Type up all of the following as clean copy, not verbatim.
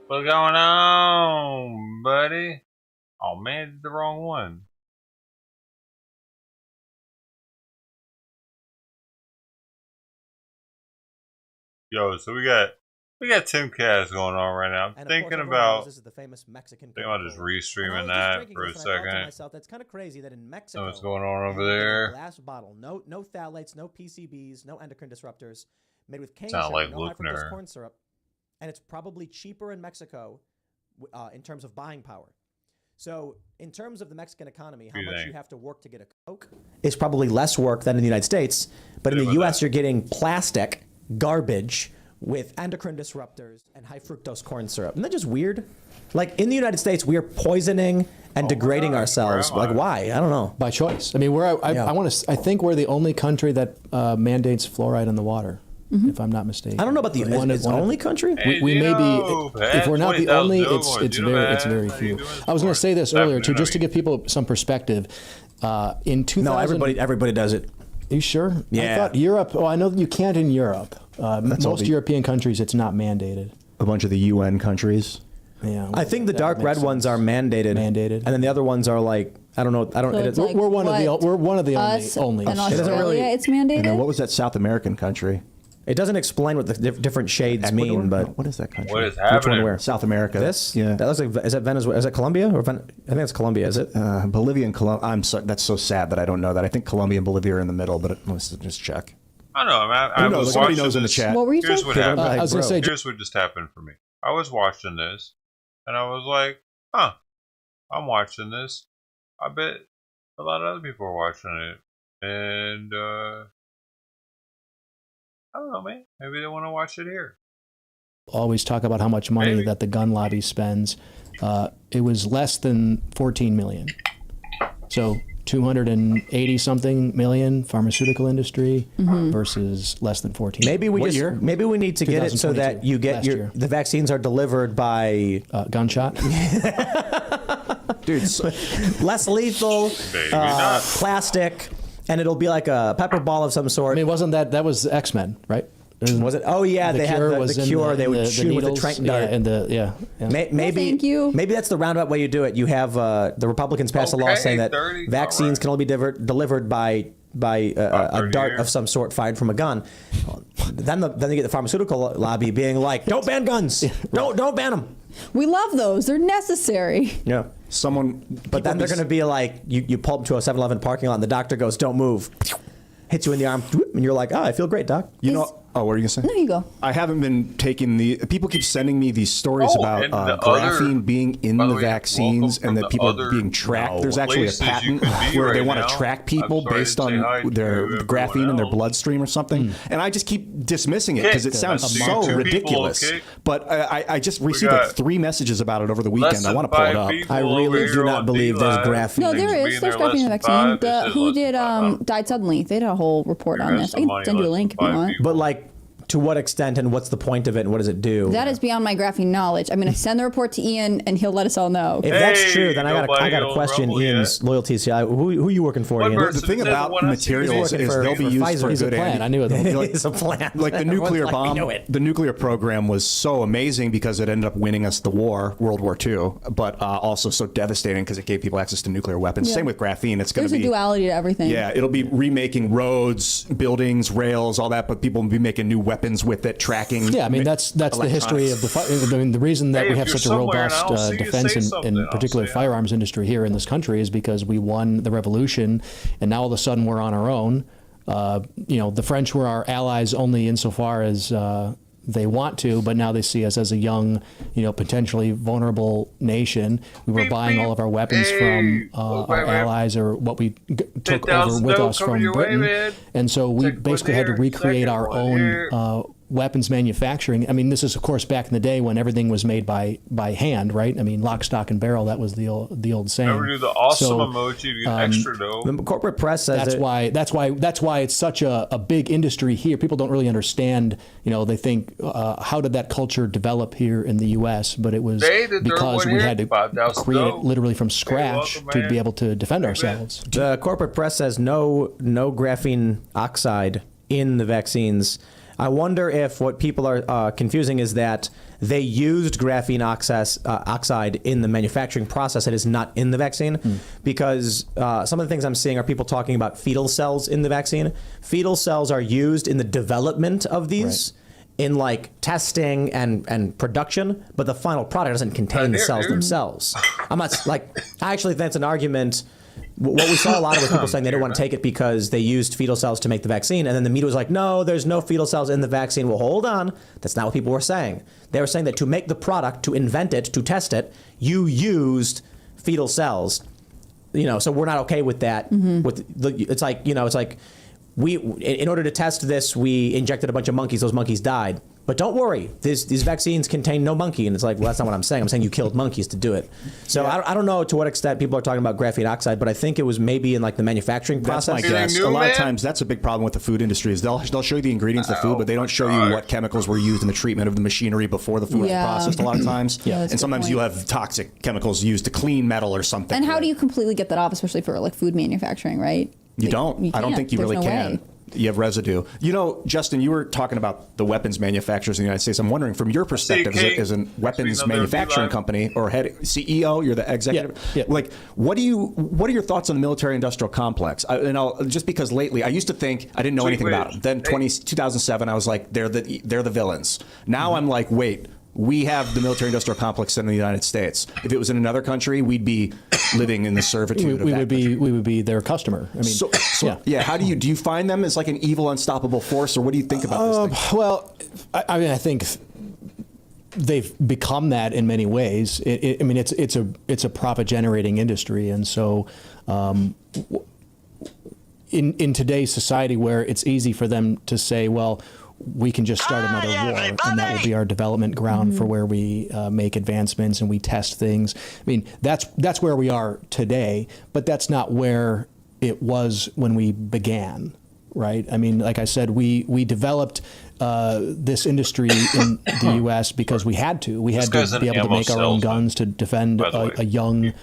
What's going on, buddy? Oh man, did the wrong one. Yo, so we got Timcast going on right now. I'm thinking about this is the famous Mexican. just restreaming that for a second. Myself, that's kind of crazy that in Mexico, So what's going on over there? Glass bottle, no phthalates, no PCBs, no endocrine disruptors, made with cane Sound sugar, like no high fructose Luckner. corn syrup, and it's probably cheaper in Mexico in terms of buying power. So in terms of the Mexican economy, how much you have to work to get a Coke is probably less work than in the United States. But in the U.S., you're getting plastic garbage with endocrine disruptors and high fructose corn syrup. Isn't that just weird? Like in the United States, we are poisoning and degrading ourselves. Like why? I don't know. By choice. I mean, I think we're the only country that mandates fluoride in the water. Mm-hmm. If I'm not mistaken. I don't know about the only country. We may be, if we're not the only, it's very few. I was going to say this earlier too, just to give people some perspective. In 2000, no, everybody does it. Are you sure? Yeah. I thought Europe. Oh, I know that you can't in Europe. Most European countries, it's not mandated. A bunch of the UN countries. Yeah. I think the dark red ones are mandated, and then the other ones are like I don't know. So we're one of the only. In Australia, it's mandated. And then what was that South American country? It doesn't explain what the different shades Ecuador? mean, but what is that country? What is happening? Which one? Where? South America. This? Yeah. That looks like. Is that Venezuela? Is that Colombia? I think it's Colombia. Is it? Bolivia and Colombia. That's so sad that I don't know that. I think Colombia and Bolivia are in the middle, but let's just check. I don't know, man. Who knows? Somebody knows in the chat. What were you Here's saying? what happened. I was going to say. Here's what just happened for me. I was watching this, and I was like, huh, I'm watching this. I bet a lot of other people are watching it. And, I don't know, man. Maybe they want to watch it here. Always talk about how much money that the gun lobby spends. It was less than 14 million. So 280 something million pharmaceutical industry versus less than 14. Maybe we need to get it so that you get the vaccines are delivered by gunshot. Dude, less lethal, plastic, and it'll be like a pepper ball of some sort. I mean, wasn't that was X-Men, right? Was it? Oh yeah, they had the cure. They would shoot with the Trenton dart. Maybe that's the roundabout way you do it. You have the Republicans pass a law saying that vaccines can only be delivered by a dart of some sort fired from a gun. Then you get the pharmaceutical lobby being like, "Don't ban guns. Don't ban them." We love those. They're necessary. Yeah. But then they're going to be like, you pull up to a 7-Eleven parking lot, and the doctor goes, "Don't move." Hits you in the arm, and you're like, "Oh, I feel great, doc." Oh, what are you going to say? No, you go. I haven't been taking people keep sending me these stories about graphene being in the vaccines and that people are being tracked. There's actually a patent where they want to track people based on their graphene in their bloodstream or something. And I just keep dismissing it because it sounds so ridiculous. But I just received like 3 messages about it over the weekend. I want to pull it up. I really do not believe there's graphene. No, there is. There's graphene in the vaccine. Who did died suddenly? They did a whole report on this. I can send you a link if you want. But like, to what extent and what's the point of it and what does it do? That is beyond my graphene knowledge. I'm going to send the report to Ian and he'll let us all know. If that's true, then I got to question Ian's loyalties. Who are you working for, Ian? The thing about materials is they'll be used for good plan. I knew it. It's a plan. Like the nuclear bomb, the nuclear program was so amazing because it ended up winning us the war, World War II, but also so devastating because it gave people access to nuclear weapons. Same with graphene. It's going to be... There's a duality to everything. Yeah, it'll be remaking roads, buildings, rails, all that, but people will be making new weapons with it, tracking. Yeah, I mean, that's the history of the reason that we have such a robust defense and particularly firearms industry here in this country is because we won the revolution, and now all of a sudden we're on our own. The French were our allies only insofar as they want to, but now they see us as a young, potentially vulnerable nation. We were buying all of our weapons from our allies or what we took over with us from Britain. And so we basically had to recreate our own weapons manufacturing. I mean, this is, of course, back in the day when everything was made by hand, right? I mean, lock, stock, and barrel, that was the old saying. Never do the awesome emoji to get extra dough. The corporate press says that's why it's such a big industry here. People don't really understand, they think, how did that culture develop here in the U.S.? But it was because we had to create it literally from scratch to be able to defend ourselves. The corporate press says no graphene oxide in the vaccines. I wonder if what people are confusing is that they used graphene oxide in the manufacturing process. It is not in the vaccine because some of the things I'm seeing are people talking about fetal cells in the vaccine. Fetal cells are used in the development of these. Right. In like testing and production, but the final product doesn't contain the cells themselves. I actually think that's an argument. What we saw a lot of was people saying they didn't want to take it because they used fetal cells to make the vaccine. And then the media was like, no, there's no fetal cells in the vaccine. Well, hold on. That's not what people were saying. They were saying that to make the product, to invent it, to test it, you used fetal cells. So we're not okay with that. It's like in order to test this, we injected a bunch of monkeys. Those monkeys died. But don't worry, these vaccines contain no monkey. And it's like, well, that's not what I'm saying. I'm saying you killed monkeys to do it. So I don't know to what extent people are talking about graphene oxide, but I think it was maybe in like the manufacturing process. That's my guess. A lot of times that's a big problem with the food industry is they'll show you the ingredients of the food, but they don't show you what chemicals were used in the treatment of the machinery before the food was processed a lot of times. And sometimes you have toxic chemicals used to clean metal or something. And how do you completely get that off, especially for like food manufacturing, right? You don't. I don't think you really can. You have residue. Justin, you were talking about the weapons manufacturers in the United States. I'm wondering, from your perspective, as a weapons manufacturing company or head CEO, you're the executive. Like, what are your thoughts on the military-industrial complex? Just because lately, I used to think I didn't know anything about it. Then 2007, I was like, they're the villains. Now I'm like, wait. We have the military-industrial complex in the United States. If it was in another country, we'd be living in the servitude of that country. We would be their customer. I mean, how do you find them as like an evil, unstoppable force, or what do you think about this thing? Well, I think they've become that in many ways. It's a profit-generating industry, and so in today's society, where it's easy for them to say, well, we can just start another war, and that will be our development ground for where we make advancements and we test things. I mean, that's where we are today, but that's not where it was when we began, right? I mean, like I said, we developed this industry in the U.S. because we had to. We had to be able to make our own guns to defend a young,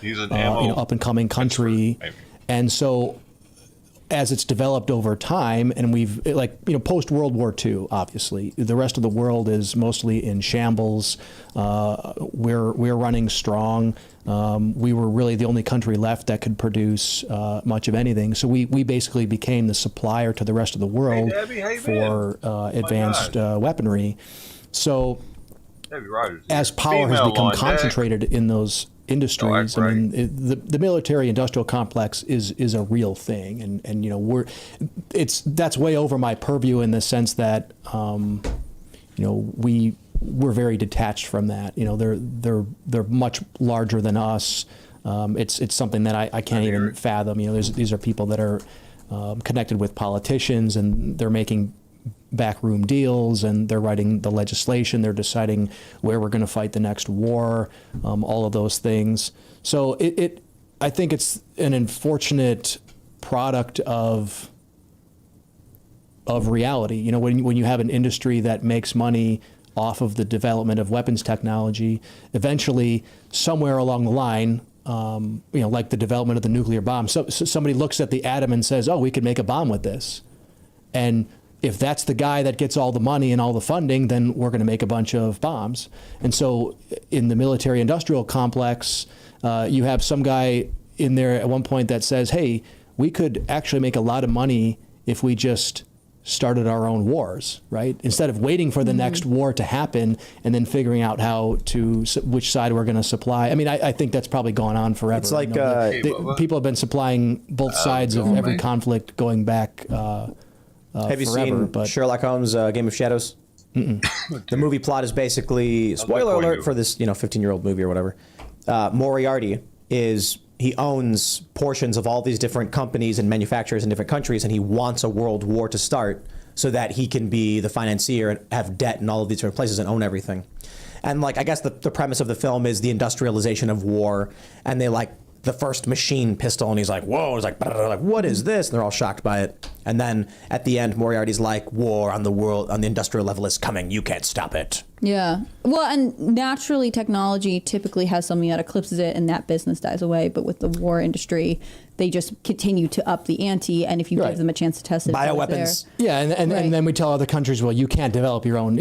up and coming country, and so as it's developed over time, and we've post World War II, obviously the rest of the world is mostly in shambles. We're running strong. We were really the only country left that could produce much of anything. So we basically became the supplier to the rest of the world for advanced weaponry. So as power has become concentrated in those industries, I mean, the military-industrial complex is a real thing, and that's way over my purview in the sense that we're very detached from that. They're much larger than us. It's something that I can't even fathom. These are people that are connected with politicians, and they're making backroom deals, and they're writing the legislation. They're deciding where we're going to fight the next war, all of those things. So I think it's an unfortunate product of reality. When you have an industry that makes money off of the development of weapons technology, eventually somewhere along the line, like the development of the nuclear bomb, so somebody looks at the atom and says, oh, we could make a bomb with this. And if that's the guy that gets all the money and all the funding, then we're going to make a bunch of bombs. And so in the military-industrial complex, you have some guy in there at one point that says, hey, we could actually make a lot of money if we just started our own wars, right? Instead of waiting for the next war to happen and then figuring out which side we're going to supply. I mean, I think that's probably gone on forever. It's like people have been supplying both sides of every conflict going back have you forever, seen Sherlock Holmes, Game of Shadows? The movie plot is basically, spoiler alert for this 15-year-old movie or whatever. Moriarty he owns portions of all these different companies and manufacturers in different countries, and he wants a world war to start so that he can be the financier and have debt in all of these different places and own everything. And I guess the premise of the film is the industrialization of war, and they the first machine pistol, and he's like, whoa, it's like, what is this? And they're all shocked by it. And then at the end, Moriarty's like, war on the industrial level is coming. You can't stop it. Yeah. Well, and naturally, technology typically has something that eclipses it, and that business dies away. But with the war industry, they just continue to up the ante, and if you give them a chance to test it, bioweapons. Yeah, and then we tell other countries, well, you can't develop your own,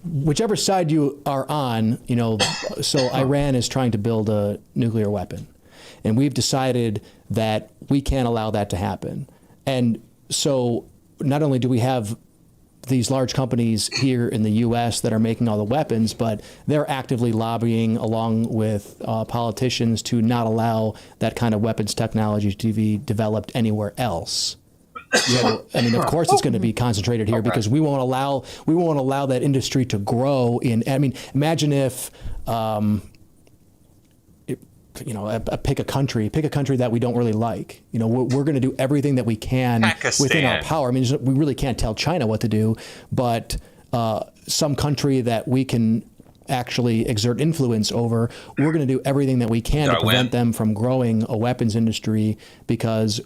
whichever side you are on, so Iran is trying to build a nuclear weapon, and we've decided that we can't allow that to happen. And so not only do we have these large companies here in the U.S. that are making all the weapons, but they're actively lobbying along with politicians to not allow that kind of weapons technology to be developed anywhere else. So, I mean, of course, it's going to be concentrated here because we won't allow that industry to grow. Imagine if, pick a country that we don't really like. We're going to do everything that we can within our power. I mean, we really can't tell China what to do, but some country that we can actually exert influence over, we're going to do everything that we can to prevent them from growing a weapons industry because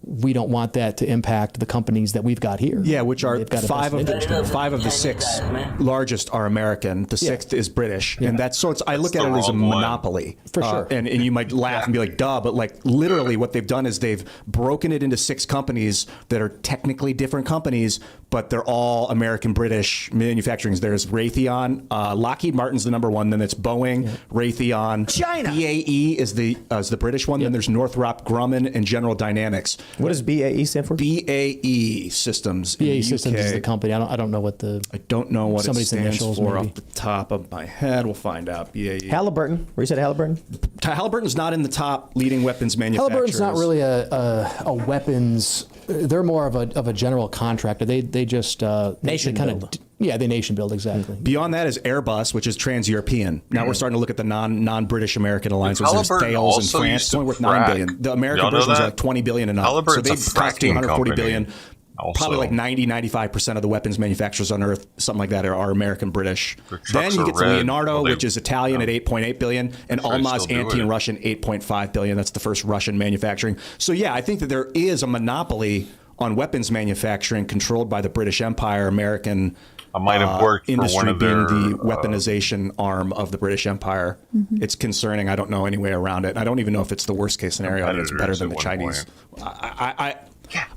we don't want that to impact the companies that we've got here. Yeah, which are five of the six largest are American. The sixth is British, and I look at it as a monopoly for sure. And you might laugh and be like, "Duh," but literally, what they've done is they've broken it into six companies that are technically different companies, but they're all American British manufacturings. There's Raytheon, Lockheed Martin's the number one. Then it's Boeing, Raytheon, China. BAE is the British one. Then there's Northrop Grumman and General Dynamics. What does BAE stand for? BAE Systems. BAE Systems is the company. I don't know what it stands for off the top of my head. We'll find out. BAE. Halliburton. Where you said Halliburton? Halliburton's not in the top leading weapons manufacturers. Halliburton's not really a weapons. They're more of a general contractor. They just nation build. They nation build, exactly. Beyond that is Airbus, which is trans-European. Now we're starting to look at the non-British American alliances. There's Thales in France. It's only worth $9 billion. The American versions are like $20 billion and up. So they cost $240 billion. Also, probably like 95% of the weapons manufacturers on Earth, something like that, are American, British. Then you get to Leonardo, which is Italian at 8.8 billion, and Almaz Anti and Russian 8.5 billion. That's the first Russian manufacturing. So yeah, I think that there is a monopoly on weapons manufacturing controlled by the British Empire, American I might have worked industry for one of their, being the weaponization arm of the British Empire. It's concerning. I don't know any way around it. I don't even know if it's the worst case scenario. I think it's better than the Chinese.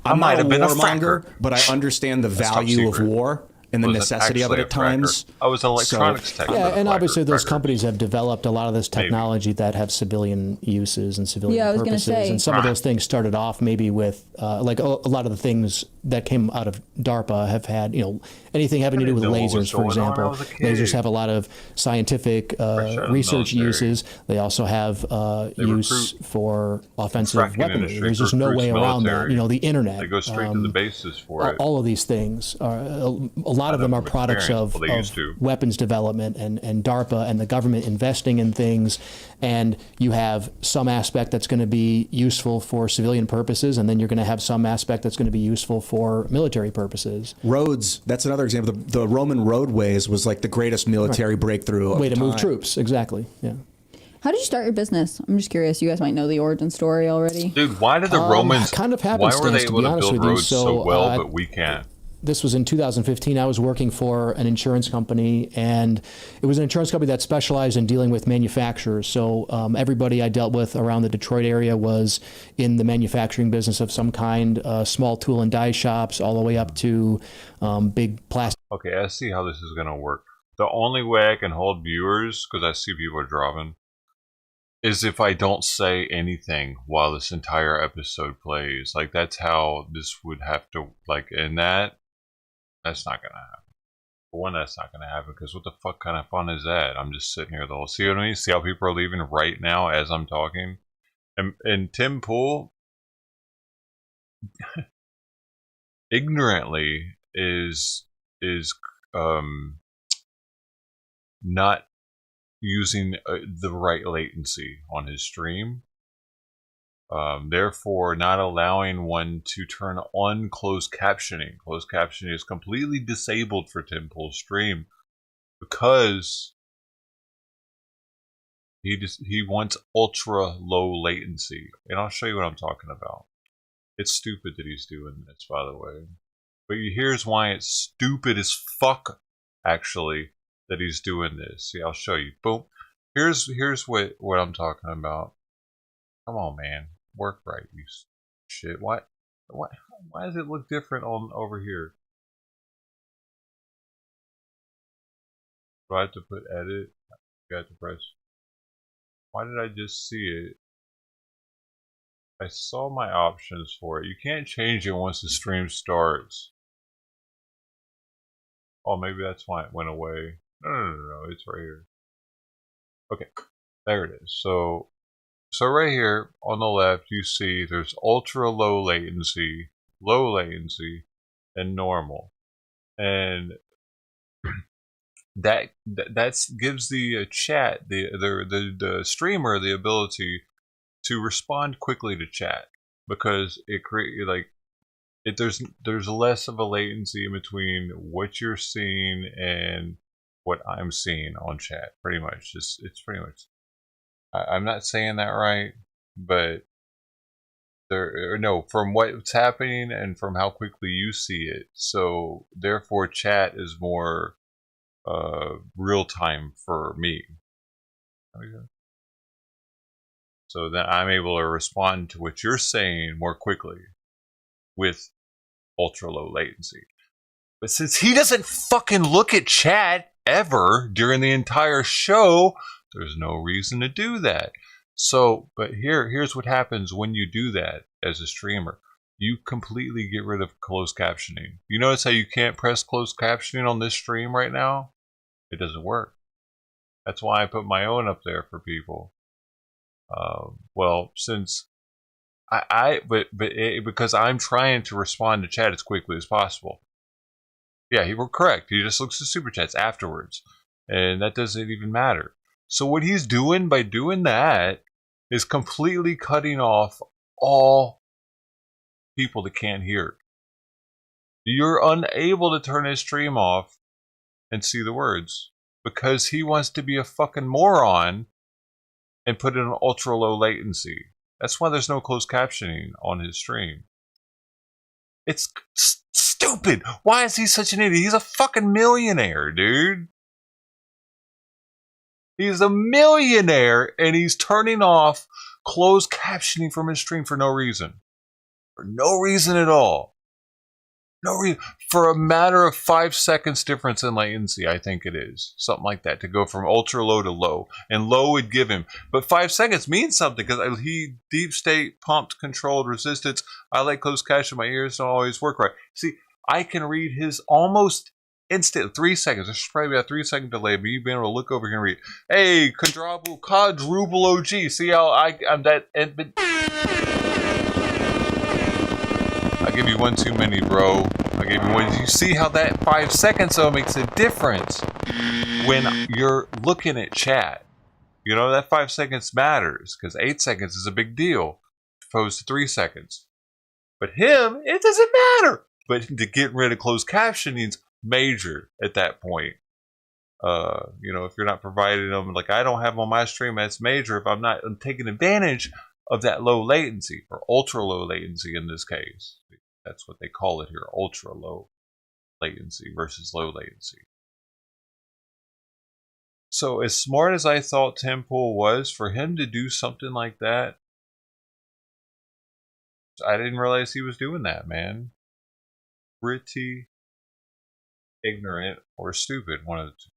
I'm not a warmonger, but I understand the value of war and the necessity of it at times. I was an electronics tech. Yeah, and obviously those companies have developed a lot of this technology that have civilian uses and civilian purposes. And some of those things started off maybe with, like a lot of the things that came out of DARPA have had, anything having to do with lasers, for example. Lasers have a lot of scientific research uses. They also have use for offensive weaponry. There's just no way around that. The internet. They go straight to the basis for it. All of these things are a lot of them are products of weapons development and DARPA and the government investing in things. And you have some aspect that's going to be useful for civilian purposes, and then you're going to have some aspect that's going to be useful for military purposes. Roads, that's another example. The Roman roadways was like the greatest military breakthrough of way to time. move troops, exactly, yeah. How did you start your business? I'm just curious. You guys might know the origin story already. Dude, why did the Romans, kind of why were they able to build roads so well, but we can't? This was in 2015. I was working for an insurance company, and it was an insurance company that specialized in dealing with manufacturers. So everybody I dealt with around the Detroit area was in the manufacturing business of some kind, small tool and die shops, all the way up to big plastic. Okay, I see how this is going to work. The only way I can hold viewers, because I see people are dropping, is if I don't say anything while this entire episode plays. Like, that's how this would have to, and that's not going to happen. For one, that's not going to happen, because what the fuck kind of fun is that? I'm just sitting here the whole... See what I mean? See how people are leaving right now as I'm talking? And Tim Pool ignorantly is not using the right latency on his stream. Therefore, not allowing one to turn on closed captioning. Closed captioning is completely disabled for Tim Pool's stream because he wants ultra low latency. And I'll show you what I'm talking about. It's stupid that he's doing this, by the way. But here's why it's stupid as fuck, actually, that he's doing this. See, I'll show you. Boom. Here's what I'm talking about. Come on, man. Work right, you shit. Why does it look different on over here? Do I have to put edit? You have to press. Why did I just see it? I saw my options for it. You can't change it once the stream starts. Oh, maybe that's why it went away. No. It's right here. Okay, there it is. So right here on the left, you see there's ultra low latency, and normal, and that gives the chat, the streamer, the ability to respond quickly to chat, because it there's less of a latency in between what you're seeing and what I'm seeing on chat. Pretty much, it's pretty much. I'm not saying that right, but from what's happening and from how quickly you see it. So therefore, chat is more real time for me. So then I'm able to respond to what you're saying more quickly with ultra low latency. But since he doesn't fucking look at chat ever during the entire show, there's no reason to do that. So, but here's what happens when you do that as a streamer. You completely get rid of closed captioning. You notice how you can't press closed captioning on this stream right now? It doesn't work. That's why I put my own up there for people. Well, since because I'm trying to respond to chat as quickly as possible. Yeah, you were correct. He just looks at super chats afterwards, and that doesn't even matter. So what he's doing by doing that is completely cutting off all people that can't hear. You're unable to turn his stream off and see the words because he wants to be a fucking moron and put it in ultra low latency. That's why there's no closed captioning on his stream. It's stupid. Why is he such an idiot? He's a fucking millionaire, dude. He's a millionaire and he's turning off closed captioning from his stream for no reason. For no reason at all. No reason. For a matter of 5 seconds difference in latency, I think it is. Something like that, to go from ultra low to low. And low would give him. But 5 seconds means something, because he deep state pumped controlled resistance. I like closed caption. My ears don't always work right. See, I can read his almost instant 3 seconds. There's probably about a 3 second delay, but you've been able to look over here and read, hey, quadruple OG. See how I'm that. I give you one too many, bro. I gave you one. You see how that 5 seconds though makes a difference when you're looking at chat. You know, that 5 seconds matters because 8 seconds is a big deal opposed to 3 seconds. But him, it doesn't matter. But to get rid of closed captioning's major at that point. You know, if you're not providing them, like I don't have on my stream, that's major. If I'm taking advantage of that low latency or ultra low latency in this case. That's what they call it here, ultra low latency versus low latency. So as smart as I thought Tim Pool was, for him to do something like that, I didn't realize he was doing that, man. Pretty ignorant or stupid, one of the two.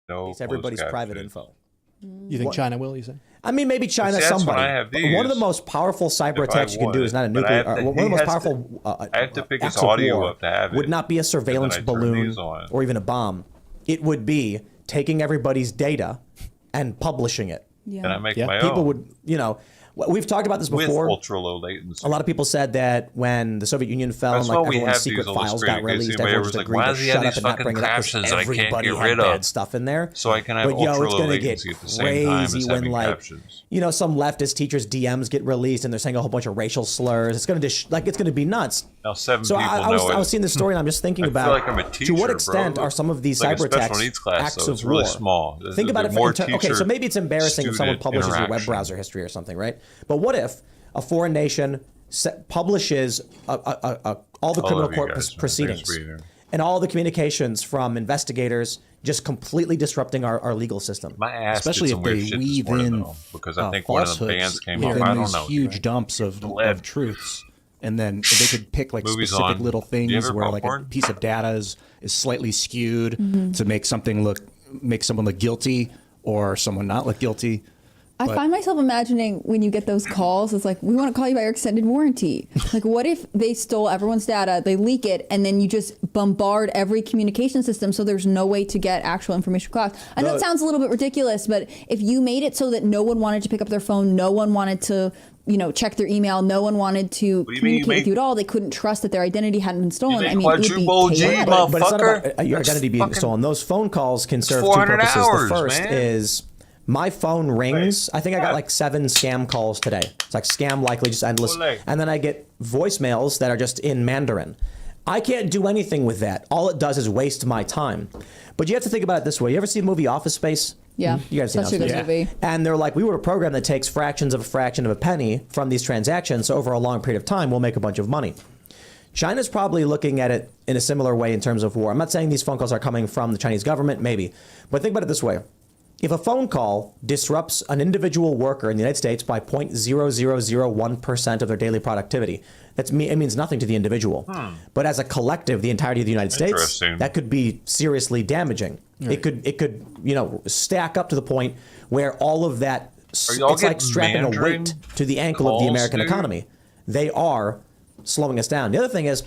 No, it's everybody's private info. You think China will, you say? I mean, maybe China, somebody. One of the most powerful cyber attacks you can do is not a nuclear. One of the most powerful I have to pick his audio up to have it. Would not be a surveillance balloon or even a bomb. It would be taking everybody's data and publishing it. Yeah. And I make my own. People would, you know, we've talked about this before. With ultra low latency. A lot of people said that when the Soviet Union fell and like everyone's secret files got released, everyone just agreed to shut up and not bring it up because everybody had bad stuff in there. So I can have ultra low latency at the same time as having captions. You know, some leftist teachers' DMs get released and they're saying a whole bunch of racial slurs. It's going to be nuts. Now, I was seeing this story and I'm just thinking about to what extent are some of these cyber attacks acts of war? Really small. Think about it. Okay, so maybe it's embarrassing if someone publishes your web browser history or something, right? But what if a foreign nation publishes all the criminal court proceedings and all the communications from investigators, just completely disrupting our legal system? My ass especially if they weave in because I think one of the bands came up. I don't know. Huge dumps of truths, and then they could pick like specific little things where like a piece of data is slightly skewed to make someone look guilty or someone not look guilty. I find myself imagining when you get those calls, it's like, we want to call you about your extended warranty. Like, what if they stole everyone's data, they leak it, and then you just bombard every communication system so there's no way to get actual information across? I know it sounds a little bit ridiculous, but if you made it so that no one wanted to pick up their phone, no one wanted to, you know, check their email, no one wanted to communicate with you at all, they couldn't trust that their identity hadn't been stolen. I mean, it would be chaotic. But it's not about your identity being stolen. Those phone calls can serve two purposes. The first is... my phone rings. I think I got like 7 scam calls today. It's like scam likely, just endless. And then I get voicemails that are just in Mandarin. I can't do anything with that. All it does is waste my time. But you have to think about it this way. You ever see the movie Office Space? Yeah. You guys seen Office Space? Movie. And they're like, we were a program that takes fractions of a penny from these transactions. So over a long period of time, we'll make a bunch of money. China's probably looking at it in a similar way in terms of war. I'm not saying these phone calls are coming from the Chinese government, maybe. But think about it this way. If a phone call disrupts an individual worker in the United States by 0.0001% of their daily productivity, it means nothing to the individual. But as a collective, the entirety of the United States, that could be seriously damaging. Right. It could, you know, stack up to the point where all of that, it's like strapping a weight to the ankle of the American economy. They are slowing us down. The other thing is,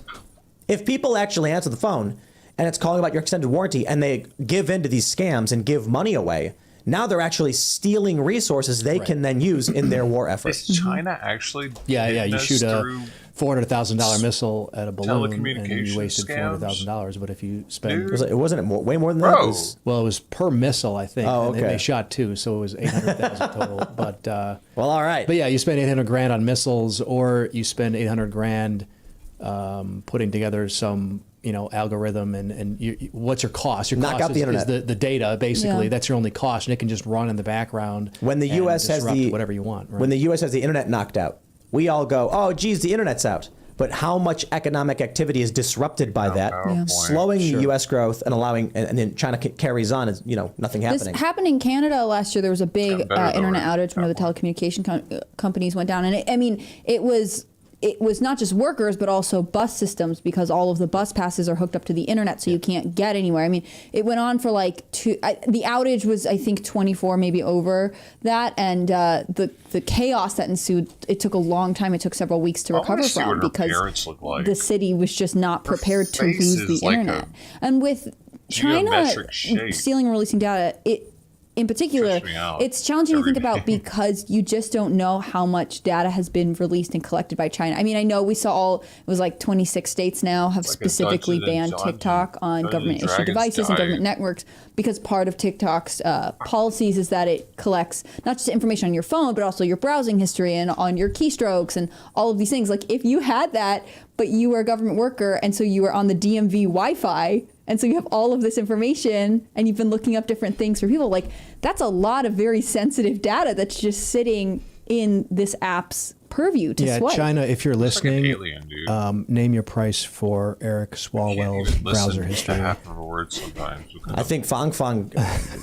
if people actually answer the phone and it's calling about your extended warranty and they give in to these scams and give money away, now they're actually stealing resources they can then use in their war effort. Is China actually? Yeah. You shoot a $400,000 missile at a balloon and you wasted $400,000. But if you spend, it wasn't way more than that. It was per missile, I think. Oh, okay. And they shot 2, so it was 800,000 total. But well, all right. But yeah, you spend $800,000 on missiles, or you spend $800,000 putting together some algorithm and what's your cost? Your knock cost out the internet. is the data basically. That's your only cost, and it can just run in the background. When the U.S. has whatever you want. Right? When the U.S. has the internet knocked out, we all go, oh, geez, the internet's out. But how much economic activity is disrupted by that, slowing the U.S. growth and allowing, and then China carries on, is nothing happening. This happened in Canada last year. There was a big internet outage. One of the telecommunication companies went down, and it was not just workers, but also bus systems, because all of the bus passes are hooked up to the internet, so you can't get anywhere. I mean, it went on for like the outage was, I think, 24, maybe over that, and the chaos that ensued, it took a long time. It took several weeks to recover from, because the city was just not prepared to lose the internet. And with China stealing and releasing data, in particular, it's challenging to think about because you just don't know how much data has been released and collected by China. I mean, I know we saw it was like 26 states now have specifically banned TikTok on government-issued devices and government networks, because part of TikTok's policies is that it collects not just information on your phone, but also your browsing history and on your keystrokes and all of these things. Like, if you had that, but you were a government worker, and so you were on the DMV Wi-Fi, and so you have all of this information, and you've been looking up different things for people, like, that's a lot of very sensitive data that's just sitting in this app's purview to swipe. China, if you're listening, like an alien, name your price for Eric Swalwell's browser history. Half of a word sometimes. I think Fang Fang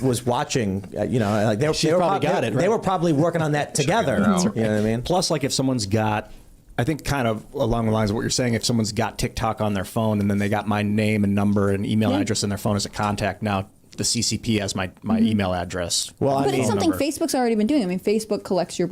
was watching. They were probably working on that together. You know what I mean? Plus, like, if someone's got, I think kind of along the lines of what you're saying, if someone's got TikTok on their phone and then they got my name and number and email address in their phone as a contact, now the CCP has my email address. Well, but it's something Facebook's already been doing. I mean, Facebook collects your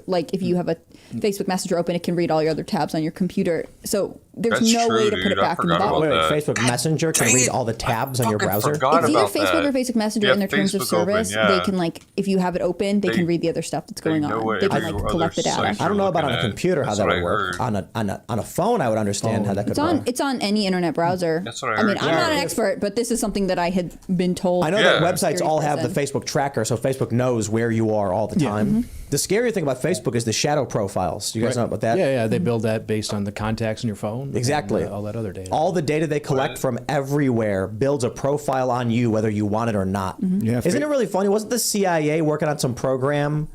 like, if you have a Facebook Messenger open, it can read all your other tabs on your computer. So there's no way to put it back in the box. Wait, Facebook Messenger can read all the tabs on your browser? It's either Facebook or Facebook Messenger in their terms of service. They can, like, if you have it open, they can read the other stuff that's going on. They can, like, collect the data. I don't know about on a computer how that would work. On a phone, I would understand how that could work. It's on any internet browser. That's what I heard. I mean, I'm not an expert, but this is something that I had been told. I know that websites all have the Facebook tracker, so Facebook knows where you are all the time. The scary thing about Facebook is the shadow profiles. You guys know about that? Yeah, they build that based on the contacts in your phone. Exactly. And, all that other data. All the data they collect from everywhere builds a profile on you, whether you want it or not. Yeah, isn't it really funny? Wasn't the CIA working on some program,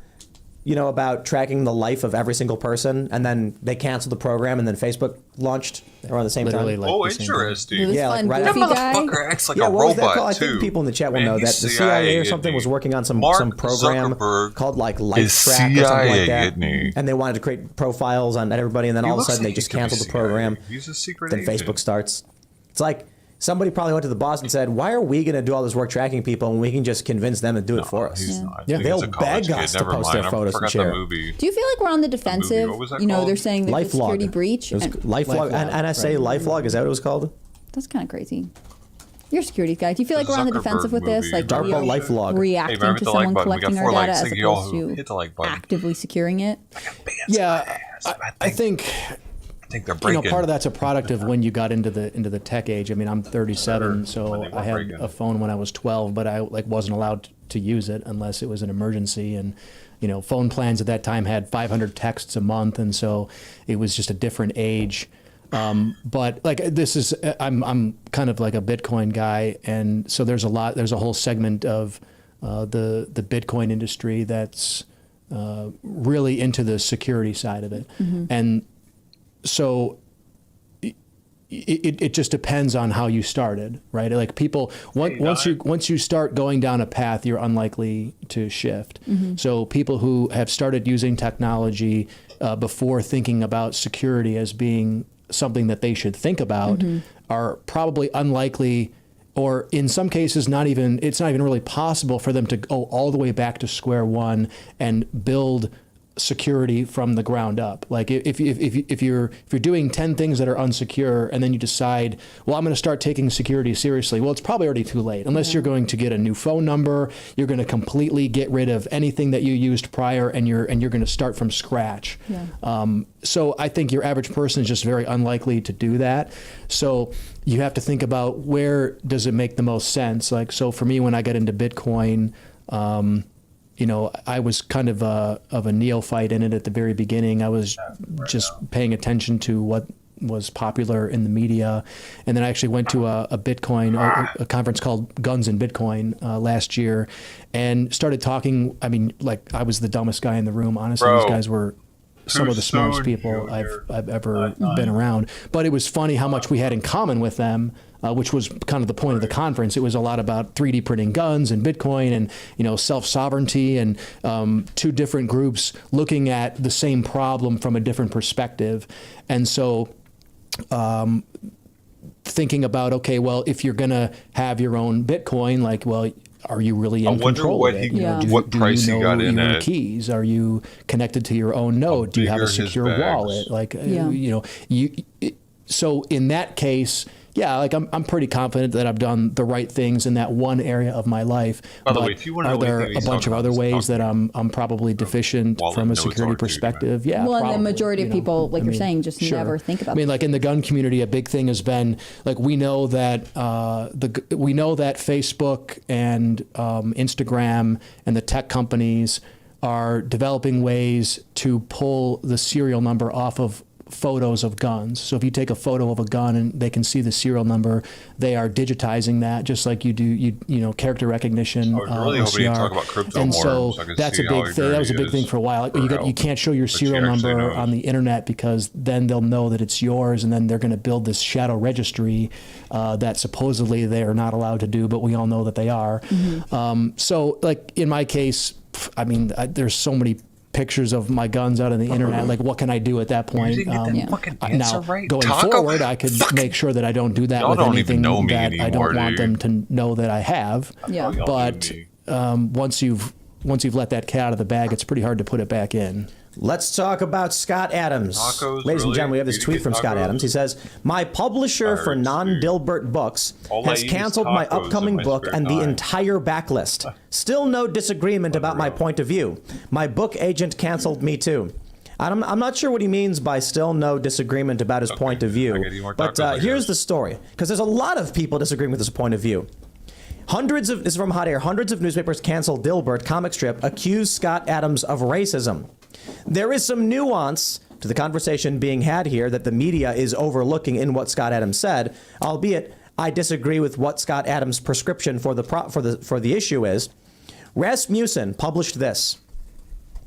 about tracking the life of every single person, and then they canceled the program, and then Facebook launched around the same time? Like interesting. Yeah, like right after. That motherfucker acts like a what was robot, that called? too. I think people in the chat will know that the CIA or something was working on some program called, like, Life Track or something like that. And they wanted to create profiles on everybody, and then all of a sudden they just canceled the program. He's a secret Then agent. Facebook starts. It's like somebody probably went to the boss and said, why are we going to do all this work tracking people when we can just convince them to do it for us? They'll beg us to post their photos and share. Do you feel like we're on the defensive? They're saying there's a security breach. LifeLog, NSA LifeLog, is that what it was called? That's kind of crazy. You're a security guy. Do you feel like we're on the defensive with this? Like, DARPA LifeLog. Reacting to someone collecting our data as opposed to actively securing it? Yeah, I think they're breaking. Part of that's a product of when you got into the tech age. I mean, I'm 37, so I had a phone when I was 12, but I wasn't allowed to use it unless it was an emergency. And phone plans at that time had 500 texts a month, and so it was just a different age. But like I'm kind of like a Bitcoin guy, and so there's a whole segment of the Bitcoin industry that's really into the security side of it, and so it just depends on how you started, right? Like, people once you start going down a path, you're unlikely to shift. So people who have started using technology before thinking about security as being something that they should think about are probably unlikely, or in some cases it's not even really possible for them to go all the way back to square one and build security from the ground up. Like, if you're doing 10 things that are unsecure, and then you decide, well, I'm going to start taking security seriously, well, it's probably already too late. Unless you're going to get a new phone number, you're going to completely get rid of anything that you used prior, and you're going to start from scratch. So I think your average person is just very unlikely to do that. So you have to think about, where does it make the most sense? Like, so for me, when I got into Bitcoin, I was kind of a neophyte in it at the very beginning. I was just paying attention to what was popular in the media. And then I actually went to a Bitcoin, a conference called Guns and Bitcoin last year, and started talking. I mean, like, I was the dumbest guy in the room. Honestly, these guys were some of the smartest people I've ever been around. But it was funny how much we had in common with them, which was kind of the point of the conference. It was a lot about 3D printing guns and Bitcoin and, you know, self-sovereignty, and two different groups looking at the same problem from a different perspective. And so thinking about, okay, well, if you're going to have your own Bitcoin, like, well, are you really in control of it? What price he got in at? Keys? Are you connected to your own node? Do you have a secure wallet? Like, you know, so in that case, yeah, like I'm pretty confident that I've done the right things in that one area of my life. By the way, if you want to know, are there a bunch of other ways that I'm probably deficient from a security perspective? Yeah. Well, probably, and the majority of people, like you're saying, just never think about. I mean, like in the gun community, a big thing has been, like, we know that Facebook and Instagram and the tech companies are developing ways to pull the serial number off of photos of guns. So if you take a photo of a gun and they can see the serial number, they are digitizing that just like you do, you know, character recognition. I was really hoping you'd talk about crypto and more, so that's a big thing. That was a big thing for a while. You can't show your serial number on the internet, because then they'll know that it's yours, and then they're going to build this shadow registry that supposedly they are not allowed to do, but we all know that they are. So, like in my case, I mean, there's so many pictures of my guns out on the internet. Like, what can I do at that point? Now, going forward, I could make sure that I don't do that with anything that I don't want them to know that I have. Yeah. But once you've let that cat out of the bag, it's pretty hard to put it back in. Let's talk about Scott Adams. Ladies and gentlemen, we have this tweet from Scott Adams. He says, my publisher for non-Dilbert books has canceled my upcoming book and the entire backlist. Still no disagreement about my point of view. My book agent canceled me too. I'm not sure what he means by still no disagreement about his point of view. But here's the story, because there's a lot of people disagreeing with his point of view. This is from Hot Air. Hundreds of newspapers canceled Dilbert comic strip, accuse Scott Adams of racism. There is some nuance to the conversation being had here that the media is overlooking in what Scott Adams said, albeit I disagree with what Scott Adams' prescription for the issue is. Rasmussen published this.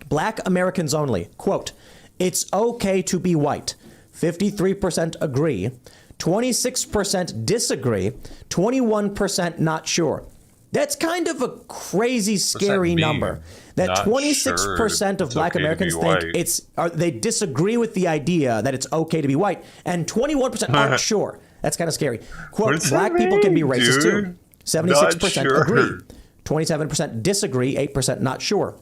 Black Americans only. Quote, it's okay to be white. 53% agree. 26% disagree. 21% not sure. That's kind of a crazy, scary number. That 26% of Black Americans think they disagree with the idea that it's okay to be white, and 21% aren't sure. That's kind of scary. Quote, Black people can be racist too. 76% agree. 27% disagree. 8% not sure.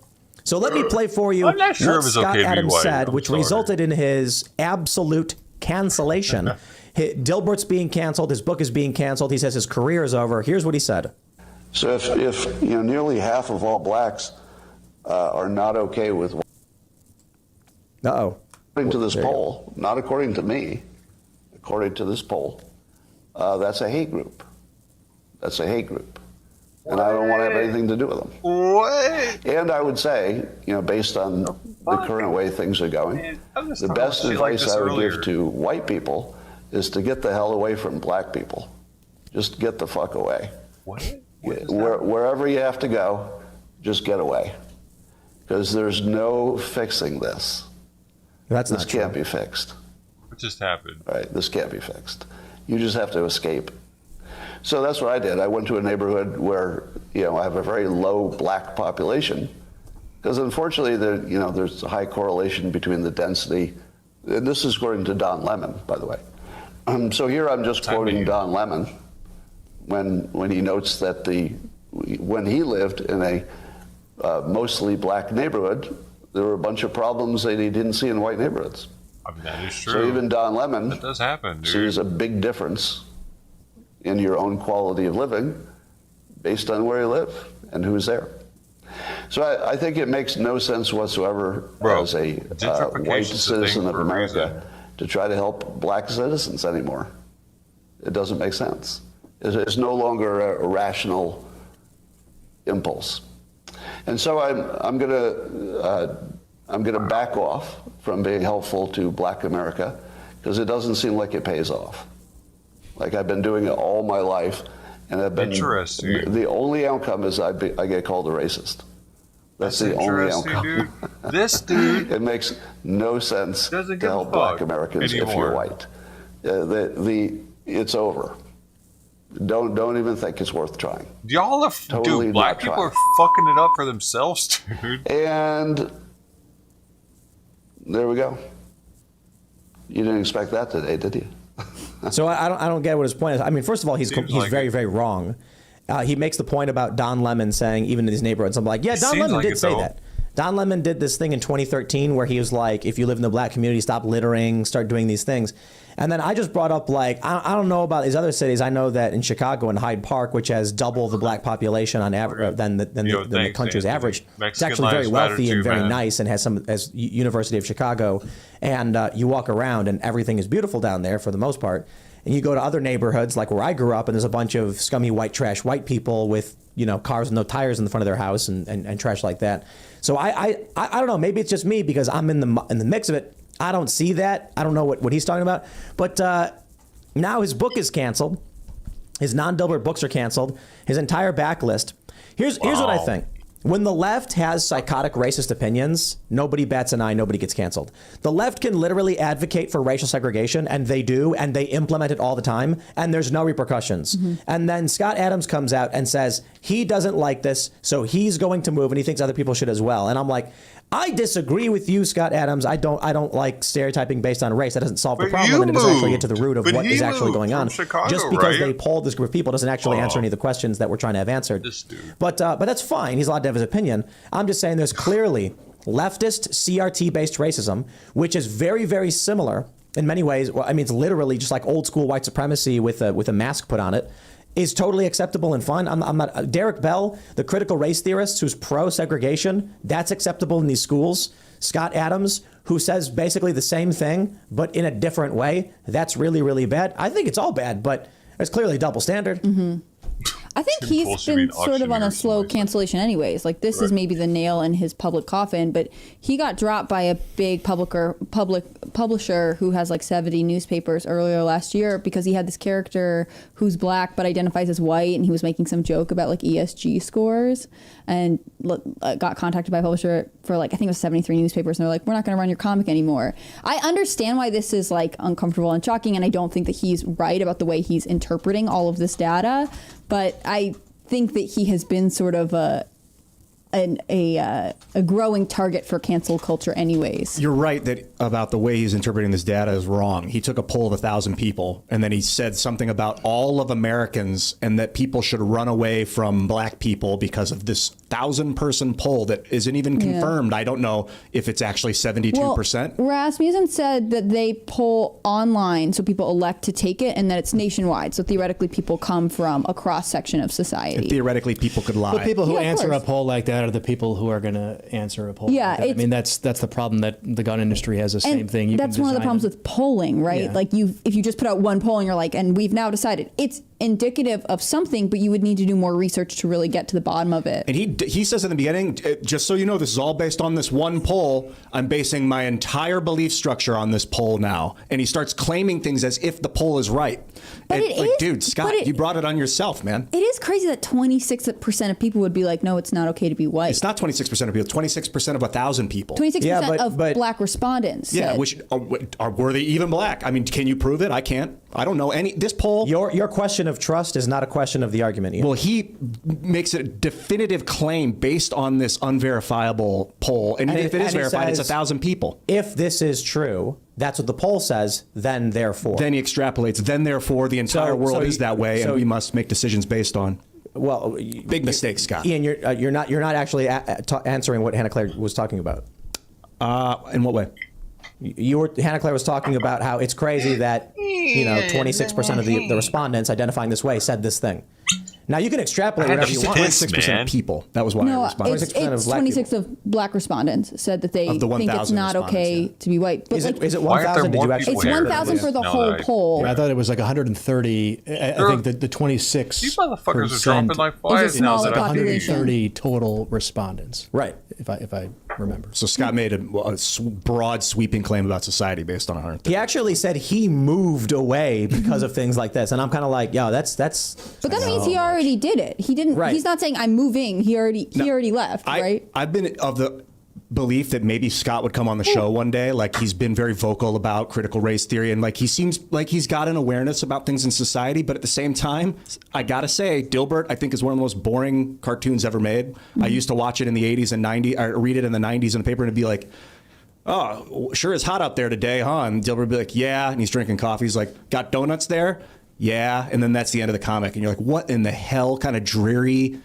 So let me play for you what Scott Adams said, which resulted in his absolute cancellation. Dilbert's being canceled. His book is being canceled. He says his career is over. Here's what he said. So if you know, nearly half of all blacks are not okay with, according to this poll, not according to me, according to this poll, that's a hate group. That's a hate group, and I don't want to have anything to do with them. What? And I would say, you know, based on the current way things are going, the best advice I would give to white people is to get the hell away from black people. Just get the fuck away. What? Wherever you have to go, just get away, because there's no fixing this. This can't be fixed. What just happened? Right, this can't be fixed. You just have to escape. So that's what I did. I went to a neighborhood where, you know, I have a very low black population, because unfortunately, there's a high correlation between the density. And this is according to Don Lemon, by the way. So here I'm just quoting Don Lemon. When he notes that when he lived in a mostly black neighborhood, there were a bunch of problems that he didn't see in white neighborhoods. I mean, that is true. So even Don Lemon that does happen, dude. sees a big difference in your own quality of living based on where you live and who's there. So I think it makes no sense whatsoever as a white citizen of America to try to help black citizens anymore. It doesn't make sense. It's no longer a rational impulse, and so I'm going to back off from being helpful to Black America, because it doesn't seem like it pays off. Like I've been doing it all my life, and I've been. Interesting. The only outcome is I get called a racist. That's the only outcome. Dude. This dude. It makes no sense to help black Americans anymore. if you're white. It's over. Don't even think it's worth trying. Y'all are dude. Black people are fucking it up for themselves, dude. And there we go. You didn't expect that today, did you? So I don't get what his point is. I mean, first of all, he's very, very wrong. He makes the point about Don Lemon saying, even in these neighborhoods, I'm like, yeah, Don Lemon did say that. Don Lemon did this thing in 2013 where he was like, if you live in the black community, stop littering, start doing these things. And then I just brought up, like, I don't know about these other cities. I know that in Chicago, in Hyde Park, which has double the black population on average than the country's average, it's actually very wealthy and very nice, and has University of Chicago. And you walk around and everything is beautiful down there for the most part. And you go to other neighborhoods like where I grew up, and there's a bunch of scummy white trash white people with, you know, cars with no tires in the front of their house and trash like that. So I don't know. Maybe it's just me because I'm in the mix of it. I don't see that. I don't know what he's talking about. But now his book is canceled. His non-Dilbert books are canceled. His entire backlist. Here's what I think. When the left has psychotic racist opinions, nobody bats an eye, nobody gets canceled. The left can literally advocate for racial segregation, and they do, and they implement it all the time, and there's no repercussions. Mm-hmm. And then Scott Adams comes out and says he doesn't like this, so he's going to move, and he thinks other people should as well. And I'm like, I disagree with you, Scott Adams. I don't like stereotyping based on race. That doesn't solve the problem, and it doesn't actually get to the root of what is actually going on. Chicago, just because they polled this group of people doesn't actually answer any of the questions that we're trying to have answered. But that's fine. He's allowed to have his opinion. I'm just saying there's clearly leftist CRT-based racism, which is very, very similar in many ways. Well, I mean, it's literally just like old school white supremacy with a mask put on it. Is totally acceptable and fun. I'm not Derek Bell, the critical race theorist who's pro-segregation. That's acceptable in these schools. Scott Adams, who says basically the same thing but in a different way. That's really, really bad. I think it's all bad, but it's clearly a double standard. Mm-hmm. I think he's been sort of on a slow cancellation anyways. Like this is maybe the nail in his public coffin, but he got dropped by a big publisher who has like 70 newspapers earlier last year because he had this character who's black but identifies as white, and he was making some joke about like ESG scores, and got contacted by a publisher for like, I think it was 73 newspapers, and they're like, we're not going to run your comic anymore. I understand why this is like uncomfortable and shocking, and I don't think that he's right about the way he's interpreting all of this data. But I think that he has been sort of a growing target for cancel culture anyways. You're right that about the way he's interpreting this data is wrong. He took a poll of 1,000 people, and then he said something about all of Americans and that people should run away from black people because of this 1,000-person poll that isn't even confirmed. I don't know if it's actually 72%. Well, Rasmussen said that they poll online, so people elect to take it, and that it's nationwide. So theoretically, people come from a cross-section of society. And theoretically, people could lie. But people who answer a poll like that are the people who are going to answer a poll. Yeah, like that. I mean, that's the problem that the gun industry has the same thing. That's one of the problems with polling, right? Yeah. Like if you just put out one poll and you're like, and we've now decided it's indicative of something, but you would need to do more research to really get to the bottom of it. And he says in the beginning, just so you know, this is all based on this one poll. I'm basing my entire belief structure on this poll now. And he starts claiming things as if the poll is right. But and, dude, Scott, you brought it on yourself, man. It is crazy that 26% of people would be like, no, it's not okay to be white. It's not 26% of people. 26% of 1,000 people. 26% of black respondents. Yeah, which were they even black? I mean, can you prove it? I can't. I don't know any. This poll. Your question of trust is not a question of the argument, Ian. Well, he makes a definitive claim based on this unverifiable poll, and if it is verified, it's 1,000 people. If this is true, that's what the poll says. Then therefore. Then he extrapolates. Then therefore, the entire world is that way, and we must make decisions based on. Well, big mistake, Scott. Ian, you're not actually answering what Hannah Claire was talking about. In what way? Hannah Claire was talking about how it's crazy that 26% of the respondents identifying this way said this thing. Now you can extrapolate whatever you want. 26% of people. That was why I responded. It's 26 of black respondents said that they think it's not okay to be white. But is it 1,000? Did you actually? It's 1,000 for the whole poll. Yeah, I thought it was like 130. I think the 26. These motherfuckers are dropping like flies now. 130 total respondents. Right. If I remember. So Scott made a broad, sweeping claim about society based on 130. He actually said he moved away because of things like this, and I'm kind of like, yo, that's. But that means he already did it. He didn't. Right. He's not saying I'm moving. He already left. Right. I've been of the belief that maybe Scott would come on the show one day. Like, he's been very vocal about critical race theory, and like he seems like he's got an awareness about things in society. But at the same time, I gotta say, Dilbert, I think, is one of the most boring cartoons ever made. I used to watch it in the 80s and 90s. I read it in the 90s in the paper, and it'd be like, oh, sure is hot out there today, huh? And Dilbert would be like, yeah, and he's drinking coffee. He's like, got donuts there? Yeah, and then that's the end of the comic, and you're like, what in the hell kind of dreary,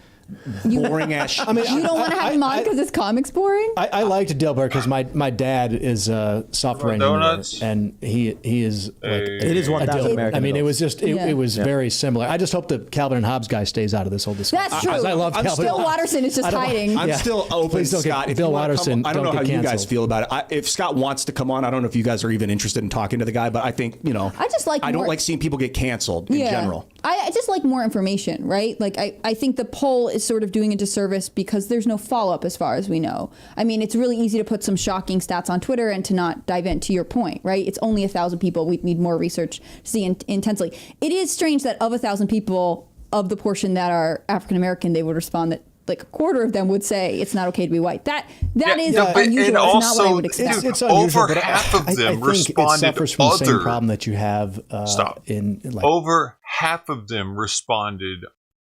boring ass shit? I mean, you don't want to have him on because his comic's boring? I liked Dilbert because my dad is a software engineer, and he is like It is 1,000 American. I mean, it adults. was just it was very similar. I just hope the Calvin and Hobbes guy stays out of this whole discussion. That's true. I love Calvin. Bill Watterson is just hiding. I'm still open, Please don't Scott. get If Bill you wanna Watterson. I don't know don't how get you guys canceled. feel about it. If Scott wants to come on, I don't know if you guys are even interested in talking to the guy, but I think, I just like I don't more- like seeing people get canceled in general. I just like more information, right? Like, I think the poll is sort of doing a disservice because there's no follow-up as far as we know. I mean, it's really easy to put some shocking stats on Twitter and to not dive into your point, right? It's only 1,000 people. We need more research to see intensely. It is strange that of 1,000 people, of the portion that are African-American, they would respond that like a quarter of them would say it's not okay to be white. That is unusual. It's not what I would expect. It's unusual, over but half of them I think responded it suffers from the same other. problem that you have Stop. in like, Over half of them responded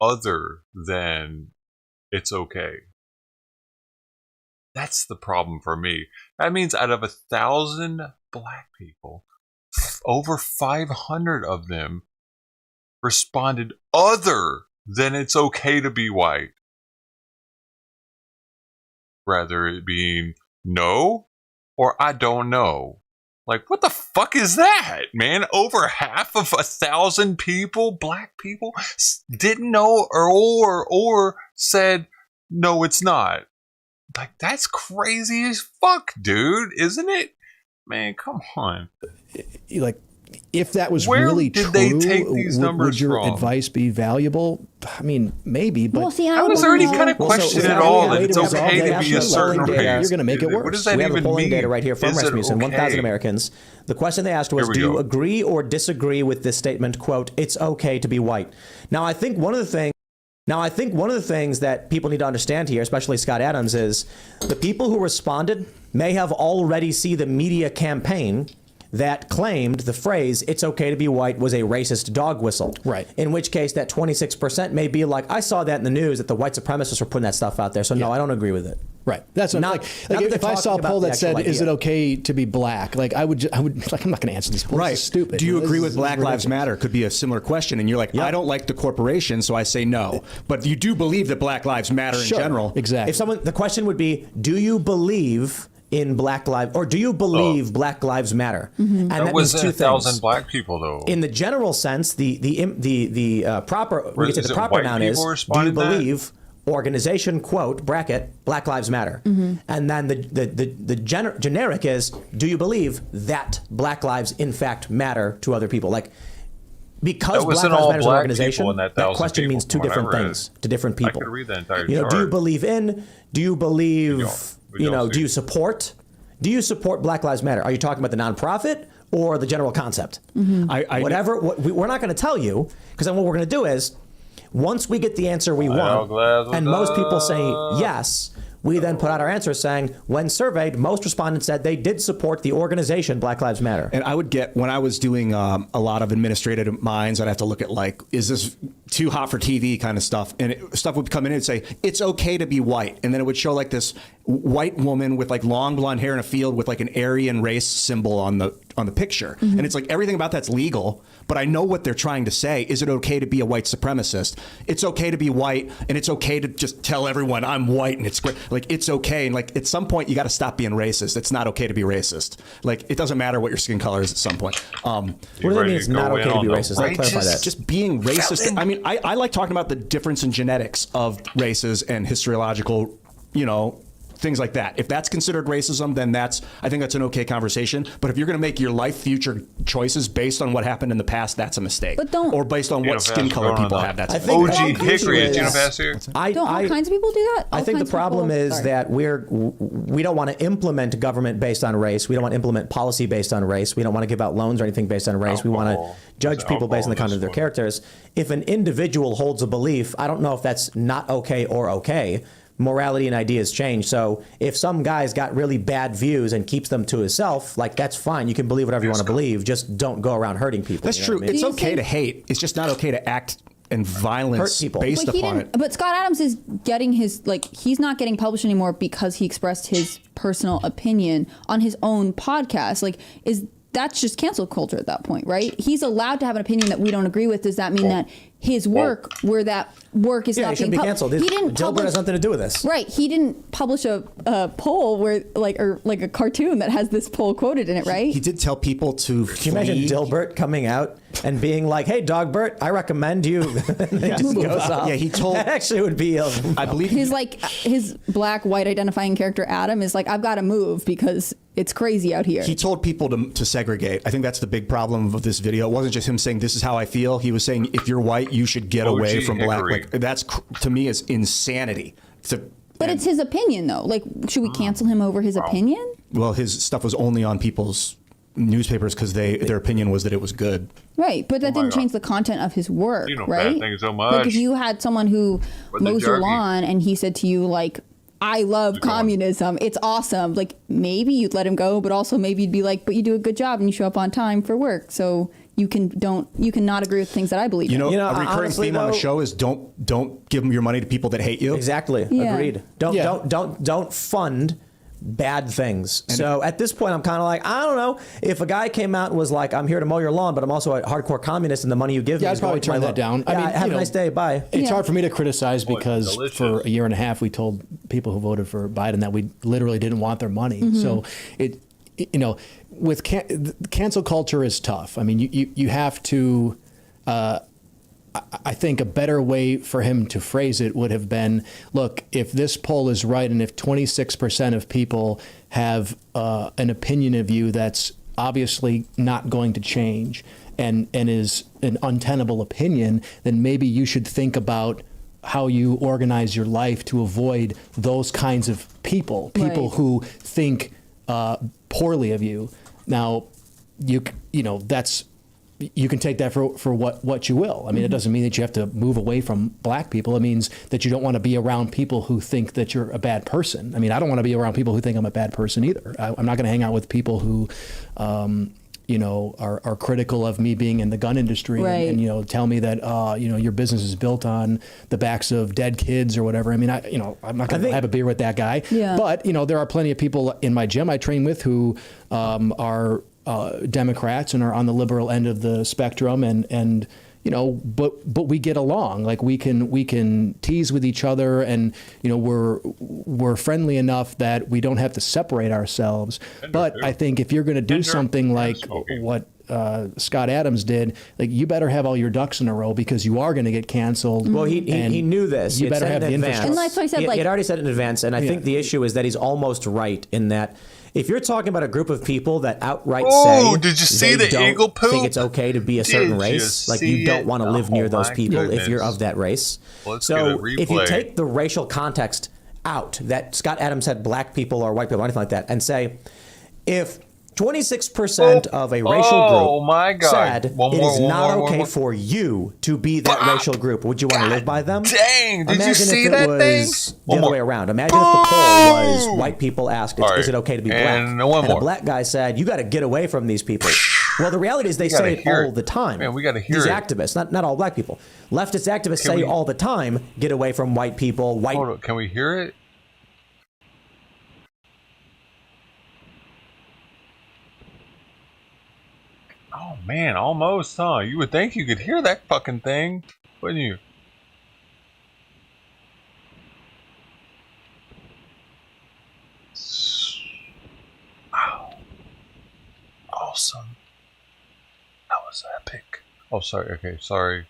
other than it's okay. That's the problem for me. That means out of 1,000 black people, over 500 of them responded other than it's okay to be white. Rather it being no or I don't know. Like, what the fuck is that, man? Over half of 1,000 people, black people, didn't know or said, no, it's not. Like, that's crazy as fuck, dude, isn't it? Man, come on. like if that was Where really did true, they take these numbers would your from? advice be valuable? I mean, maybe, but Well, see, I was already kind of Well, questioning so it all we that it's have all okay the to be a national certain polling data. race. You're gonna make it What worse. does that We have even the polling mean? data right here from Is it Rasmussen, 1,000 okay? Americans. The question they asked was, Here we do you go. agree or disagree with this statement, quote, it's okay to be white? Now, I think one of the things that people need to understand here, especially Scott Adams, is the people who responded may have already seen the media campaign that claimed the phrase, it's okay to be white, was a racist dog whistle. Right. In which case that 26% may be like, I saw that in the news that the white supremacists were putting that stuff out there. So no, I don't agree with it. right. That's what, Not- like not that if they're I saw a talking poll about that the actual said, "Is it idea. okay to be black?" Like I would like I'm not going to answer this poll. Right. This is stupid. Do you This agree is with Black Lives ridiculous. Matter? Could be a similar question. And you're like, I don't like the corporation, so I say no. But you do believe that Black Lives Matter Sure. in general. Exactly. If the question would be, do you believe in Black Lives, or do you believe Black Lives Matter? And That that was means two 1,000 things. black people, though. In the general sense, the proper, we could say Is the it proper white noun is, people do you responding to that? believe, organization, quote, bracket, Black Lives Matter. And then the generic is, do you believe that Black lives in fact matter to other people? Like, because That was Black in Lives all Matter is an black organization, people in that that 1,000 question people means two from what I different read. things to different I people. could read the entire Do you chart. believe in, do you believe, We don't do see. you support Black Lives Matter? Are you talking about the nonprofit or the general concept? Whatever. We're not going to tell you, because then what we're going to do is, once we get the answer we want, and most people say yes, we then put out our answer saying, when surveyed, most respondents said they did support the organization Black Lives Matter. And I would get, when I was doing a lot of administrative minds, I'd have to look at like, is this too hot for TV kind of stuff? And stuff would come in and say, it's okay to be white. And then it would show like this white woman with like long blonde hair in a field with like an Aryan race symbol on the picture. And it's like everything about that's legal, but I know what they're trying to say. Is it okay to be a white supremacist? It's okay to be white, and it's okay to just tell everyone I'm white and it's great. Like, it's okay. And like at some point you got to stop being racist. It's not okay to be racist. Like, it doesn't matter what your skin color is at some point. What do they mean it's not okay to be racist? Let me clarify that. Just being racist. I mean, I like talking about the difference in genetics of races and historiological, things like that. If that's considered racism, then I think that's an okay conversation. But if you're going to make your life future choices based on what happened in the past, that's a mistake. But don't, or based on what skin color people have, that's a mistake. OG Hickory, is don't all kinds of people do that? I think the problem is that we don't want to implement government based on race. We don't want to implement policy based on race. We don't want to give out loans or anything based on race. We want to judge people based on the content of their characters. If an individual holds a belief, I don't know if that's not okay or okay. Morality and ideas change. So if some guy's got really bad views and keeps them to himself, like, that's fine. You can believe whatever you want to believe. Just don't go around hurting people. That's true. I mean? It's okay to hate. It's just not okay to act in violence based upon it. But Scott Adams is getting he's not getting published anymore because he expressed his personal opinion on his own podcast. That's just cancel culture at that point, right? He's allowed to have an opinion that we don't agree with. Does that mean that his work, where that work is not being canceled? He didn't. Dilbert has nothing to do with this, right? He didn't publish a poll where or a cartoon that has this poll quoted in it, right? He did tell people to. Can you imagine Dilbert coming out and being like, "Hey, Dogbert, I recommend you." And he just goes off. Yeah, he told. That actually would be. I believe his black white identifying character Adam is like, I've got to move because it's crazy out here. He told people to segregate. I think that's the big problem of this video. It wasn't just him saying, this is how I feel. He was saying, if you're white, you should get away from black. That's, to me, is insanity. But it's his opinion, though. Should we cancel him over his opinion? Well, his stuff was only on people's newspapers because their opinion was that it was good. Right, but that didn't change the content of his work, right? Thank you so much. If you had someone who mows your lawn and he said to you, I love communism, it's awesome, maybe you'd let him go, but also maybe you'd be like, but you do a good job and you show up on time for work, so you can not agree with things that I believe in. A recurring theme on the show is don't give your money to people that hate you. Exactly. Yeah. Agreed. Don't fund bad things. So at this point, I'm kind of like, I don't know. If a guy came out and was like, I'm here to mow your lawn, but I'm also a hardcore communist, and the money you give me, I'd probably turn that down. Yeah, I mean, have a nice day. Bye. It's hard for me to criticize because for a year and a half, we told people who voted for Biden that we literally didn't want their money. Mm-hmm. So with cancel culture is tough. I mean, you have to. I think a better way for him to phrase it would have been, look, if this poll is right and if 26% of people have an opinion of you that's obviously not going to change and is an untenable opinion, then maybe you should think about how you organize your life to avoid those kinds of people who think poorly of you. Now, that's... You can take that for what you will. I mean, it doesn't mean that you have to move away from black people. It means that you don't want to be around people who think that you're a bad person. I mean, I don't want to be around people who think I'm a bad person either. I'm not going to hang out with people who, are critical of me being in the gun industry and tell me that, your business is built on the backs of dead kids or whatever. I mean, I'm not going to have a beer with that guy. Yeah. But, there are plenty of people in my gym I train with who are Democrats and are on the liberal end of the spectrum, and but we get along. We can tease with each other, and we're friendly enough that we don't have to separate ourselves. But I think if you're going to do something like what Scott Adams did, you better have all your ducks in a row because you are going to get canceled. Well, he knew this. You better have the infrastructure. And that's why I said, he had already said it in advance, and I think the issue is that he's almost right in that. If you're talking about a group of people that outright say, did you see the eagle poop? Think it's okay to be a certain race, you don't want to live near those people if you're of that race. So if you take the racial context out, that Scott Adams said black people or white people or anything like that, and say, if 26% of a racial group said it is not okay for you to be that racial group, would you want to live by them? Dang, did Imagine you see if that it thing? was the other way around. Imagine if the poll was white people asked, is it okay to be black? And a black guy said, you got to get away from these people. Well, the reality is they say it all the time. Man, we got to hear these it. Activists, not all black people. Leftist activists say all the time, get away from white people. Hold on, can we hear it? Oh man, almost, huh? You would think you could hear that fucking thing, wouldn't you? Wow. Awesome. That was epic. Oh, sorry. Okay, sorry.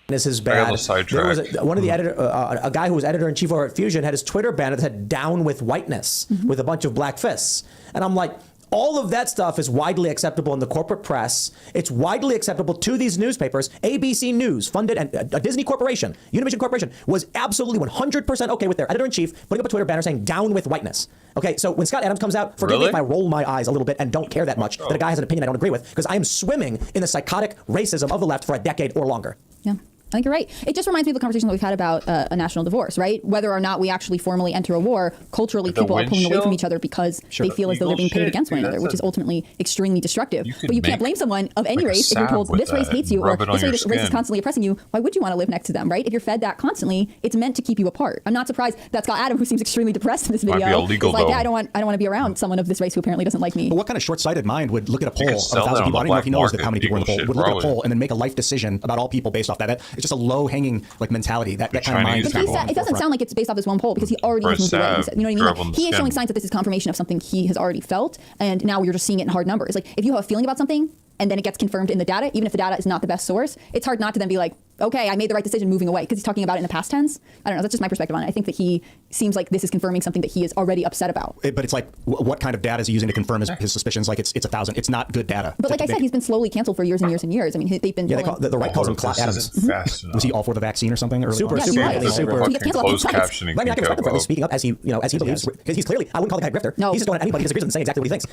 This is bad. There was one of the Mm-hmm. a guy who was editor-in-chief over at Fusion had his Twitter banner that said "Down with whiteness" with a bunch of black fists, and I'm like, all of that stuff is widely acceptable in the corporate press. It's widely acceptable to these newspapers. ABC News, funded and a Disney corporation, Univision Corporation, was absolutely 100% okay with their editor-in-chief putting up a Twitter banner saying "Down with whiteness." Okay, so when Scott Adams comes out, forgive me if I roll my eyes a little bit and don't care that much that a guy has an opinion I don't agree with, because I am swimming in the psychotic racism of the left for a decade or longer. Yeah. I think you're right. It just reminds me of the conversation that we've had about a national divorce, right? Whether or not we actually formally enter a war, culturally people are pulling away from each other because they feel as though they're being pitted against one another, which is ultimately extremely destructive. But you can't blame someone of any race if you're told this race hates you or this race is constantly oppressing you. Why would you want to live next to them, right? If you're fed that constantly, it's meant to keep you apart. I'm not surprised that Scott Adams, who seems extremely depressed in this video, is like, yeah, I don't want to be around someone of this race who apparently doesn't like me. But what kind of short-sighted mind would look at a poll of 1,000 people? I don't know if he knows that how many people were in the poll. Would look at a poll and then make a life decision about all people based off that. It's just a low-hanging mentality. That kind of mind. But it doesn't sound like it's based off this one poll because he already has moved away. You know what I mean? Like, he is showing signs that this is confirmation of something he has already felt, and now you're just seeing it in hard numbers. Like, if you have a feeling about something and then it gets confirmed in the data, even if the data is not the best source, it's hard not to then be like, okay, I made the right decision moving away, because he's talking about it in the past tense. I don't know. That's just my perspective on it. I think that he seems like this is confirming something that he is already upset about. But it's like, what kind of data is he using to confirm his suspicions? Like, it's 1,000. It's not good data. But like I said, he's been slowly canceled for years and years and years. I mean, they've been. Yeah, the right calls him Clot Adams. Was he all for the vaccine or something? Super. Closed captioning. Right, I can respect him for speaking up as he believes, because he's clearly, I wouldn't call the guy a grifter. No. He's just going at anybody who disagrees and saying exactly what he thinks.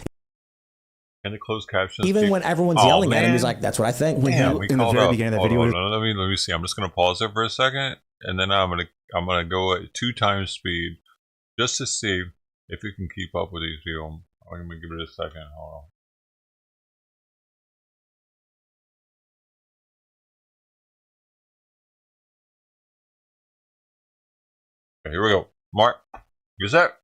And the closed captions. Even when everyone's yelling at him, he's like, "That's what I think." Yeah, in the very beginning of that video. Let me see. I'm just gonna pause it for a second, and then I'm gonna go at 2 times speed just to see if you can keep up with these people. I'm gonna give it a second. Hold on. Okay, here we go. Mark, use that.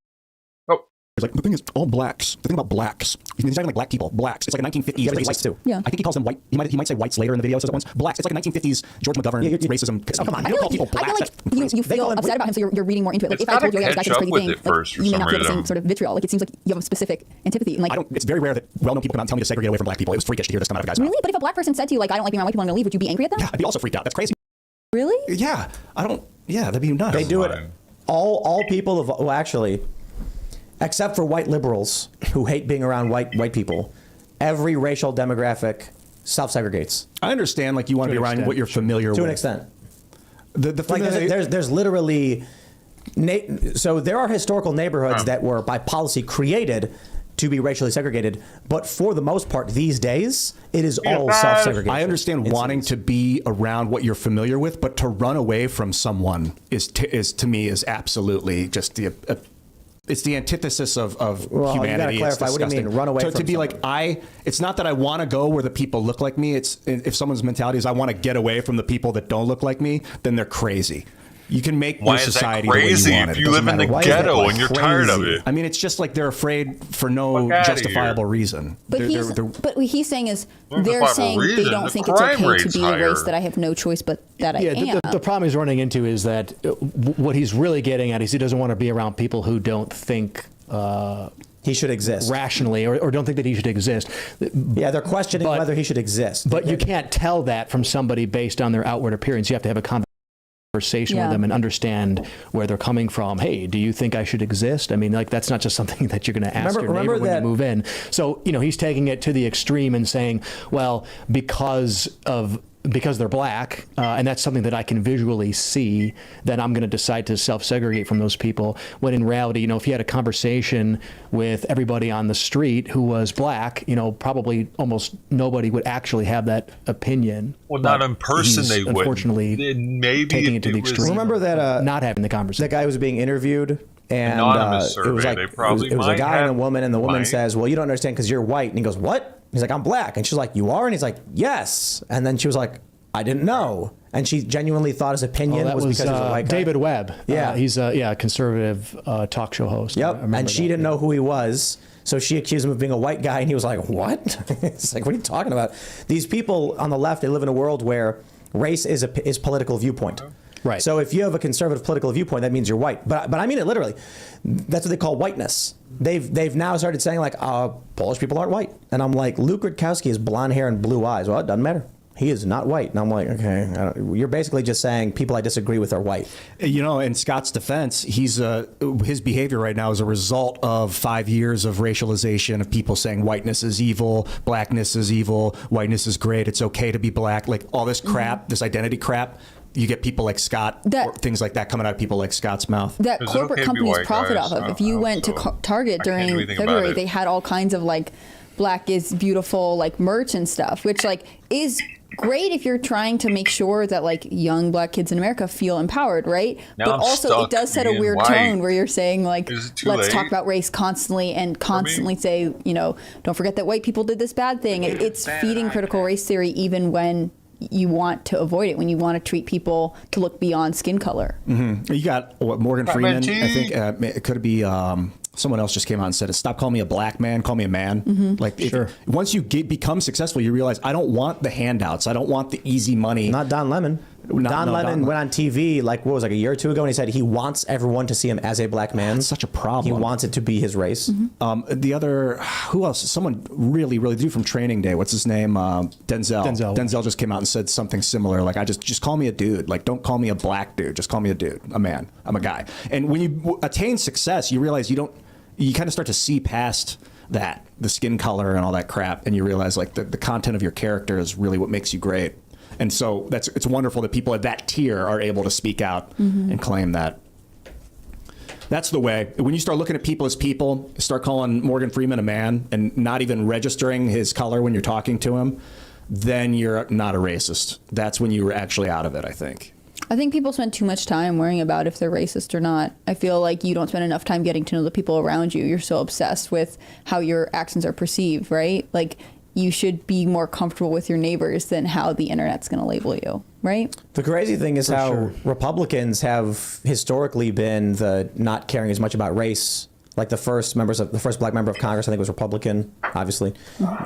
It's like, the thing is, all blacks. The thing about blacks, he's talking like black people, blacks. It's like a 1950s. Yeah, whites too. Yeah. I think he calls them white. He might say whites later in the video. Says it once. Blacks. It's like a 1950s George McGovern racism. Oh, come on, I don't call people blacks. I feel like you feel upset about him, so you're reading more into it. Like, if I told you, yeah, this guy says crazy thing, like, you may not feel the same sort of vitriol. Like, it seems like you have a specific antipathy. And like, it's very rare that well-known people come out and tell me to segregate away from black people. It was freakish to hear this come out of a guy's mouth. Really? But if a black person said to you, like, I don't like being around white people, I'm gonna leave, would you be angry at them? Yeah, I'd be also freaked out. That's crazy. Really? Yeah, that'd be nuts. They do it. All people of, well, actually, except for white liberals who hate being around white people, every racial demographic self-segregates. I understand, like, you want to be around what you're familiar with. To an extent. Like, there's literally, so there are historical neighborhoods that were by policy created to be racially segregated, but for the most part these days it is all self-segregation. I understand wanting to be around what you're familiar with, but to run away from someone is to me is absolutely just it's the antithesis of humanity. You gotta clarify. What do you mean, run away from to be someone? like, it's not that I want to go where the people look like me. It's if someone's mentality is I want to get away from the people that don't look like me, then they're crazy. You can make your society the way you want it. If you live in the ghetto and you're tired of it. I mean, it's just like they're afraid for no justifiable reason. But what he's saying is they're saying they don't think it's okay to be a race that I have no choice but that I am. The problem he's running into is that what he's really getting at is he doesn't want to be around people who don't think he should exist rationally or don't think that he should exist. Yeah, they're questioning whether he should exist. But you can't tell that from somebody based on their outward appearance. You have to have a conversation with them and understand where they're coming from. Hey, do you think I should exist? I mean, like, that's not just something that you're going to ask your neighbor when you move in. So, he's taking it to the extreme and saying, well, because they're black, and that's something that I can visually see, then I'm going to decide to self-segregate from those people. When in reality, if you had a conversation with everybody on the street who was black, probably almost nobody would actually have that opinion. Well, not in person, they would. Unfortunately, maybe taking it to the extreme. Remember that not having the conversation. That guy was being interviewed. And it was like it was a guy and a woman, and the woman says, "Well, you don't understand because you're white." And he goes, "What?" He's like, "I'm black." And she's like, "You are?" And he's like, "Yes." And then she was like, "I didn't know." And she genuinely thought his opinion was because he was a white guy. David Webb. Yeah, he's a conservative talk show host. Yep. And she didn't know who he was. So she accused him of being a white guy, and he was like, "What?" It's like, what are you talking about? These people on the left, they live in a world where race is political viewpoint. Right. So if you have a conservative political viewpoint, that means you're white. But I mean it literally. That's what they call whiteness. They've now started saying, like, Polish people aren't white. And I'm like, Luke Rutkowski has blonde hair and blue eyes. Well, it doesn't matter. he is not white. And I'm like, okay, you're basically just saying people I disagree with are white. You know, in Scott's defense, his behavior right now is a result of 5 years of racialization, of people saying whiteness is evil, blackness is evil, whiteness is great, it's okay to be black, like all this crap, this identity crap. You get people like Scott, or things like that coming out of people like Scott's mouth. That corporate companies profit off of. If you went to Target during February, they had all kinds of like black is beautiful like merch and stuff, which like is great if you're trying to make sure that like young black kids in America feel empowered, right? Now but I'm also it does set a weird tone where you're saying like, let's talk about race constantly and constantly say, you know, don't forget that white people did this bad thing. It's feeding critical race theory even when you want to avoid it, when you want to treat people to look beyond skin color. Mm-hmm. You got Morgan Freeman, I think it could be someone else just came out and said, stop calling me a black man, call me a man. Mm-hmm. Like, once you become successful, you realize I don't want the handouts. I don't want the easy money. Not Don Lemon. Don Lemon went on TV like a year or two ago, and he said he wants everyone to see him as a black man. That's such a problem. He wants it to be his race. Mm-hmm. The other, who else? Someone really dude from Training Day. What's his name? Denzel. Denzel just came out and said something similar. Like, just call me a dude. Like, don't call me a black dude. Just call me a dude, a man. I'm a guy. And when you attain success, you realize you kind of start to see past that, the skin color and all that crap, and you realize like the content of your character is really what makes you great. And so it's wonderful that people at that tier are able to speak out and claim that. That's the way. When you start looking at people as people, start calling Morgan Freeman a man and not even registering his color when you're talking to him, then you're not a racist. That's when you were actually out of it, I think. I think people spend too much time worrying about if they're racist or not. I feel like you don't spend enough time getting to know the people around you. You're so obsessed with how your actions are perceived, right? Like, you should be more comfortable with your neighbors than how the internet's going to label you, right? The crazy thing is how Republicans have historically been the not caring as much about race. Like the first black member of Congress, I think, was Republican, obviously.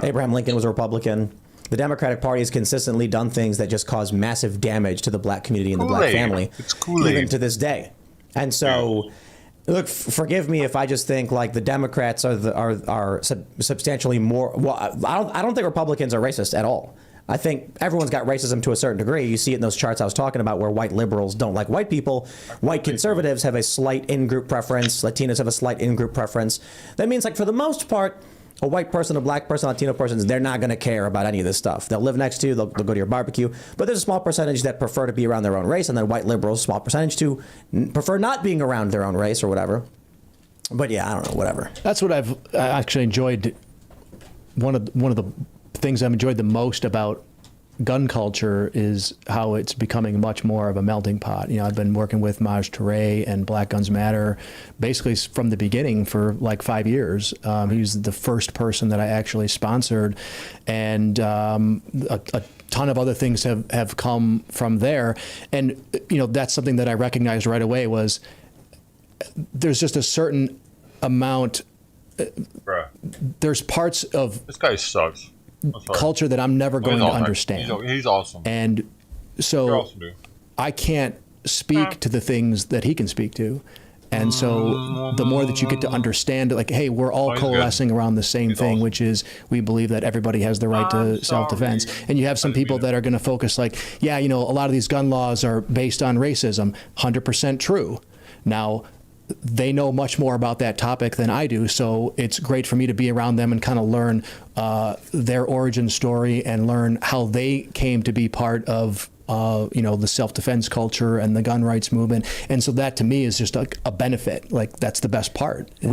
Abraham Lincoln was a Republican. The Democratic Party has consistently done things that just cause massive damage to the black community and the black family, even to this day. And so, look, forgive me if I just think like the Democrats are substantially more. Well, I don't think Republicans are racist at all. I think everyone's got racism to a certain degree. You see it in those charts I was talking about where white liberals don't like white people. White conservatives have a slight in-group preference. Latinos have a slight in-group preference. That means, like, for the most part, a white person, a black person, Latino person, they're not going to care about any of this stuff. They'll live next to you. They'll go to your barbecue. But there's a small percentage that prefer to be around their own race, and then white liberals, small percentage, to prefer not being around their own race or whatever. But yeah, I don't know, whatever. That's what I've actually enjoyed. One of the things I've enjoyed the most about gun culture is how it's becoming much more of a melting pot. You know, I've been working with Maj Touré and Black Guns Matter basically from the beginning for like 5 years. He was the first person that I actually sponsored, and a ton of other things have come from there. And, you know, that's something that I recognized right away was there's just a certain amount. There's parts of this guy sucks. Culture that I'm never going to understand. He's awesome. And so I can't speak to the things that he can speak to. And so the more that you get to understand, like, hey, we're all coalescing around the same thing, which is we believe that everybody has the right to self-defense. And you have some people that are going to focus like, yeah, you know, a lot of these gun laws are based on racism. 100% true. Now, they know much more about that topic than I do, so it's great for me to be around them and kind of learn their origin story and learn how they came to be part of you know, the self-defense culture and the gun rights movement. And so that to me is just a benefit. Like, that's the best part. We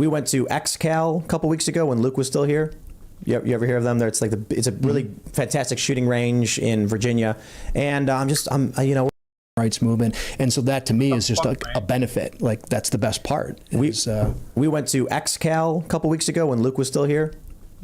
went to XCal a couple weeks ago when Luke was still here. You ever hear of them? It's like it's a really fantastic shooting range in Virginia, and I'm you know. Rights movement, and so that to me is just a benefit. Like, that's the best part. We went to XCal a couple weeks ago when Luke was still here.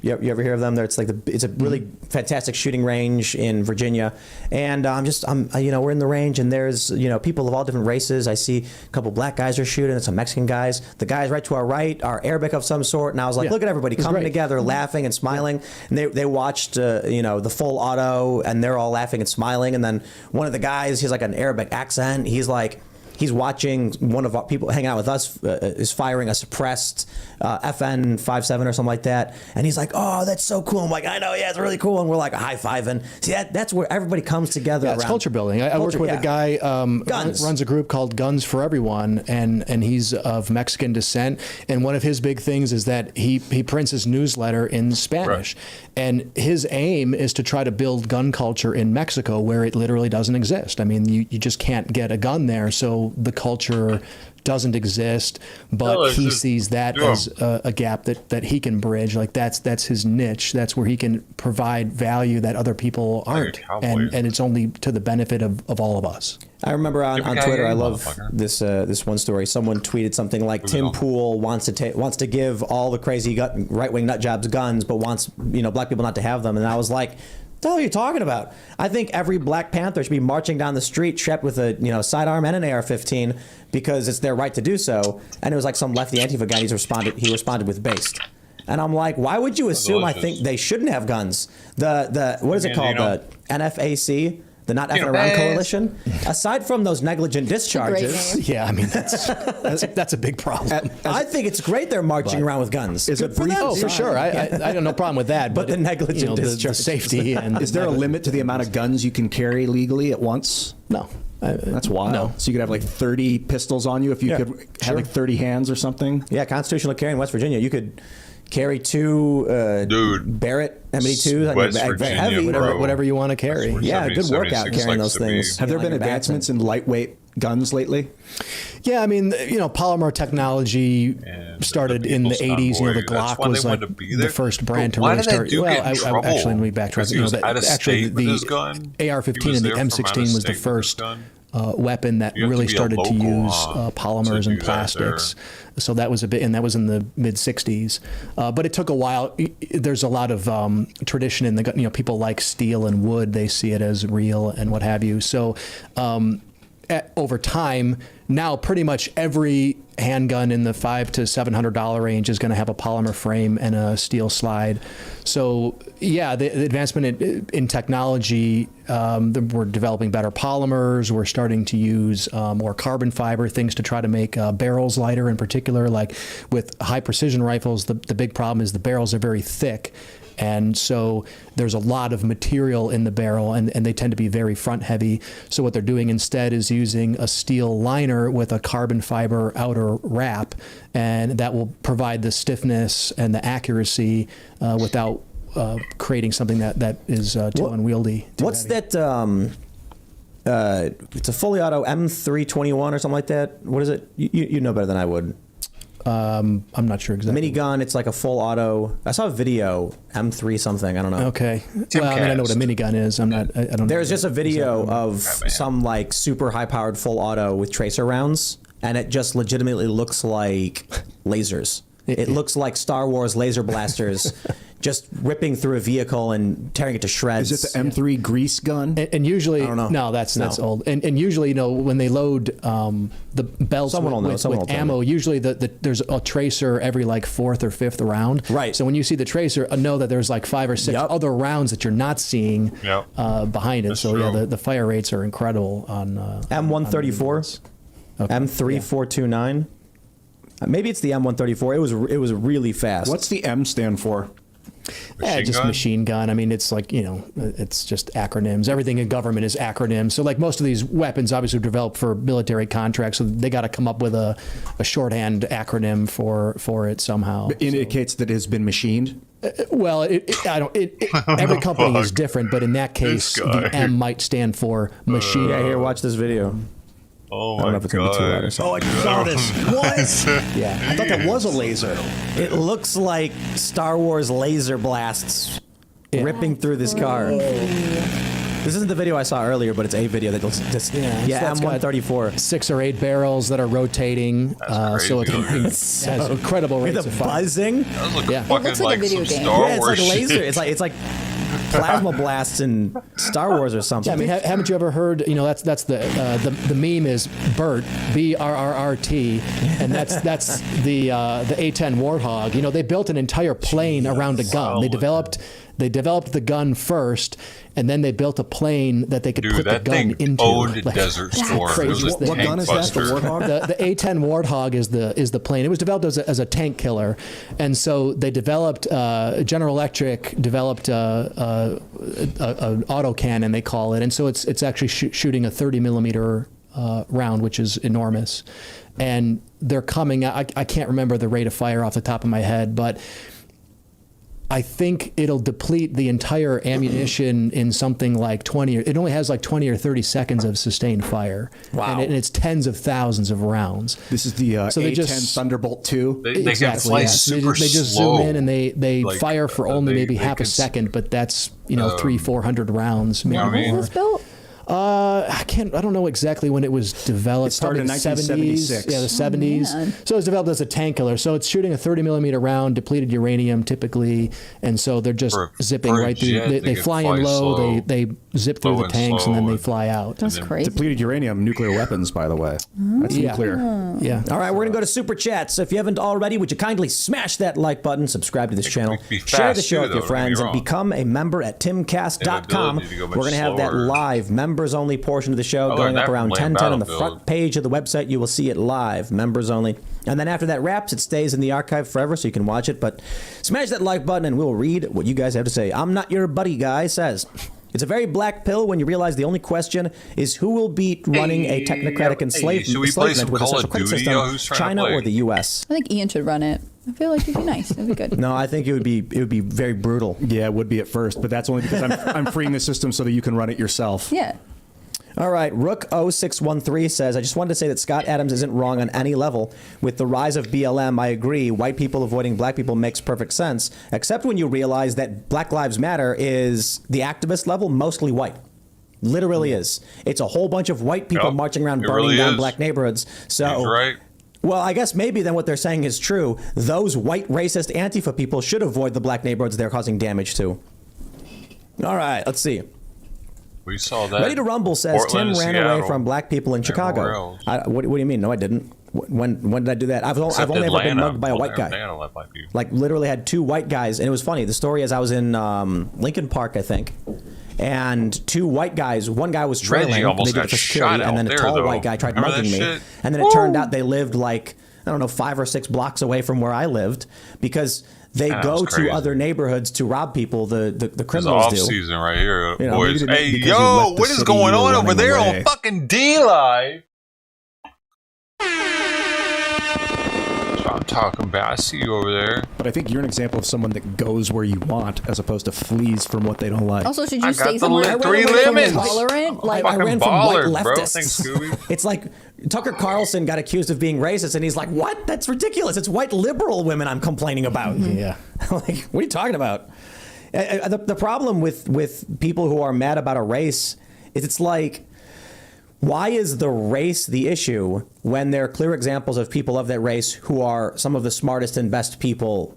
You ever hear of them? It's like it's a really fantastic shooting range in Virginia, and you know, we're in the range, and there's, you know, people of all different races. I see a couple black guys are shooting, and some Mexican guys. The guys right to our right are Arabic of some sort, and I was like, look at everybody coming together, laughing and smiling. And they watched you know, the full auto, and they're all laughing and smiling. And then one of the guys, he's like an Arabic accent. He's like, he's watching one of our people hanging out with us is firing a suppressed FN 57 or something like that, and he's like, "Oh, that's so cool." I'm like, "I know, yeah, it's really cool," and we're like high-fiving. See, that's where everybody comes together. Yeah, it's culture building. I work with a guy runs a group called Guns for Everyone, and he's of Mexican descent. And one of his big things is that he prints his newsletter in Spanish, and his aim is to try to build gun culture in Mexico where it literally doesn't exist. I mean, you just can't get a gun there, so the culture doesn't exist, but he sees that as a gap that he can bridge. Like that's his niche. That's where he can provide value that other people aren't, and it's only to the benefit of all of us. I remember on Twitter, I love this one story. Someone tweeted something like, Tim Pool wants to give all the crazy right-wing nut jobs guns, but wants black people not to have them. And I was like, what the hell are you talking about? I think every Black Panther should be marching down the street strapped with a sidearm and an AR-15 because it's their right to do so. And it was like some lefty Antifa guy. He responded with based. And I'm like, why would you assume I think they shouldn't have guns? The what is it called? The NFAC. The Not Effing Around Coalition. Aside from those negligent discharges, yeah, I mean that's a big problem. I think it's great they're marching around with guns. Is it brief? Oh, for sure. I have no problem with that. But the negligent the safety and is there a limit to the amount of guns you can carry legally at once? No. That's wild. No. So you could have like 30 pistols on you if you could have like 30 hands or something. Yeah, constitutional carry in West Virginia. You could carry 2 Barrett M82s, heavy, whatever you want to carry. Yeah, good workout carrying those things. Have there been advancements in lightweight guns lately? Yeah, I mean, polymer technology stared in the 80s. The Glock was like the first brand to really start. Well, actually, let me backtrack. Actually, the AR-15 and the M16 was the first weapon that really started to use polymers and plastics. So that was and that was in the mid 60s. But it took a while. There's a lot of tradition in the people like steel and wood. They see it as real and what have you. So over time, now pretty much every handgun in the $500 to $700 range is going to have a polymer frame and a steel slide. So yeah, the advancement in technology, we're developing better polymers. We're starting to use more carbon fiber things to try to make barrels lighter. In particular, like with high precision rifles, the big problem is the barrels are very thick. And so there's a lot of material in the barrel, and they tend to be very front heavy. So what they're doing instead is using a steel liner with a carbon fiber outer wrap, and that will provide the stiffness and the accuracy without creating something that is too unwieldy. What's that? It's a fully auto M321 or something like that. What is it? You know better than I would. I'm not sure exactly. Minigun, it's like a full auto. I saw a video, M3 something, I don't know. Okay. Well, I know what a minigun is. I don't know. There's just a video of some like super high powered full auto with tracer rounds, and it just legitimately looks like lasers. It looks like Star Wars laser blasters just ripping through a vehicle and tearing it to shreds. Is it the M3 grease gun? And usually, I don't know. No, that's old. And usually, when they load the belts with ammo, usually there's a tracer every like 4th or 5th round. Right. So when you see the tracer, know that there's like 5 or 6 other rounds that you're not seeing behind it. That's so true. Yeah, the fire rates are incredible on M134, M3429. Maybe it's the M134. It was really fast. What's the M stand for? Machine gun. I mean, it's like, it's just acronyms. Everything in government is acronyms. So like most of these weapons obviously were developed for military contracts, so they got to come up with a shorthand acronym for it somehow. It indicates that it has been machined? Well, every company is different, but in that case, the M might stand for machine. Yeah, here, watch this video. Oh my God. I don't know if it's going to be too loud or something. Oh, I saw this. What? Yeah. I thought that was a laser. It looks like Star Wars laser blasts ripping through this car. This isn't the video I saw earlier, but it's a video that looks just... Yeah, so M134. 6 or 8 barrels that are rotating. So it has incredible rates of fire. Buzzing. It looks like a video game. Yeah, it's like laser. It's like plasma blasts in Star Wars or something. Yeah, I mean, haven't you ever heard? That's the meme is BRRT, BRRRT, and that's the A-10 Warthog. They built an entire plane around a gun. They developed They developed the gun first, and then they built a plane that they could put the gun into. Owned Desert Storm. What gun is that? The Warthog? The A-10 Warthog is the plane. It was developed as a tank killer, and so they developed General Electric developed an autocannon, they call it, and so it's actually shooting a 30 millimeter round, which is enormous. And they're coming out, I can't remember the rate of fire off the top of my head, but I think it'll deplete the entire ammunition in something like 20, it only has like 20 or 30 seconds of sustained fire. Wow. And it's tens of thousands of rounds. This is the A-10 Thunderbolt 2. They can fly super they just slow. zoom in and they Like, fire for only maybe half a second, but that's, 300-400 rounds. Maybe When was this built? I don't know exactly when it was developed. It started in 1976. Yeah, the 70s. man. So it was developed as a tank killer. So it's shooting a 30 millimeter round, depleted uranium typically, and so they're just zipping right through. They fly in low, they zip through the tanks, and then they fly out. That's crazy. Depleted uranium, nuclear weapons, by the way. That's nuclear. Yeah. All right, we're going to go to Super Chats. If you haven't already, would you kindly smash that like button, subscribe to this channel, share the show with your friends, and become a member at timcast.com. We're going to have that live members-only portion of the show going up around 10:10 on the front page of the website. You will see it live, members only. And then after that wraps, it stays in the archive forever, so you can watch it. But smash that like button, and we'll read what you guys have to say. I'm Not Your Buddy Guy says, it's a very black pill when you realize the only question is who will be running a technocratic enslavement with a social credit system, China or the U.S. I think Ian should run it. I feel like it'd be nice. It'd be good. No, I think it would be very brutal. Yeah, it would be at first, but that's only because I'm freeing the system so that you can run it yourself. Yeah. All right, Rook0613 says, I just wanted to say that Scott Adams isn't wrong on any level. With the rise of BLM, I agree. White people avoiding black people makes perfect sense, except when you realize that Black Lives Matter is the activist level, mostly white. Literally is. It's a whole bunch of white people marching around burning down black neighborhoods. So, he's right. Well, I guess maybe then what they're saying is true. Those white racist Antifa people should avoid the black neighborhoods they're causing damage to. All right, let's see. We saw that. Ready to Rumble says Portland, Tim ran Seattle, away from black people in Chicago. What do you mean? No, I didn't. When did I do that? I've only ever been mugged by a white guy. Like literally had two white guys, and it was funny. The story is I was in Lincoln Park, I think, and two white guys. One guy was trailing, Reggie almost got shot and then a tall white guy tried mugging me, and then it turned out they lived like, I don't know, 5 or 6 blocks away from where I lived, because they go to other neighborhoods to rob people. The criminals do. It's off season right here, You know, boys. maybe Hey, because yo, what is going on over there away. on fucking D-Live? That's what I'm talking about. I see you over there. But I think you're an example of someone that goes where you want as opposed to flees from what they don't like. Also, should I you got stay the somewhere three where you're lemons. tolerant? Like, I ran from baller, white bro. leftists. Thanks, Scooby. It's like Tucker Carlson got accused of being racist, and he's like, "What? That's ridiculous. It's white liberal women I'm complaining about." Yeah. Like, what are you talking about? The problem with people who are mad about a race is it's like, why is the race the issue when there are clear examples of people of that race who are some of the smartest and best people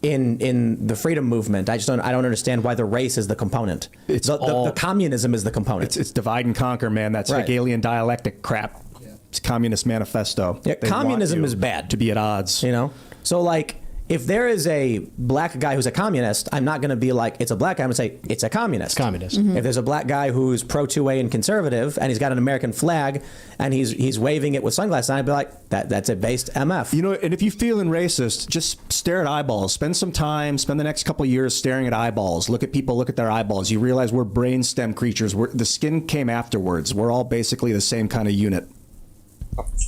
in the freedom movement? I don't understand why the race is the component. The communism is the component. It's divide and conquer, man. That's Right. Hegelian dialectic crap. It's Communist Manifesto. Yeah, They communism want you is bad. to be at odds. You know? So, like, if there is a black guy who's a communist, I'm not going to be like, it's a black guy. I'm going to say, it's a communist. Communist. If there's a black guy who's pro-2A and conservative, and he's got an American flag, and he's waving it with sunglasses on, I'd be like, that's a based MF. You know, and if you're feeling racist, just stare at eyeballs. Spend the next couple of years staring at eyeballs. Look at people, look at their eyeballs. You realize we're brainstem creatures. The skin came afterwards. We're all basically the same kind of unit.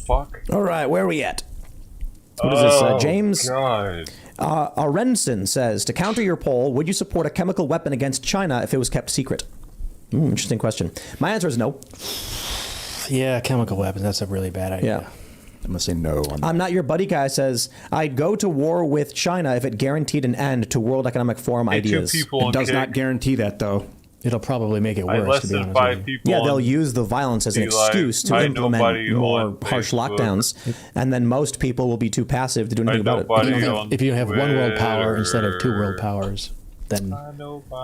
Fuck. All right, where are we at? What is this? James God. Arenson says, to counter your poll, would you support a chemical weapon against China if it was kept secret? Interesting question. My answer is no. Yeah, chemical weapons. That's a really bad idea. Yeah. I'm going to say no on that. I'm Not Your Buddy Guy says, I'd go to war with China if it guaranteed an end to World Economic Forum ideas. It does not guarantee that, though. It'll probably make it worse, Less to be than honest 5 with you. people. Yeah, they'll use the violence as an excuse to implement more harsh lockdowns, and then most people will be too passive to do anything about it. If you have one world power instead of 2 world powers, then and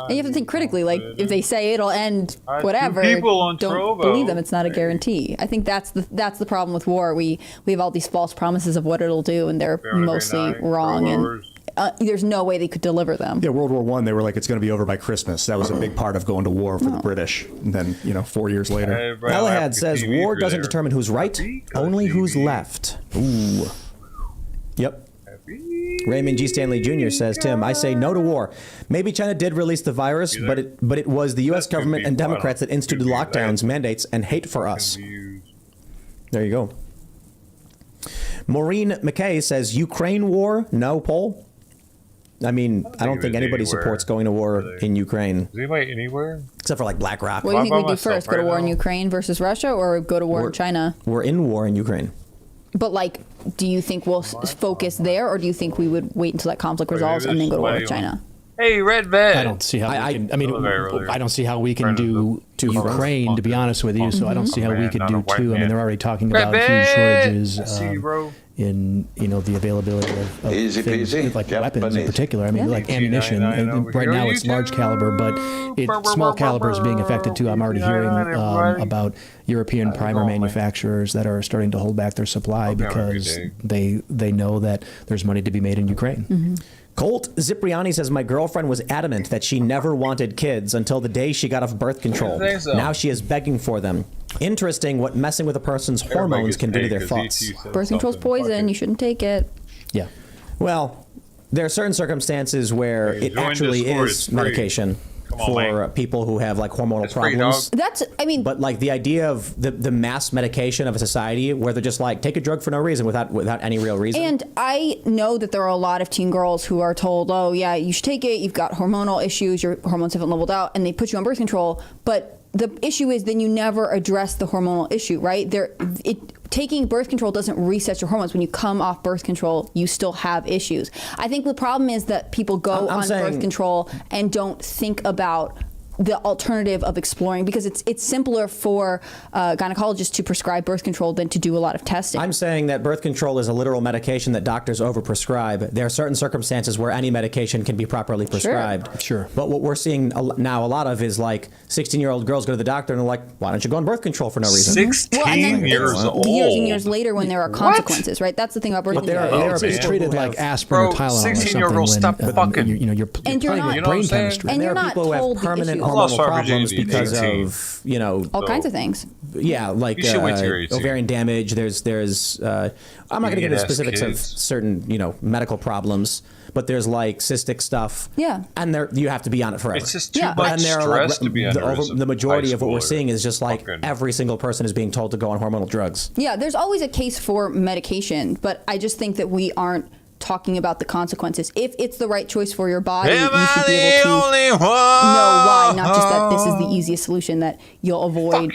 you have to think critically. Like, if they say it'll end whatever, don't believe them. It's not a guarantee. I think that's the problem with war. We have all these false promises of what it'll do, and they're mostly wrong. And there's no way they could deliver them. Yeah, World War I, they were like, it's going to be over by Christmas. That was a big part of going to war for the British. And then, 4 years later. Galahad says, war doesn't determine who's right, only who's left. Ooh. Yep. Raymond G. Stanley Jr. says, Tim, I say no to war. Maybe China did release the virus, but it was the U.S. government and Democrats that instituted lockdowns, mandates, and hate for us. There you go. Maureen McKay says, Ukraine war? No, Paul? I mean, I don't think anybody supports going to war in Ukraine. Is anybody anywhere? Except for like BlackRock. What do you think we'd do first? Go to war in Ukraine versus Russia, or go to war in China? We're in war in Ukraine. But like, do you think we'll focus there, or do you think we would wait until that conflict resolves and then go to war with China? Hey, Red Vet. I don't see how we can. I mean, I don't see how we can do to Ukraine, to be honest with you. So I don't see how we could do two. I mean, they're already talking about huge shortages in the availability of Easy things, peasy. like weapons in particular. I mean, like ammunition. Right now it's large caliber, but small caliber is being affected too. I'm already hearing about European primer manufacturers that are starting to hold back their supply because they know that there's money to be made in Ukraine. Colt Zipriani says, my girlfriend was adamant that she never wanted kids until the day she got off birth control. Now she is begging for them. Interesting what messing with a person's hormones can do to their thoughts. Birth control's poison. You shouldn't take it. Yeah. Well, there are certain circumstances where it actually is medication for people who have like hormonal problems. But like the idea of the mass medication of a society where they're just like, take a drug for no reason without any real reason. And I know that there are a lot of teen girls who are told, oh yeah, you should take it. You've got hormonal issues. Your hormones haven't leveled out, and they put you on birth control. But the issue is then you never address the hormonal issue, right? Taking birth control doesn't reset your hormones. When you come off birth control, you still have issues. I think the problem is that people go on birth control and don't think about the alternative of exploring, because it's simpler for gynecologists to prescribe birth control than to do a lot of testing. I'm saying that birth control is a literal medication that doctors overprescribe. There are certain circumstances where any medication can be properly prescribed. Sure. But what we're seeing now a lot of is like 16-year-old girls go to the doctor and they're like, why don't you go on birth control for no reason? 16 years old. Years and years later when there are consequences, right? That's the thing about birth control. It's treated like aspirin or Tylenol or something. 16-year-old, stop fucking. You're playing with brain chemistry. And there are people who have permanent hormonal problems because of all kinds of things. Yeah, like ovarian damage. There's I'm not going to get into specifics of certain medical problems, but there's like cystic stuff. Yeah, and you have to be on it forever. It's just too much stress to be under. The majority of what we're seeing is just like every single person is being told to go on hormonal drugs. Yeah, there's always a case for medication, but I just think that we aren't talking about the consequences. If it's the right choice for your body, you should be able to know why, not just that this is the easiest solution, that you'll avoid,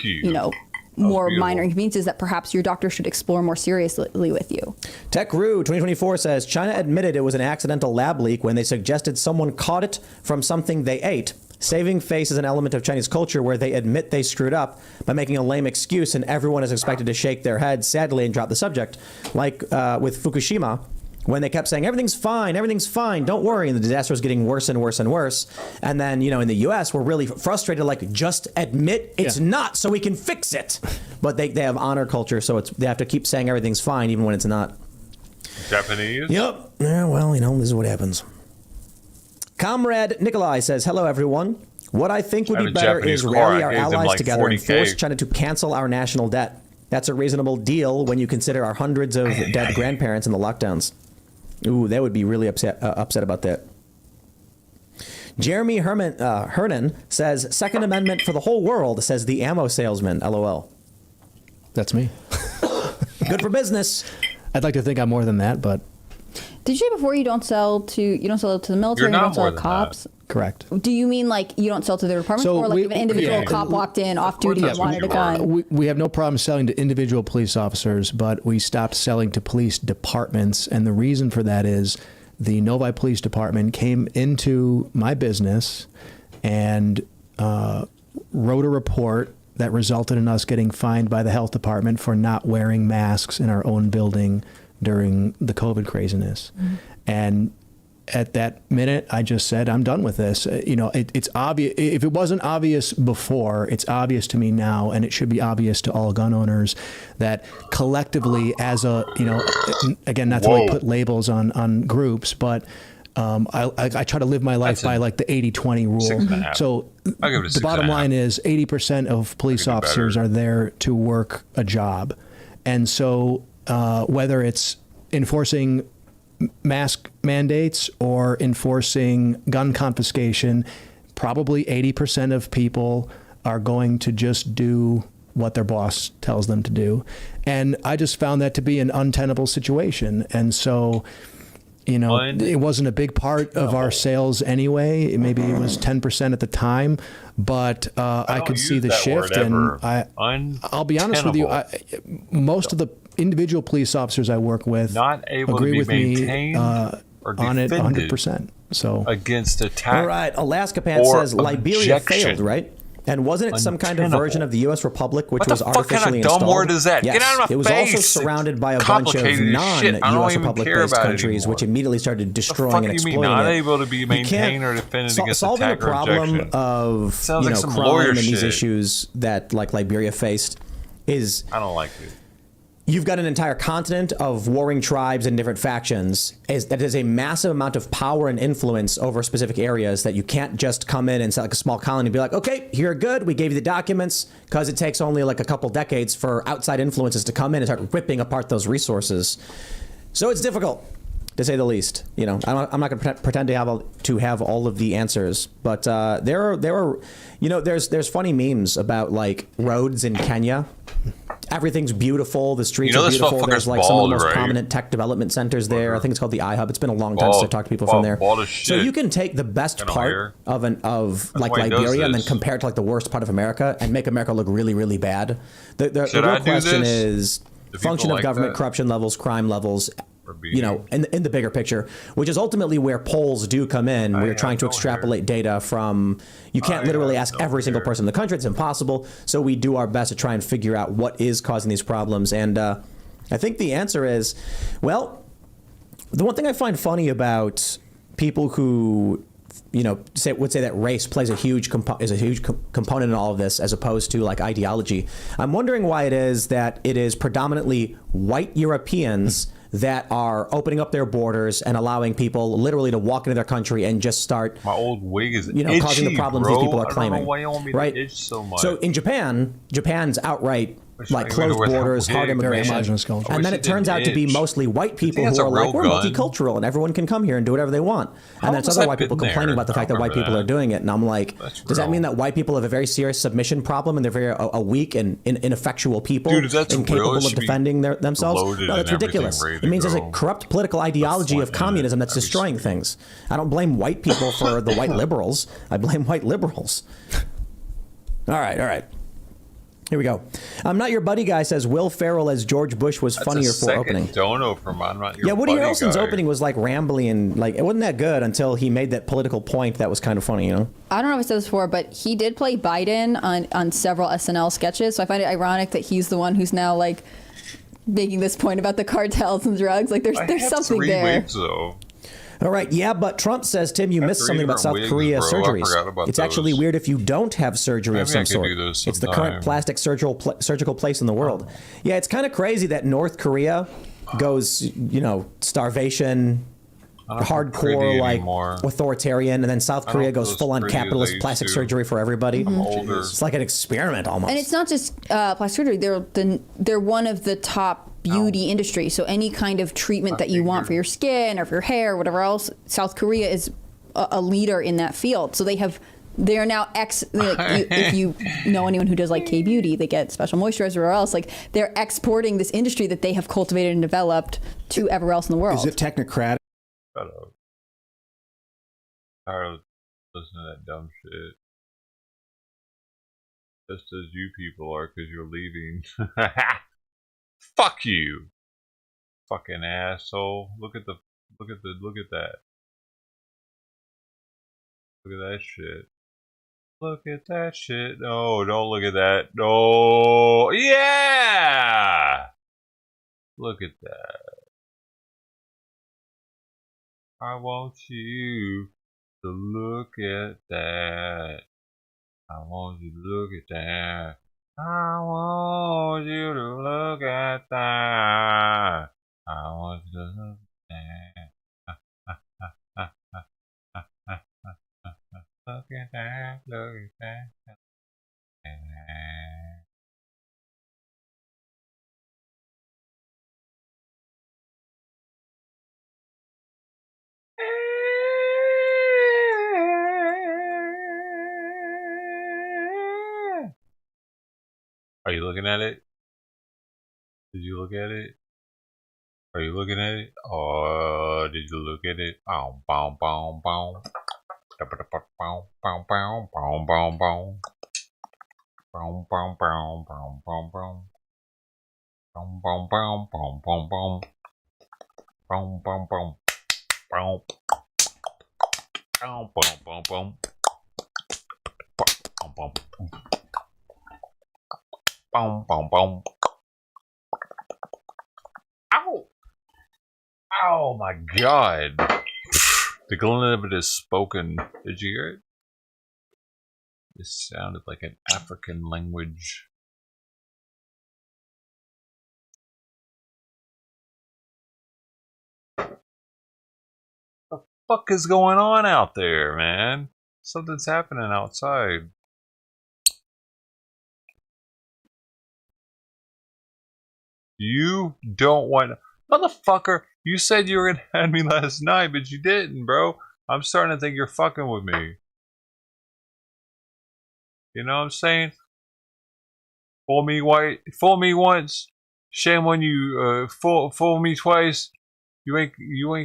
more minor inconveniences that perhaps your doctor should explore more seriously with you. TechRoo 2024 says, China admitted it was an accidental lab leak when they suggested someone caught it from something they ate. Saving face is an element of Chinese culture where they admit they screwed up by making a lame excuse, and everyone is expected to shake their head sadly and drop the subject. Like with Fukushima, when they kept saying, everything's fine, don't worry, and the disaster was getting worse and worse and worse. And then, in the U.S., we're really frustrated, like, just admit it's not so we can fix it. But they have honor culture, so they have to keep saying everything's fine even when it's not. Japanese? Yep. Yeah, well, this is what happens. Comrade Nikolai says, hello, everyone. What I think would be better is rally our allies together and force China to cancel our national debt. That's a reasonable deal when you consider our hundreds of dead grandparents in the lockdowns. Ooh, they would be really upset about that. Jeremy Hernan says, Second Amendment for the whole world, says the ammo salesman, LOL. That's me. Good for business. I'd like to think I'm more than that, but... Did you say before you don't sell to the military, you don't sell to cops? Correct. Do you mean like you don't sell to their department, or like if an individual cop walked in off duty and wanted a gun? We have no problem selling to individual police officers, but we stopped selling to police departments. And the reason for that is the Novi Police Department came into my business and wrote a report that resulted in us getting fined by the health department for not wearing masks in our own building during the COVID craziness. Mm-hmm. And at that minute, I just said, I'm done with this. It's obvious. If it wasn't obvious before, it's obvious to me now, and it should be obvious to all gun owners that collectively, as again, not to put labels on groups, but I try to live my life by like the 80-20 rule. So the bottom line is 80% of police officers are there to work a job. And so whether it's enforcing mask mandates or enforcing gun confiscation, probably 80% of people are going to just do what their boss tells them to do. And I just found that to be an untenable situation. And so, you know, it wasn't a big part of our sales anyway. Maybe it was 10% at the time, but I could see the shift. And I'll be honest with you, most of the individual police officers I work with agree with me on it 100%. So against attack. All right, Alaska Pants says Liberia failed, right? And wasn't it some kind of version of the U.S. Republic, which was artificially installed? What the fuck kind of dumb word is that? Yes. Get out of my face! It was also surrounded by a bunch of non-U.S. Republic-based countries, which immediately started destroying and exploiting it. Not able to be maintained or defended against solving attack a problem of crime and these shit. issues that like Liberia faced is I don't like it. You've got an entire continent of warring tribes and different factions that has a massive amount of power and influence over specific areas that you can't just come in and set like a small colony and be like, okay, you're good. We gave you the documents, because it takes only like a couple decades for outside influences to come in and start ripping apart those resources. So it's difficult, to say the least. You know, I'm not going to pretend to have all of the answers, but there are, you know, there's funny memes about like roads in Kenya. Everything's beautiful. The streets are beautiful. There's like some of the most prominent tech development centers there. I think it's called the iHub. It's been a long time since I talked to people from there. So you can take the best part of like Liberia and then compare it to like the worst part of America and make America look really, really bad. The real question is function of government, corruption levels, crime levels, you know, in the bigger picture, which is ultimately where polls do come in. We're trying to extrapolate data from, you can't literally ask every single person in the country. It's impossible. So we do our best to try and figure out what is causing these problems. And I think the answer is, well, the one thing I find funny about people who, you know, would say that race plays a huge component in all of this, as opposed to like ideology. I'm wondering why it is that it is predominantly white Europeans that are opening up their borders and allowing people literally to walk into their country and just start, my old wig is causing the problems these people are claiming. Why you want me right? to itch so much. So in Japan's outright like closed borders, hard immigration, and then it turns out to be mostly white people who are like, we're multicultural and everyone can come here and do whatever they want. And then it's other white people complaining about the fact that white people are doing it. And I'm like, does that mean that white people have a very serious submission problem and they're very a weak and ineffectual people, incapable of defending themselves? No, that's ridiculous. It means there's a corrupt political ideology of communism that's destroying things. I don't blame white people for the white liberals. I blame white liberals. All right. Here we go. I'm Not Your Buddy Guy says Will Ferrell as George Bush was funnier for opening. Dono from I'm Not Your Woody Buddy Harrelson's Guy. opening was like rambly and like it wasn't that good until he made that political point that was kind of funny, you know? I don't know if I said this before, but he did play Biden on several SNL sketches. So I find it ironic that he's the one who's now like making this point about the cartels and drugs. Like there's something there. Wigs, though. All right, yeah, but Trump says, Tim, you missed something about South Korea surgeries. It's actually weird if you don't have surgery of some sort. It's the current plastic surgical place in the world. Yeah, it's kind of crazy that North Korea goes, you know, starvation, hardcore, like authoritarian, and then South Korea goes full-on capitalist plastic surgery for everybody. It's like an experiment almost. And it's not just plastic surgery. They're one of the top beauty industry. So any kind of treatment that you want for your skin or for your hair or whatever else, South Korea is a leader in that field. So they are now if you know anyone who does like K-beauty, they get special moisturizer or else. Like they're exporting this industry that they have cultivated and developed to everywhere else in the world. Is it technocratic? Shut up. Tired of listening to that dumb shit. Just as you people are, because you're leaving. Fuck you, fucking asshole! Look at that! Look at that shit! Look at that shit! No, don't look at that! No, yeah! Look at that! I want you to look at that. I want you to look at that. I want you to look at that. I want you to look at that. Are you looking at it? Did you look at it? Are you looking at it? Oh, did you look at it? Bow, bow, bow, bow. Bow, bow, bow, bow, bow, bow, bow. Bow, bow, bow, bow, bow, bow. Bow, bow, bow, bow, bow, bow. Bow, bow, bow, bow. Bow, bow, bow, bow. Bow, bow. Bow, bow, bow. Ow! Oh my god. The glen of it is spoken. Did you hear it? It sounded like an African language. What the fuck is going on out there, man? Something's happening outside. You don't want... Motherfucker, you said you were gonna have me last night, but you didn't, bro. I'm starting to think you're fucking with me. You know what I'm saying? Fool me once, shame on you. Fool me twice, you ain't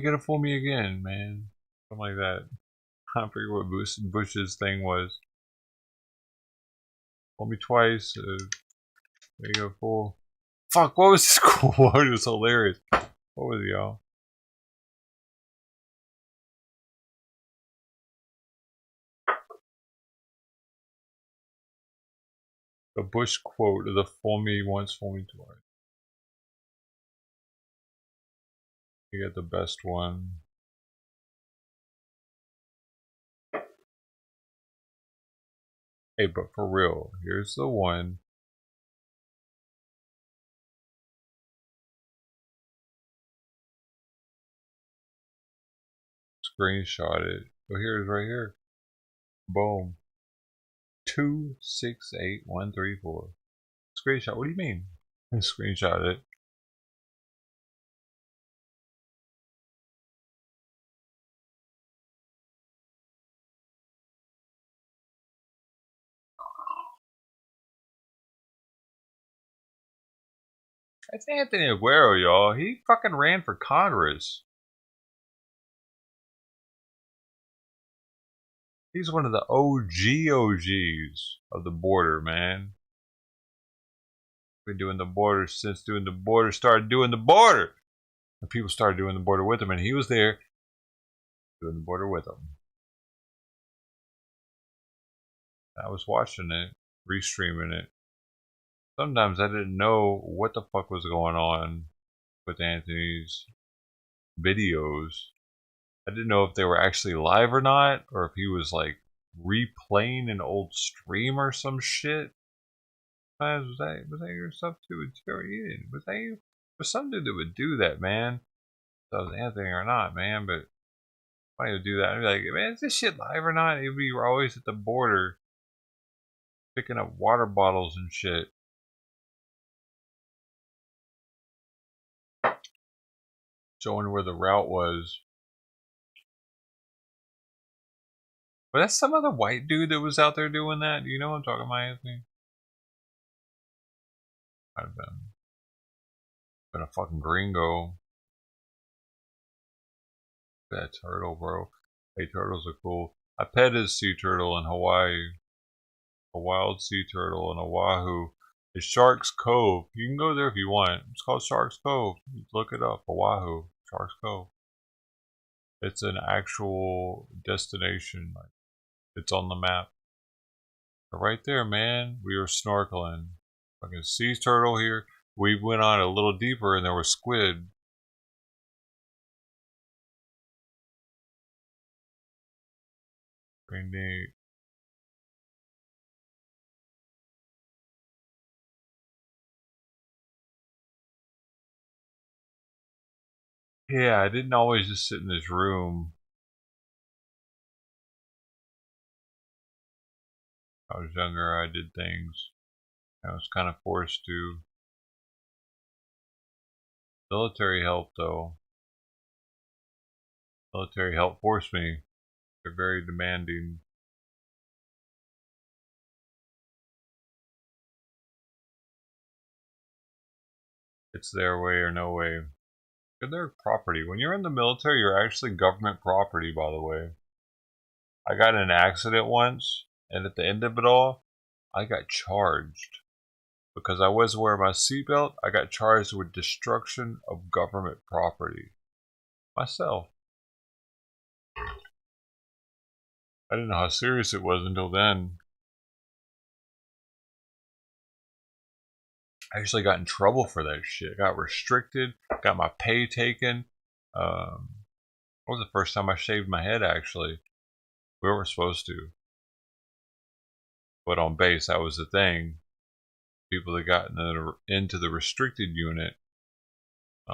gonna fool me again, man. Something like that. I forget what Bush's thing was. Fool me twice, there you go, fool. Fuck, what was this quote? It was hilarious. What was it, y'all? The Bush quote of the fool me once, fool me twice. You got the best one. Hey, but for real, here's the one. Screenshot it. Oh, here's right here. Boom. 268134. Screenshot. What do you mean? Screenshot it. That's Anthony Aguero, y'all. He fucking ran for Congress. He's one of the OGs of the border, man. Been doing the border since started doing the border. And people started doing the border with him, and he was there doing the border with them. I was watching it, restreaming it. Sometimes I didn't know what the fuck was going on with Anthony's videos. I didn't know if they were actually live or not, or if he was like replaying an old stream or some shit. Was that your stuff too? Was that you? Was some dude that would do that, man? If that was Anthony or not, man, but why would do that? I'd be like, man, is this shit live or not? He'd be always at the border picking up water bottles and shit. Showing where the route was. But that's some other white dude that was out there doing that. Do you know what I'm talking about, Anthony? Might have been a fucking gringo. That turtle, bro. Hey, turtles are cool. I pet his sea turtle in Hawaii. A wild sea turtle in Oahu. It's Sharks Cove. You can go there if you want. It's called Sharks Cove. Look it up. Oahu. Sharks Cove. It's an actual destination. Like, it's on the map. But right there, man. We were snorkeling. Fucking sea turtle here. We went on a little deeper and there was squid. Pretty neat. Yeah, I didn't always just sit in this room. I was younger, I did things. I was kind of forced to. Military help, though. Military help forced me. They're very demanding. It's their way or no way. They're property. When you're in the military, you're actually government property, by the way. I got in an accident once, and at the end of it all, I got charged. Because I wasn't wearing my seatbelt, I got charged with destruction of government property. Myself. I didn't know how serious it was until then. I actually got in trouble for that shit. Got restricted, got my pay taken. That was the first time I shaved my head, actually. We weren't supposed to. But on base, that was the thing. People that got into the restricted unit,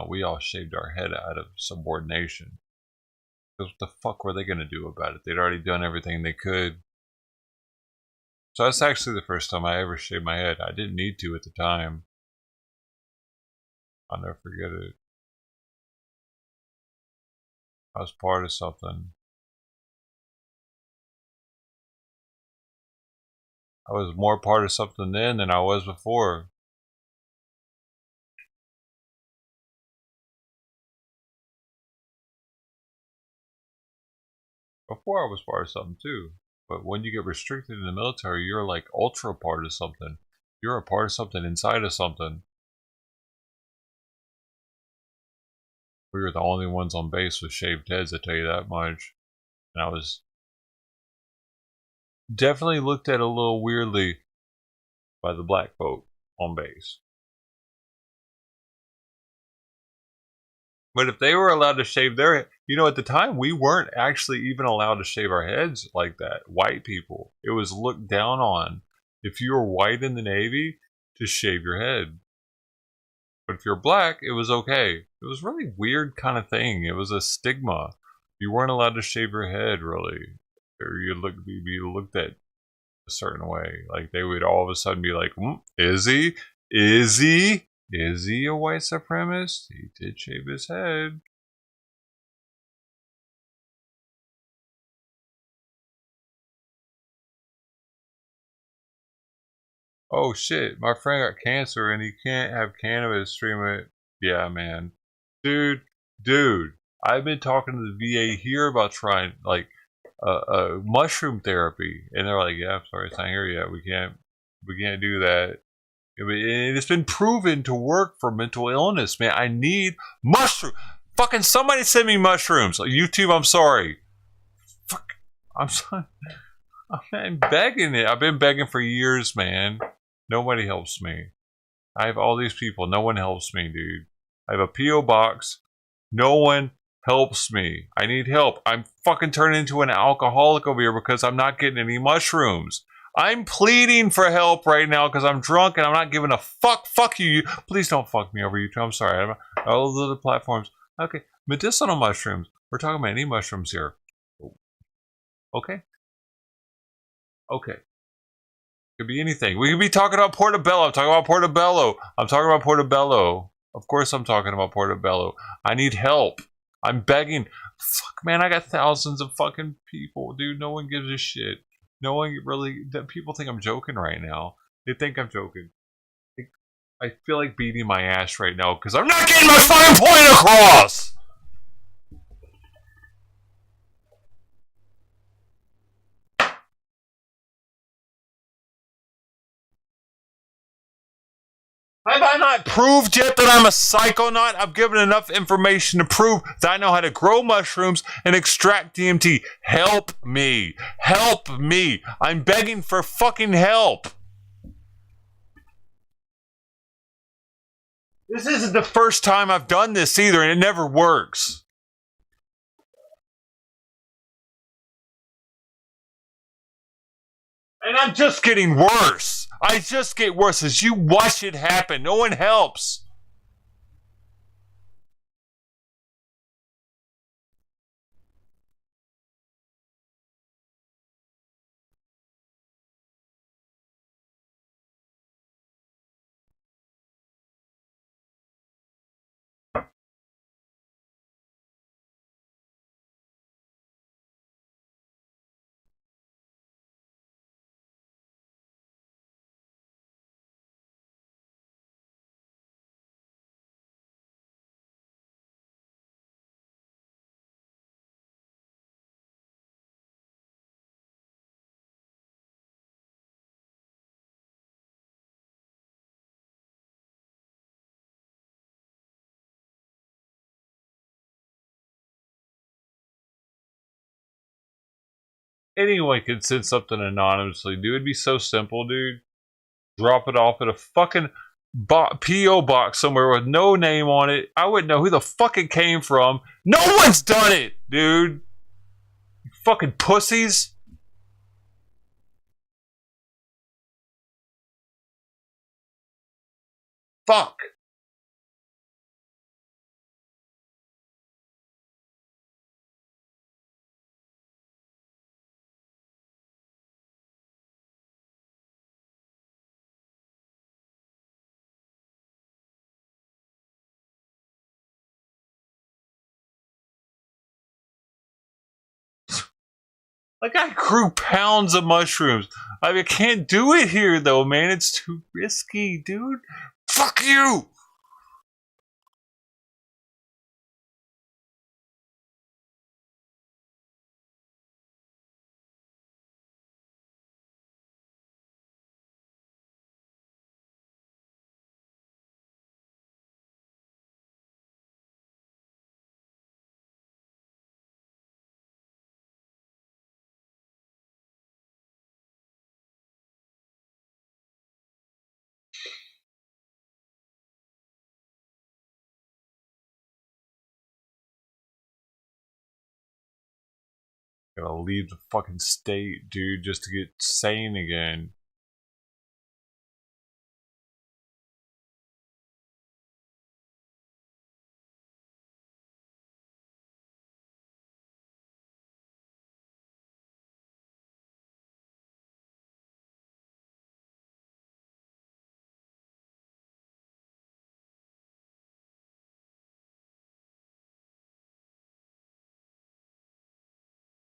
we all shaved our head out of subordination. Because what the fuck were they going to do about it? They'd already done everything they could. So that's actually the first time I ever shaved my head. I didn't need to at the time. I'll never forget it. I was part of something. I was more part of something then than I was before. Before I was part of something too. But when you get restricted in the military, you're like ultra part of something. You're a part of something inside of something. We were the only ones on base with shaved heads, I tell you that much. And I was definitely looked at a little weirdly by the black folk on base. But if they were allowed to shave their head, at the time we weren't actually even allowed to shave our heads like that. White people. It was looked down on if you were white in the Navy to shave your head. But if you're black, it was okay. It was a really weird kind of thing. It was a stigma. You weren't allowed to shave your head, really. Or you'd be looked at a certain way. Like they would all of a sudden be like, is he? Is he? Is he a white supremacist? He did shave his head. Oh shit, my friend got cancer and he can't have cannabis treatment. Yeah, man. Dude, I've been talking to the VA here about trying, like, mushroom therapy. And they're like, yeah, I'm sorry, it's not here yet. We can't do that. And it's been proven to work for mental illness, man. I need mushroom. Fucking somebody send me mushrooms. YouTube, I'm sorry. Fuck. I'm sorry. I'm begging it. I've been begging for years, man. Nobody helps me. I have all these people. No one helps me, dude. I have a P.O. box. No one helps me. I need help. I'm fucking turning into an alcoholic over here because I'm not getting any mushrooms. I'm pleading for help right now because I'm drunk and I'm not giving a fuck. Fuck you. Please don't fuck me over YouTube. I'm sorry. All the other platforms. Okay. Medicinal mushrooms. We're talking about any mushrooms here. Okay. Okay. Could be anything. We could be talking about Portobello. I'm talking about Portobello. I'm talking about Portobello. Of course I'm talking about Portobello. I need help. I'm begging. Fuck, man, I got thousands of fucking people. Dude, no one gives a shit. No one really... People think I'm joking right now. They think I'm joking. I feel like beating my ass right now because I'm not getting my fucking point across! Have I not proved yet that I'm a psychonaut? I've given enough information to prove that I know how to grow mushrooms and extract DMT. Help me. Help me. I'm begging for fucking help. This isn't the first time I've done this either, and it never works. And I'm just getting worse. I just get worse as you watch it happen. No one helps. anyone could send something anonymously, dude. It'd be so simple, dude. Drop it off at a fucking P.O. box somewhere with no name on it. I wouldn't know who the fuck it came from. No one's done it, dude. You fucking pussies. Fuck. Like, I grew pounds of mushrooms. I mean, I can't do it here, though, man. It's too risky, dude. Fuck you! Gotta leave the fucking state, dude, just to get sane again.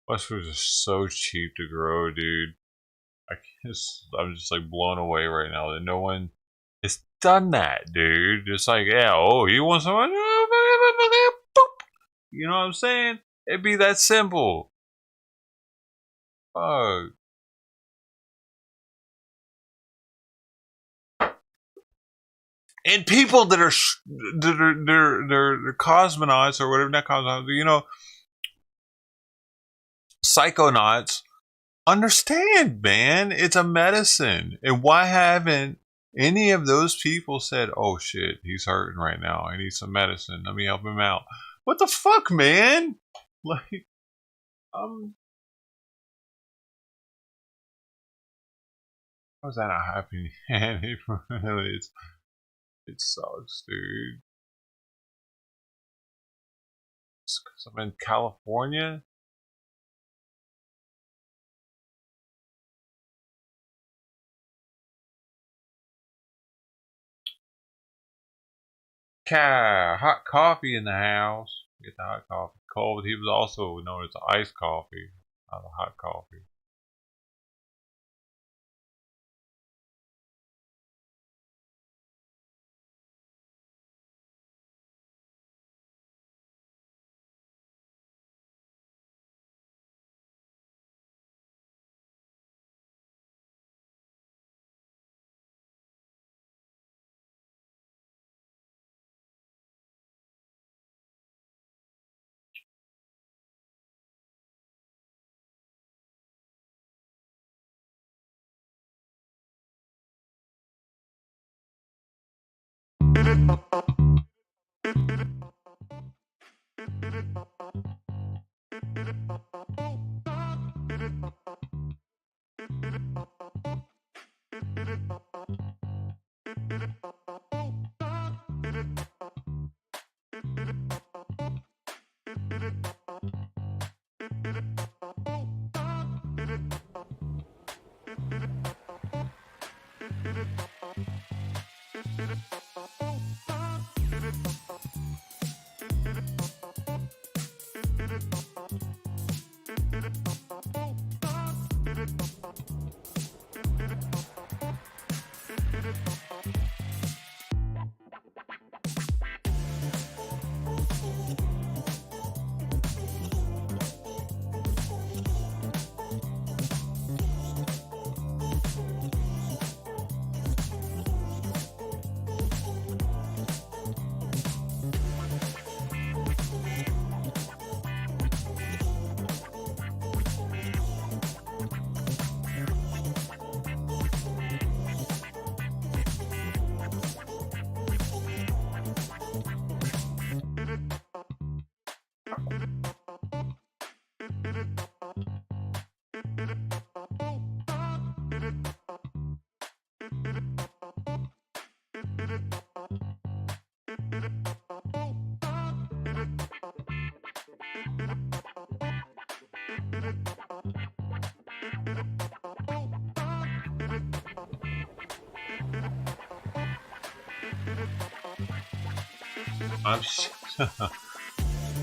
Mushrooms are so cheap to grow, dude. I'm just like blown away right now that no one has done that, dude. Just like, yeah, oh, you want someone? You know what I'm saying? It'd be that simple. Fuck. And people that are they're cosmonauts or whatever, not cosmonauts, you know, psychonauts, understand, man, it's a medicine. And why haven't any of those people said, oh shit, he's hurting right now, I need some medicine, let me help him out? What the fuck, man? Like, how's that not happening? It sucks, dude. It's 'cause I'm in California. Hot coffee in the house. Get the hot coffee. Cold, he was also known as iced coffee, not the hot coffee.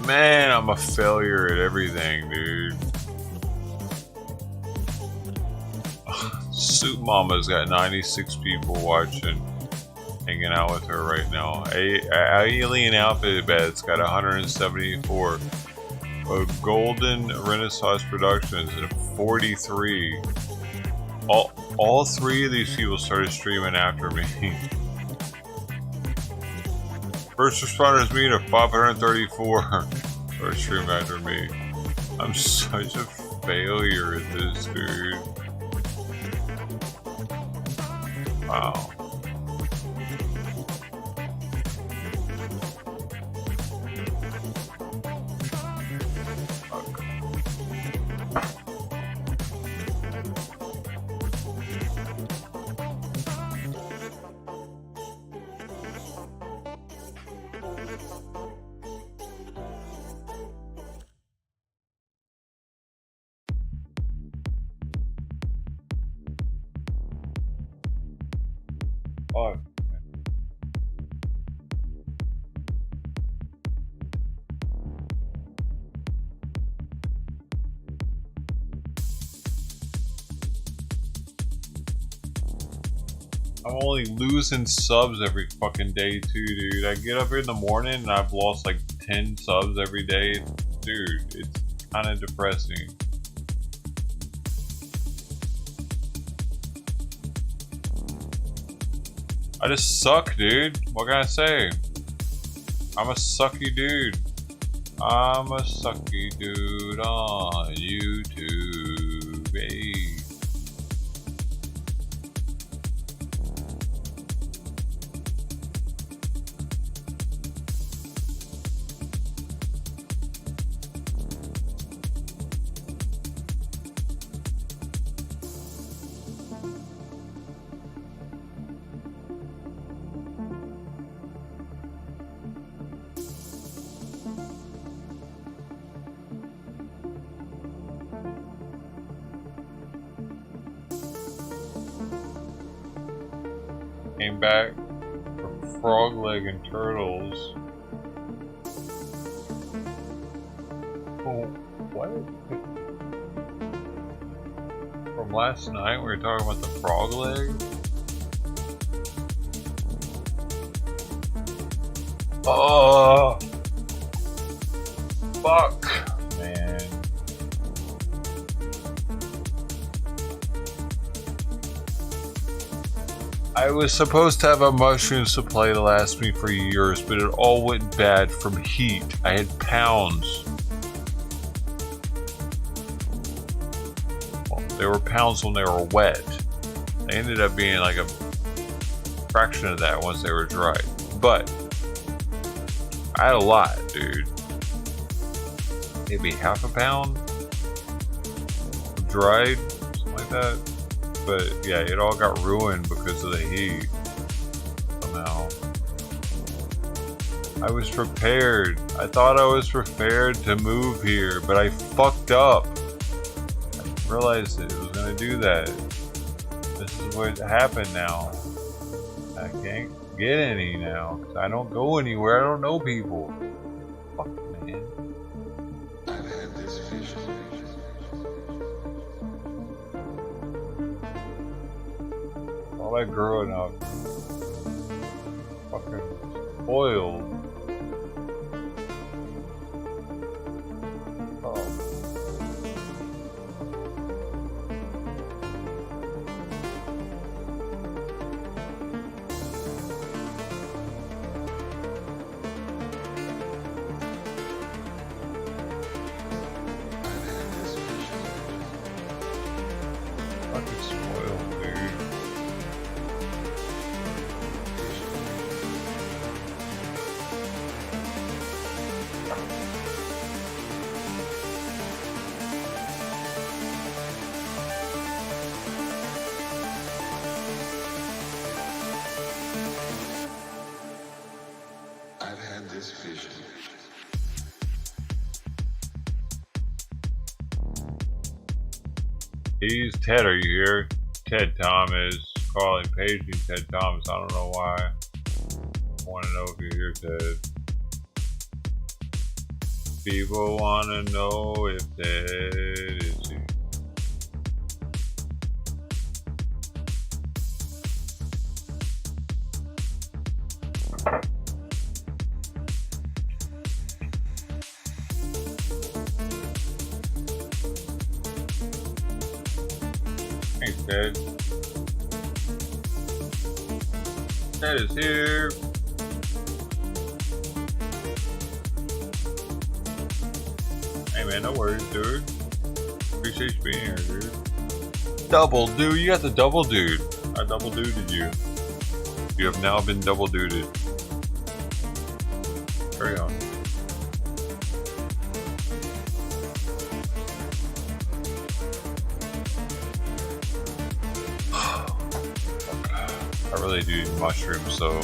Man, I'm a failure at everything, dude. Soup Mama's got 96 people watching, hanging out with her right now. Alien Outfitted Bed's got 174. Golden Renaissance Productions at 43. All three of these people started streaming after me. First Responders Meet at 534 started streaming after me. I'm such a failure at this, dude. Wow. Oh. I'm only losing subs every fucking day too, dude. I get up here in the morning and I've lost like 10 subs every day. Dude, it's kind of depressing. I just suck, dude. What can I say? I'm a sucky dude. I'm a sucky dude on YouTube. Hey. Came back for frog leg and turtles. Oh, what? From last night we were talking about the frog leg? Oh! Fuck! Man. I was supposed to have a mushroom supply to last me for years, but it all went bad from heat. I had pounds. Well, they were pounds when they were wet. They ended up being like a fraction of that once they were dried. But I had a lot, dude. Maybe half a pound dried, something like that. But yeah, it all got ruined because of the heat. Somehow. I was prepared. I thought I was prepared to move here, but I fucked up. I realized it was gonna do that. This is what happened now. I can't get any now, because I don't go anywhere. I don't know people. Fuck, man. I've had this vision. All that growing up, fucking spoiled. Oh. I've had this vision. Fucking spoiled, dude. He's Ted, are you here? Ted Thomas. Calling paging Ted Thomas. I don't know why. I want to know if you're here, Ted. People want to know if Ted is here. Hey, Ted. Ted is here. Hey man, no worries, dude. Appreciate you being here, dude. Double dude, you got the double dude. I double duded you. You have now been double duded. Carry on. I really do need mushrooms, so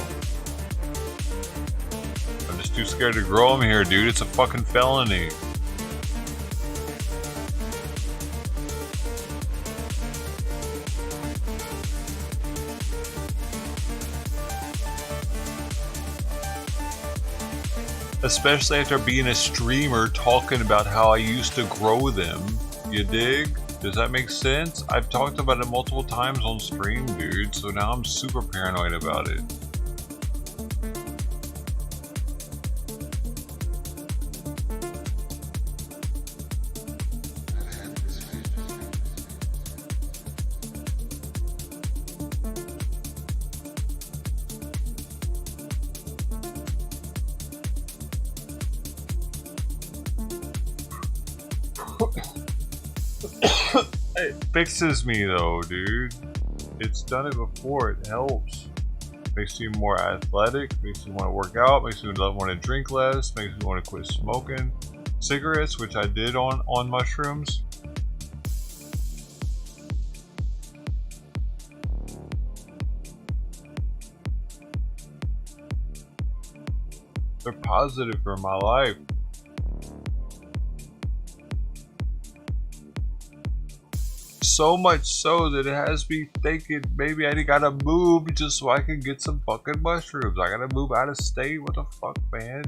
I'm just too scared to grow them here, dude. It's a fucking felony. Especially after being a streamer talking about how I used to grow them. You dig? Does that make sense? I've talked about it multiple times on stream, dude, so now I'm super paranoid about it. It fixes me though, dude. It's done it before. It helps. Makes you more athletic. Makes you want to work out. Makes you want to drink less. Makes you want to quit smoking cigarettes, which I did on mushrooms. They're positive for my life. So much so that it has me thinking maybe I gotta move just so I can get some fucking mushrooms. I gotta move out of state. What the fuck, man?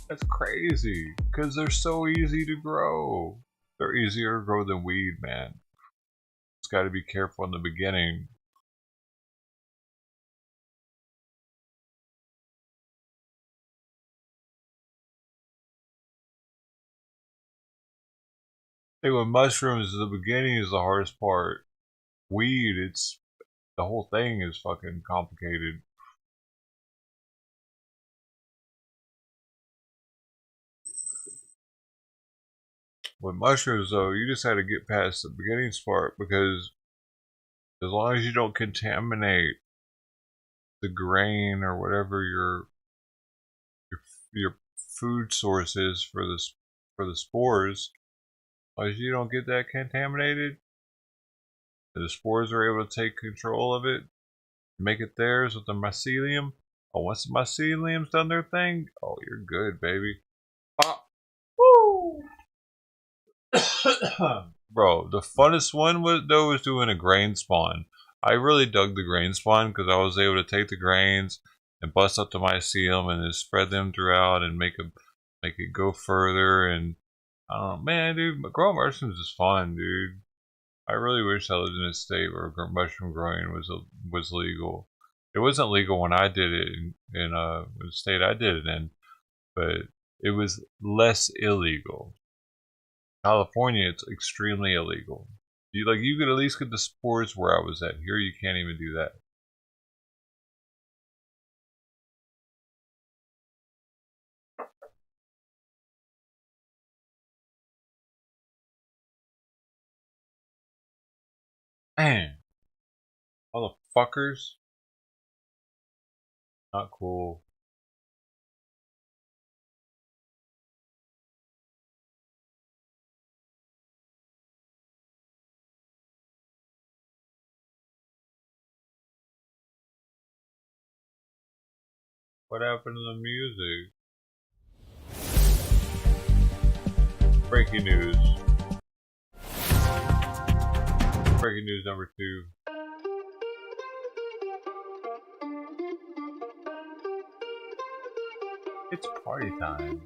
That's crazy. Because they're so easy to grow. They're easier to grow than weed, man. Just gotta be careful in the beginning. I think with mushrooms, the beginning is the hardest part. Weed, it's the whole thing is fucking complicated. With mushrooms, though, you just had to get past the beginning part because as long as you don't contaminate the grain or whatever your food source is for the spores. As you don't get that contaminated, the spores are able to take control of it, make it theirs with the mycelium. Oh, once the mycelium's done their thing, oh, you're good, baby. Ah, woo! Bro, the funnest one was doing a grain spawn. I really dug the grain spawn because I was able to take the grains and bust up the mycelium and then spread them throughout and make it go further. And man, dude, growing mushrooms is fun, dude. I really wish I lived in a state where mushroom growing was legal. It wasn't legal when I did it in the state I did it in, but it was less illegal. California, it's extremely illegal. You could at least get the spores where I was at. Here, you can't even do that. Man, motherfuckers. Not cool. What happened to the music? Breaking news. Breaking news number 2. It's party time.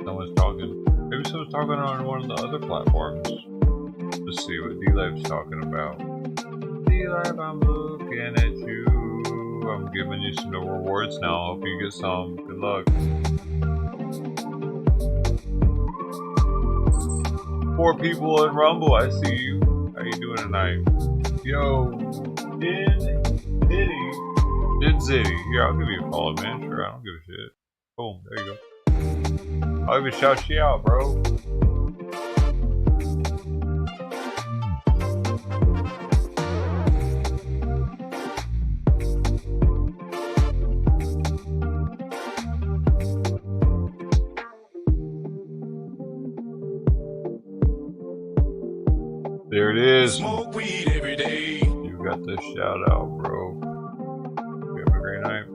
Someone's talking. Maybe someone's talking on one of the other platforms. Let's see what D-Live's talking about. D-Live, I'm looking at you. I'm giving you some rewards now. Hope you get some. Good luck. 4 people in Rumble. I see you. How you doing tonight? Yo, Din Zitty. Here, I'll give you a follow, man. Sure, I don't give a shit. Boom, there you go. I'll even shout you out, bro. There it is. Smoke weed every day. You got the shout out, bro. You have a great night.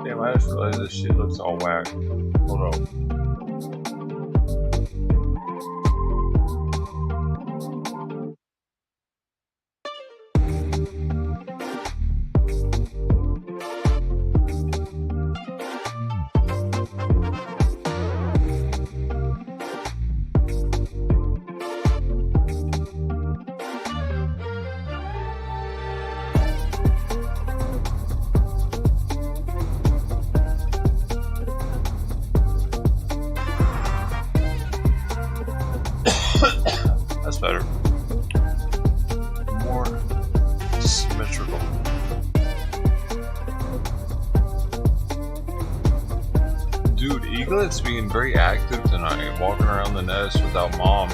Damn, I just realized this shit looks all whack. Hold on. That's better. More symmetrical. Dude, Eaglet's being very active tonight, walking around the nest without mom.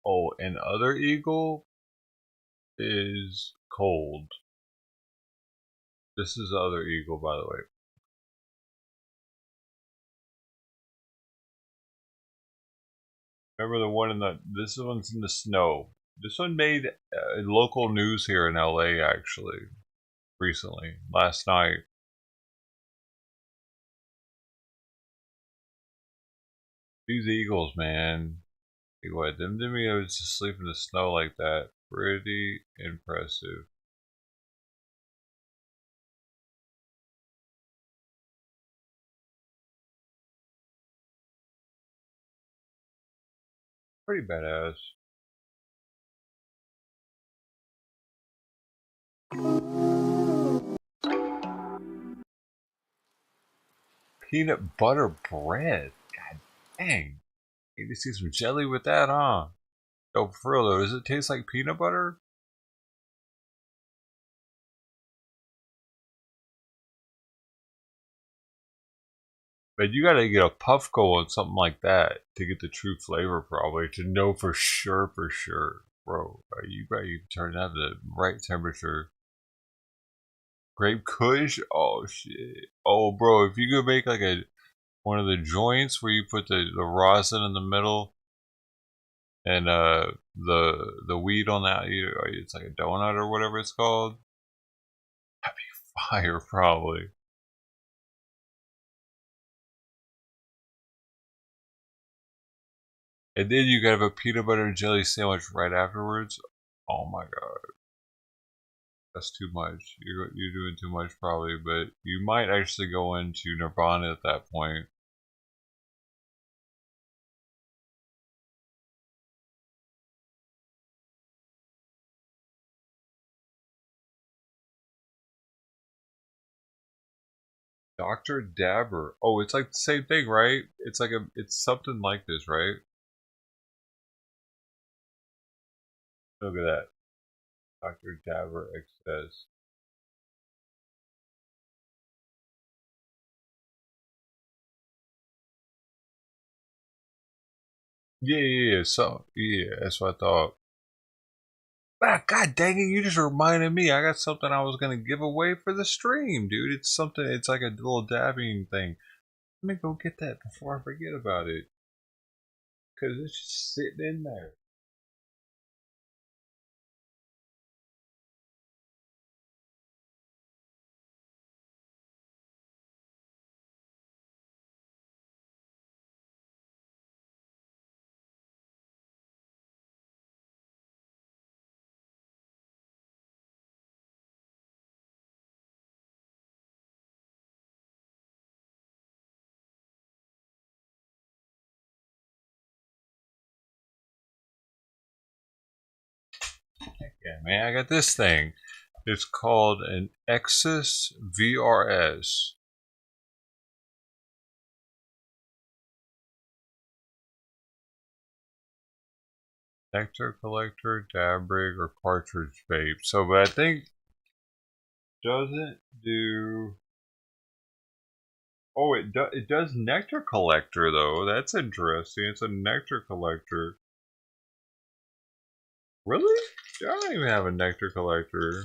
Oh, and other eagle is cold. This is the other eagle, by the way. Remember the one in the, this one's in the snow. This one made local news here in LA actually, recently, last night. These eagles, man. What, them to me, I was just sleep in the snow like that. Pretty impressive. Pretty badass. Peanut butter bread. God dang. You need to see some jelly with that, huh? Oh, for real though, does it taste like peanut butter? But you gotta get a Puffco on something like that to get the true flavor, probably, to know for sure, Bro, you better turn that to the right temperature. Grape Kush? Oh shit. Oh bro, if you could make like one of the joints where you put the rosin in the middle and the weed on that, it's like a donut or whatever it's called. That'd be fire, probably. And then you gotta have a peanut butter and jelly sandwich right afterwards. Oh my god. That's too much. You're doing too much probably, but you might actually go into Nirvana at that point. Dr. Dabber. Oh, it's like the same thing, right? It's like it's something like this, right? Look at that. Dr. Dabber XS. Yeah. So, yeah, that's what I thought. Ah, God dang it, you just reminded me. I got something I was going to give away for the stream, dude. It's something, it's like a little dabbing thing. Let me go get that before I forget about it. Because it's just sitting in there. Yeah, man, I got this thing. It's called an Exus VRS. Nectar collector, dab rig, or cartridge vape. So, but I think doesn't do. Oh, it does nectar collector though. That's interesting. It's a nectar collector. Really? I don't even have a nectar collector.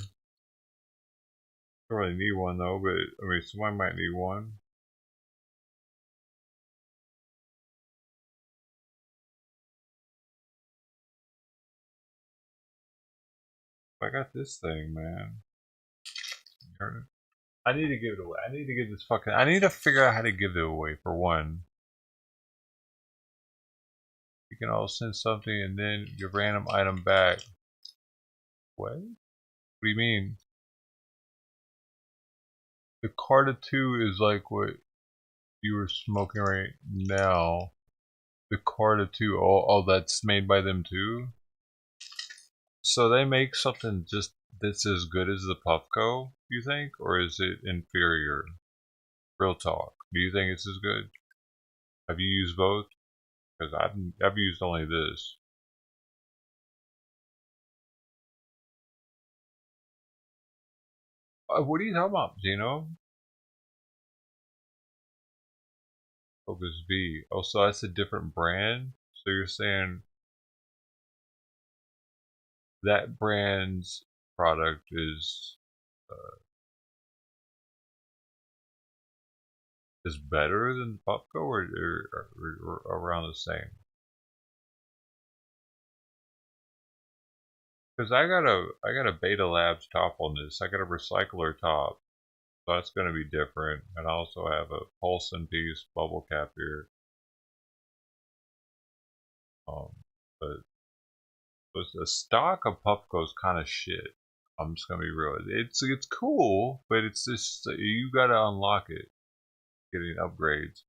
Don't really need one though, but I mean, someone might need one. I got this thing, man. I need to give it away. I need to give this fucking. I need to figure out how to give it away for one. You can all send something and then your random item back. What? What do you mean? The Carta 2 is like what you were smoking right now. The Carta 2, oh, that's made by them too? So they make something just that's as good as the Puffco, you think? Or is it inferior? Real talk. Do you think it's as good? Have you used both? Because I've used only this. What are you talking about, Zeno? Focus V. Oh, so that's a different brand? So you're saying that brand's product is better than Puffco, or around the same? Because I got a Beta Labs top on this. I got a recycler top, so that's going to be different. And I also have a Pulse piece bubble cap here. But the stock of Puffco is kind of shit. I'm just gonna be real. It's cool, but it's just you gotta unlock it, getting upgrades.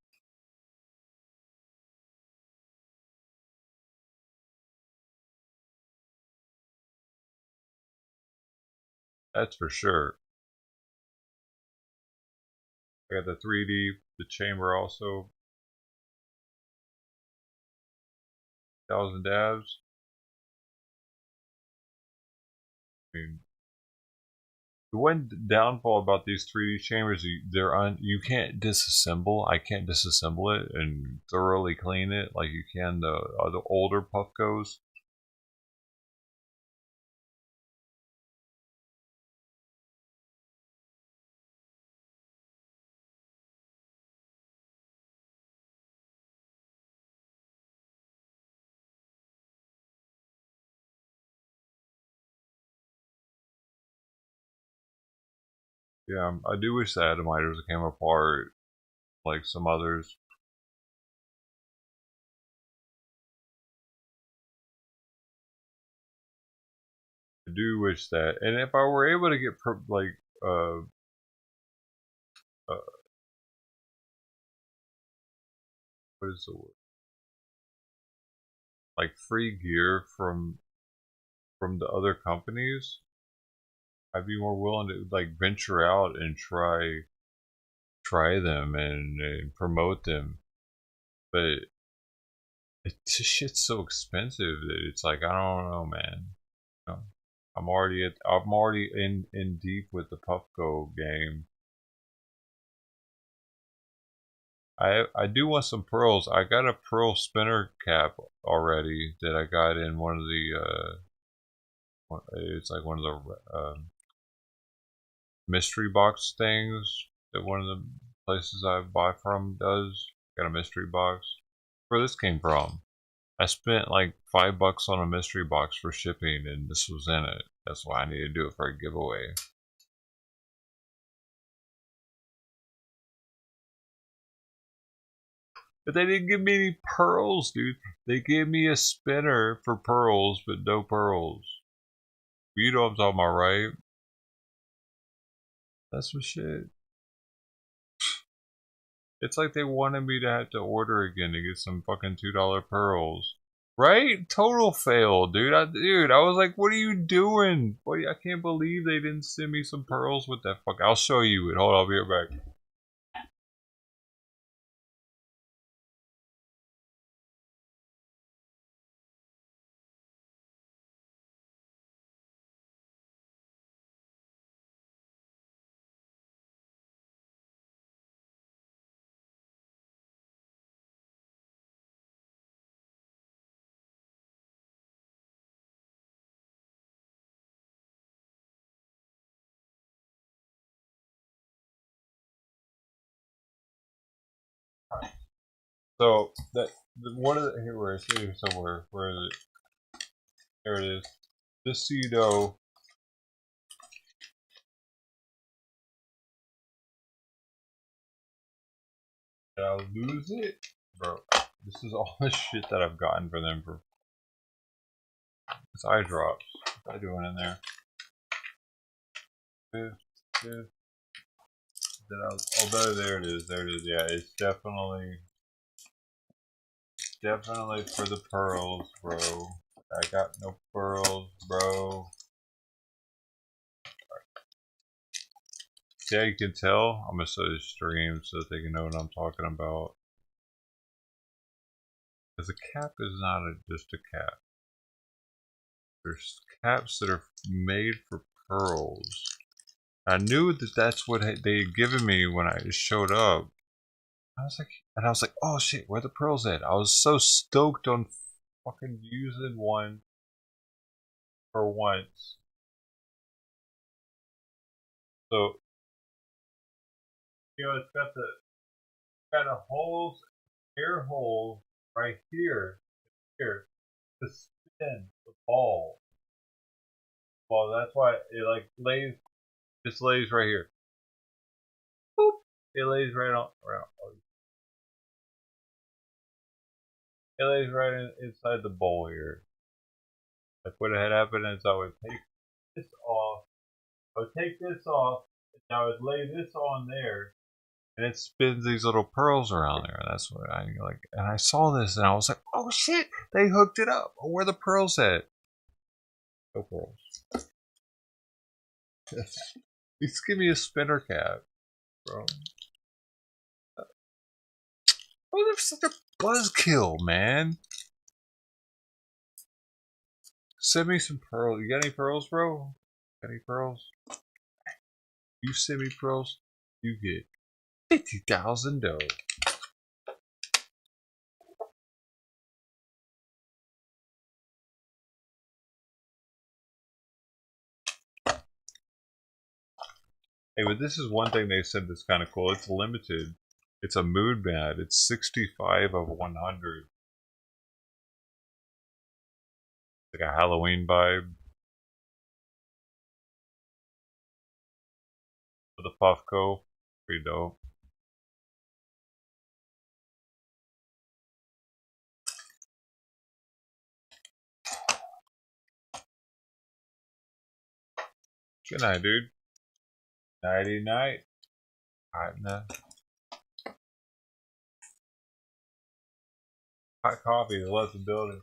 That's for sure. I got the 3D, the chamber also. 1,000 dabs. I mean, the one downfall about these 3D chambers, you can't disassemble. I can't disassemble it and thoroughly clean it like you can the older Puffcos. Yeah, I do wish the atomizers came apart like some others. I do wish that, and if I were able to get uh, what is the word? Like free gear from the other companies, I'd be more willing to like venture out and try them and promote them. But this shit's so expensive that it's like I don't know, man. You know, I'm already in deep with the Puffco game. I do want some pearls. I got a pearl spinner cap already that I got in one of It's like one of the mystery box things that one of the places I buy from does. Got a mystery box. Where this came from? I spent like $5 on a mystery box for shipping, and this was in it. That's why I need to do it for a giveaway. But they didn't give me any pearls, dude. They gave me a spinner for pearls, but no pearls. You know what I'm talking about, right? That's some shit. It's like they wanted me to have to order again to get some fucking $2 pearls. Right? Total fail, dude. I was like, what are you doing? I can't believe they didn't send me some pearls with that fuck. I'll show you it. Hold on, I'll be right back. So one of the here somewhere. Where is it? There it is. Just so you know, did I lose it, bro? This is all the shit that I've gotten for them for this eye drops. What am I doing in there? There it is. There it is. Yeah, it's definitely for the pearls, bro. I got no pearls, bro. See how you can tell? I'm gonna set a stream so that they can know what I'm talking about. Because a cap is not just a cap. There's caps that are made for pearls. I knew that that's what they had given me when I showed up. I was like, oh shit, where the pearls at? I was so stoked on fucking using one for once. So, it's got the holes, air holes right here to spin the ball. Well, that's why it lays. Just lays right here. Boop. It lays right on. It lays right inside the bowl here. Like what had happened is I would take this off. I would take this off, and I would lay this on there, and it spins these little pearls around there. That's what I like. And I saw this, and I was like, "Oh shit! They hooked it up. Where the pearls at? No pearls." Just give me a spinner cap, bro. Oh, they're such a buzzkill, man. Send me some pearls. You got any pearls, bro? Got any pearls? You send me pearls, you get 50,000 dough. Hey, but this is one thing they said that's kind of cool. It's limited. It's a mood mat. It's 65 of 100. Like a Halloween vibe. For the Puffco. Pretty dope. Good night, dude. Nighty night. Alright, nah. Hot coffee is left the building.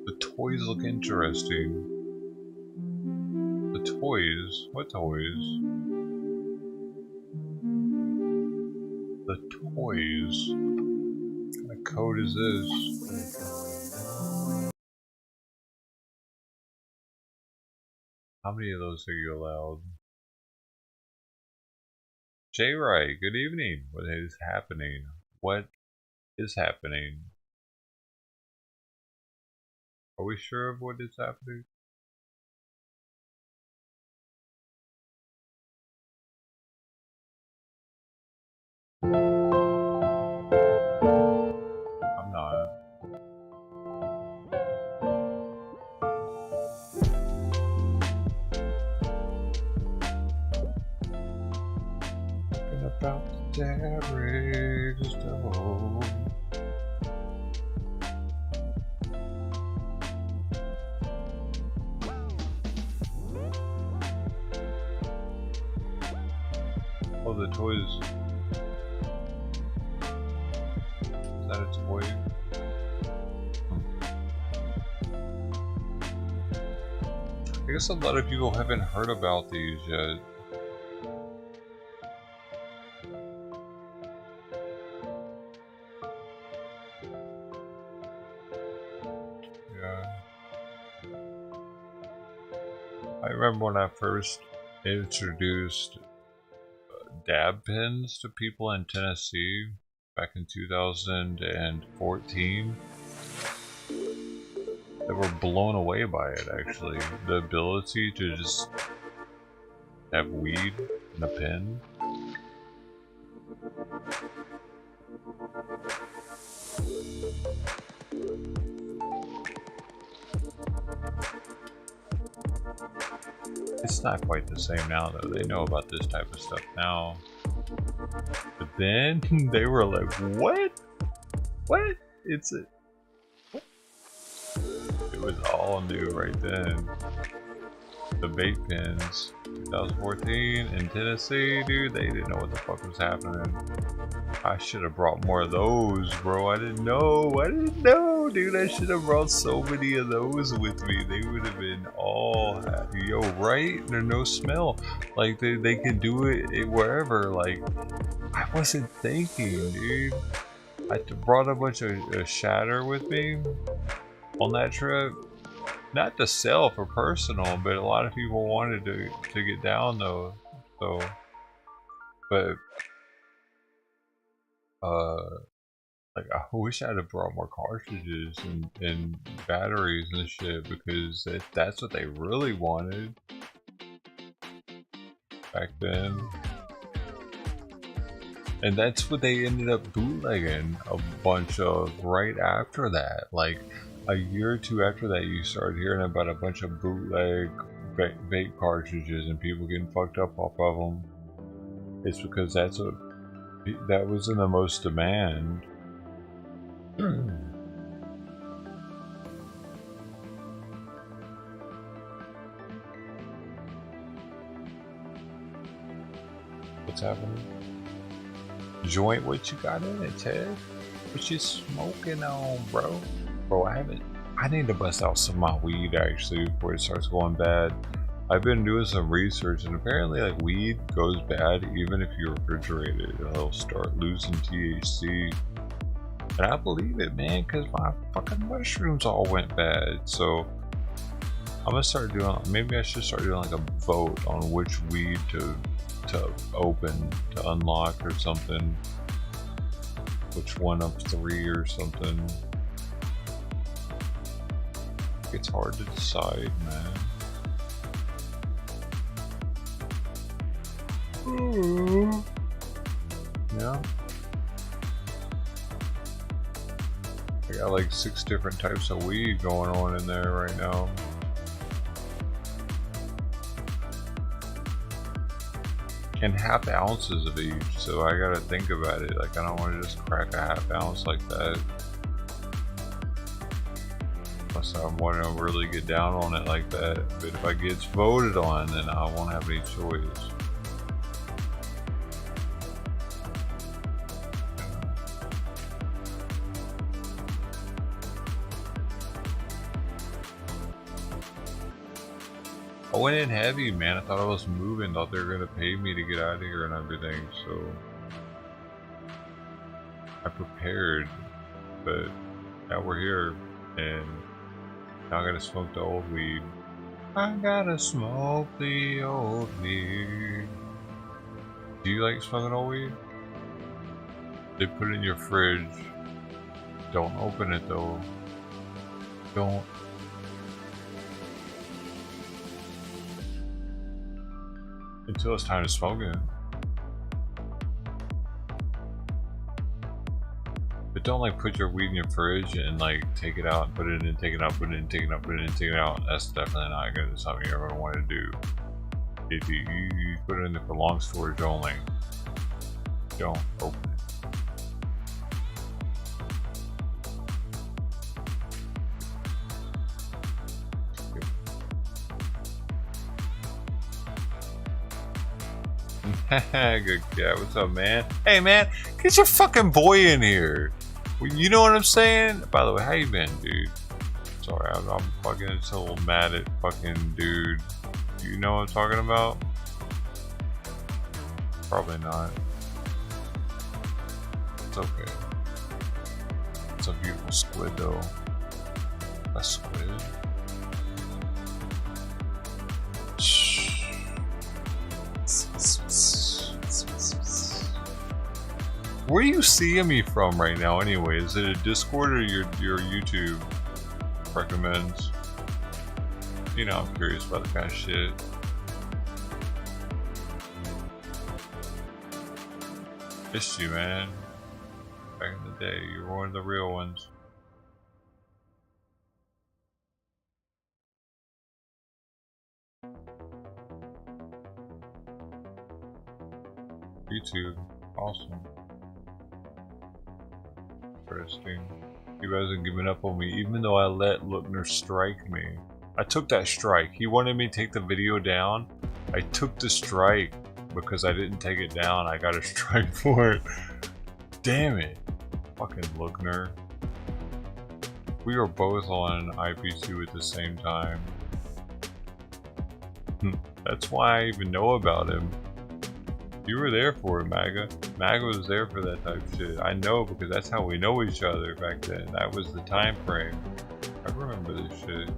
The toys look interesting. The toys? What toys? The toys. What kind of code is this? How many of those are you allowed? Jay Wright, good evening. What is happening? What is happening? Are we sure of what is happening? I'm not. Talking about the average Joe. Oh, the toys. Is that a toy? I guess a lot of people haven't heard about these yet. Yeah. I remember when I first introduced dab pens to people in Tennessee back in 2014. They were blown away by it, actually. The ability to just have weed in a pen. It's not quite the same now, though. They know about this type of stuff now. But then they were like, what? What? It's a... What? It was all new right then. The vape pens. 2014 in Tennessee, dude, they didn't know what the fuck was happening. I should have brought more of those, bro. I didn't know, dude. I should have brought so many of those with me. They would have been all happy. Yo, right? There's no smell. Like, they can do it wherever. Like, I wasn't thinking, dude. I brought a bunch of shatter with me on that trip. Not to sell for personal, but a lot of people wanted to get down though. So, but like I wish I'd have brought more cartridges and batteries and shit, because that's what they really wanted back then. And that's what they ended up bootlegging a bunch of right after that. Like a year or two after that, you started hearing about a bunch of bootleg vape cartridges and people getting fucked up off of them. It's because that was in the most demand. What's happening? Joint, what you got in it, Ted? What you smoking on, bro? Bro, I need to bust out some of my weed actually before it starts going bad. I've been doing some research, and apparently like weed goes bad even if you refrigerate it. It'll start losing THC. And I believe it, man, because my fucking mushrooms all went bad. So I'm gonna start doing, maybe I should start doing like a vote on which weed to open, to unlock or something. Which one of 3 or something. It's hard to decide, man. Ooh. Yeah. I got like 6 different types of weed going on in there right now. And half ounces of each, so I gotta think about it. Like, I don't want to just crack a half ounce like that. Unless I want to really get down on it like that. But if I get voted on, then I won't have any choice. I went in heavy, man. I thought I was moving. Thought they were gonna pay me to get out of here and everything. So I prepared, but now we're here, and now I gotta smoke the old weed. I gotta smoke the old weed. Do you like smoking old weed? They put it in your fridge. Don't open it though. Don't. Until it's time to smoke it. But don't like put your weed in your fridge and like take it out and put it in, take it out, put it in, take it out, put it in, take it out. That's definitely not good. It's something you ever want to do. If you put it in there for long storage only, don't open it. Good cat, what's up, man? Hey, man, get your fucking boy in here. You know what I'm saying? By the way, how you been, dude? Sorry, I'm fucking so mad at fucking dude. You know what I'm talking about? Probably not. It's okay. It's a beautiful squid, though. A squid? Where are you seeing me from right now anyway? Is it a Discord or your YouTube recommends? You know, I'm curious about the kind of shit. Missed you, man. Back in the day, you were one of the real ones. YouTube, awesome. Interesting. He hasn't given up on me, even though I let Lookner strike me. I took that strike. He wanted me to take the video down. I took the strike because I didn't take it down. I got a strike for it. Damn it. Fucking Lookner. We were both on IP2 at the same time. That's why I even know about him. You were there for it, MAGA. MAGA was there for that type of shit. I know because that's how we know each other back then. That was the time frame. I remember this shit.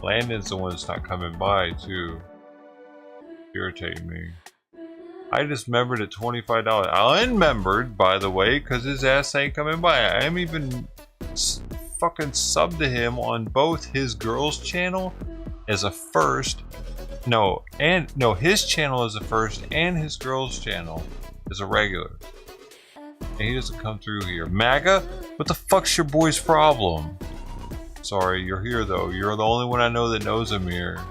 Landon's the one that's not coming by, too. Irritate me. I just remembered at $25. I unmembered, by the way, because his ass ain't coming by. I am even fucking subbed to him on both his girls' channel as a first. No, his channel is a first and his girls' channel is a regular. And he doesn't come through here. MAGA? What the fuck's your boy's problem? Sorry, you're here though. You're the only one I know that knows him here.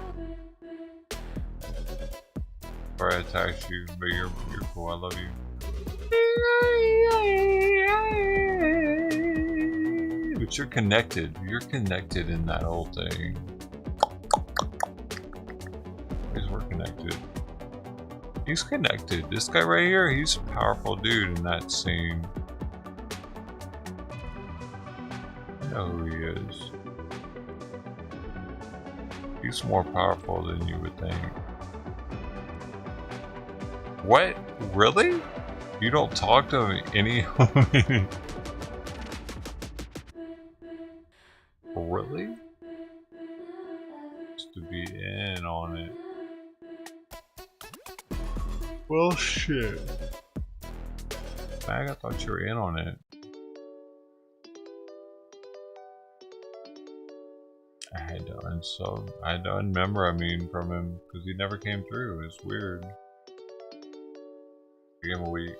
Sorry I attacked you, but you're cool. I love you. But you're connected. You're connected in that whole thing. We're connected. He's connected. This guy right here, he's a powerful dude in that scene. I know who he is. He's more powerful than you would think. What? Really? You don't talk to him any... Really? Just to be in on it. Well, shit. I thought you were in on it. I had to unsub. I had to unmember, from him because he never came through. It's weird. Give him a week.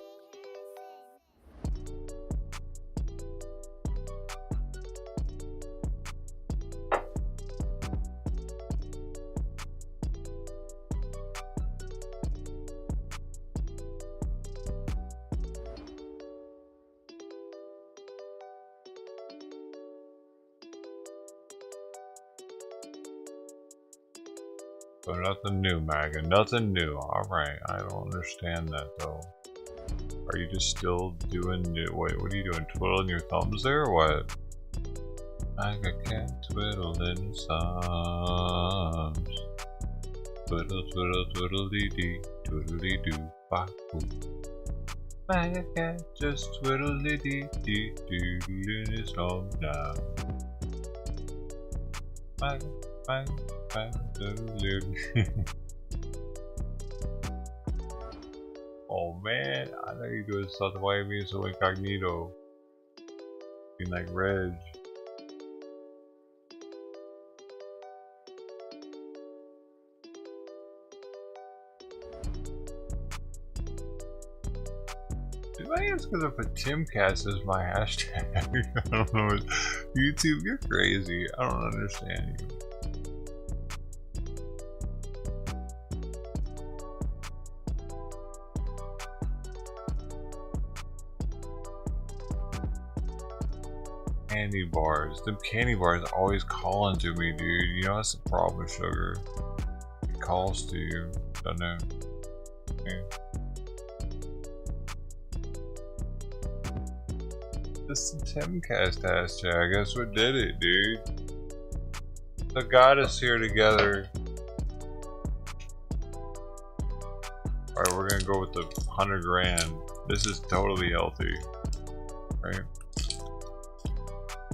So nothing new, MAGA. Nothing new. Alright, I don't understand that though. Are you just still doing new? Wait, what are you doing? Twiddling your thumbs there or what? MAGA can't twiddle his thumbs. Twiddle, twiddle, twiddle-dee-dee. Twiddle-dee-doo. Ba-boom. My cat just twiddle-dee-dee-doodling his home now. My oh man, I know you doing something. Why are you being so incognito? Being like Reg. I think it's because if a Timcast is my hashtag. I don't know. YouTube, you're crazy. I don't understand you. Candy bars. Them candy bars always calling to me, dude. You know that's the problem with sugar. It calls to you. Don't know. Okay. This is the Timcast hashtag. That's what did it, dude. That got us here together. Alright, we're gonna go with the 100 grand. This is totally healthy. Right?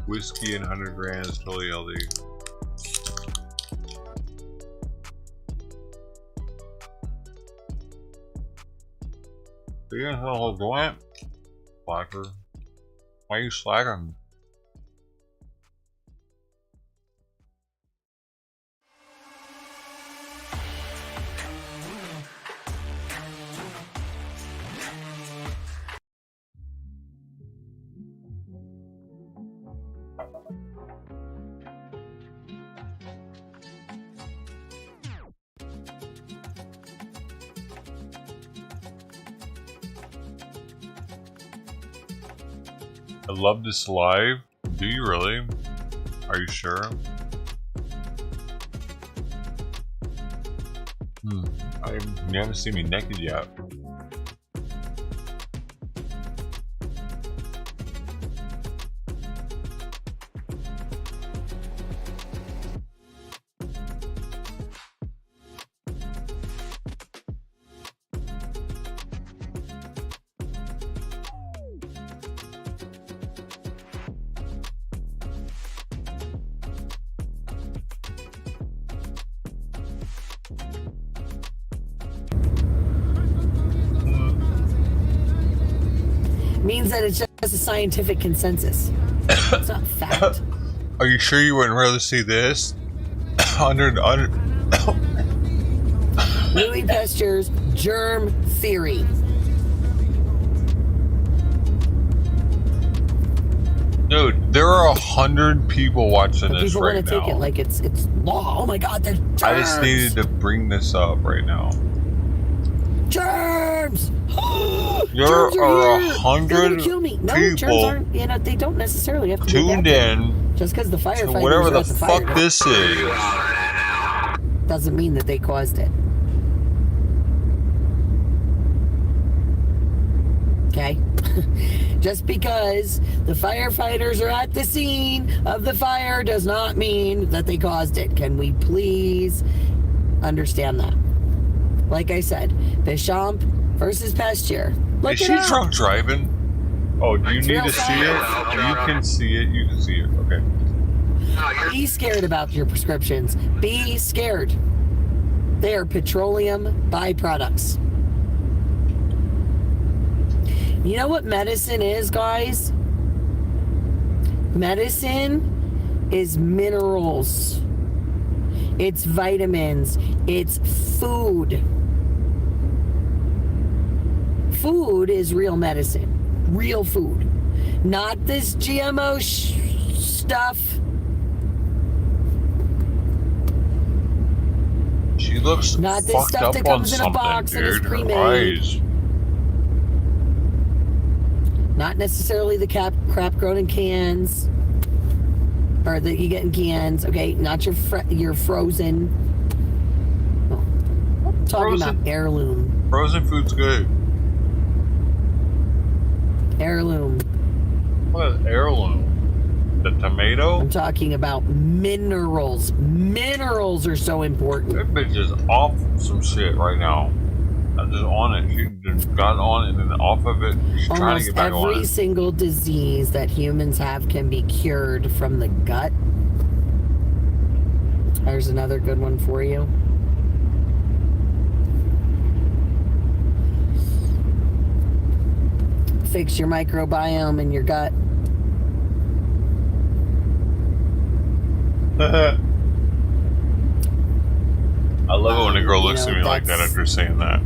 Whiskey and 100 grand is totally healthy. Are you gonna have a whole joint? Slacker. Why are you slacking? I love this live. Do you really? Are you sure? You haven't seen me naked yet. Means that it's just a scientific consensus. It's not fact. Are you sure you wouldn't rather see this? Louis Pasteur's germ theory. Dude, there are 100 people watching this people right want to now. take it like it's law. Oh my god, there's germs. I just needed to bring this up right now. Germs! There Germs are here. 100 They're gonna kill me. No, germs people aren't. You know, they don't necessarily have to be tuned in just because the to firefighters whatever are the at the fire fuck this is. doesn't mean that they caused it. Okay? Just because the firefighters are at the scene of the fire does not mean that they caused it. Can we please understand that? Like I said, Deschamps versus Pasteur. Look Is it she up. drunk driving? Oh, do you need to see it? You can see it. You can see it. Okay. Be scared about your prescriptions. Be scared. They are petroleum byproducts. You know what medicine is, guys? Medicine is minerals. It's vitamins. It's food. Food is real medicine. Real food. Not this GMO stuff. She looks Not this fucked stuff up that on comes in a something, box and is dude. Her pre-made. eyes. Not necessarily the crap grown in cans, or that you get in cans. Okay, not your frozen. Oh. Talking about heirloom. Frozen food's good. Heirloom. What is heirloom? The tomato? I'm talking about minerals. Minerals are so important. That bitch is off some shit right now. I'm just on it. She just got on it and then off of it. She's trying to get back on it. Every single disease that humans have can be cured from the gut. There's another good one for you. Fix your microbiome in your gut. I love it when a girl looks at me like that after saying that.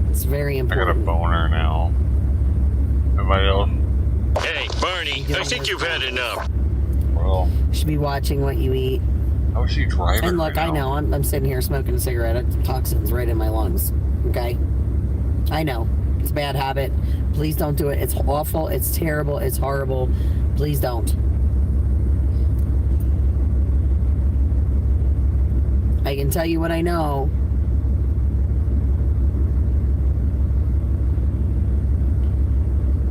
It's very important. I got a boner now. Everybody else? Hey, Barney, I think you've had enough. Well, you should be watching what you eat. How is she driving? And look, I know, I'm sitting here smoking a cigarette. It's toxins right in my lungs. Okay? I know. It's a bad habit. Please don't do it. It's awful. It's terrible. It's horrible. Please don't. I can tell you what I know.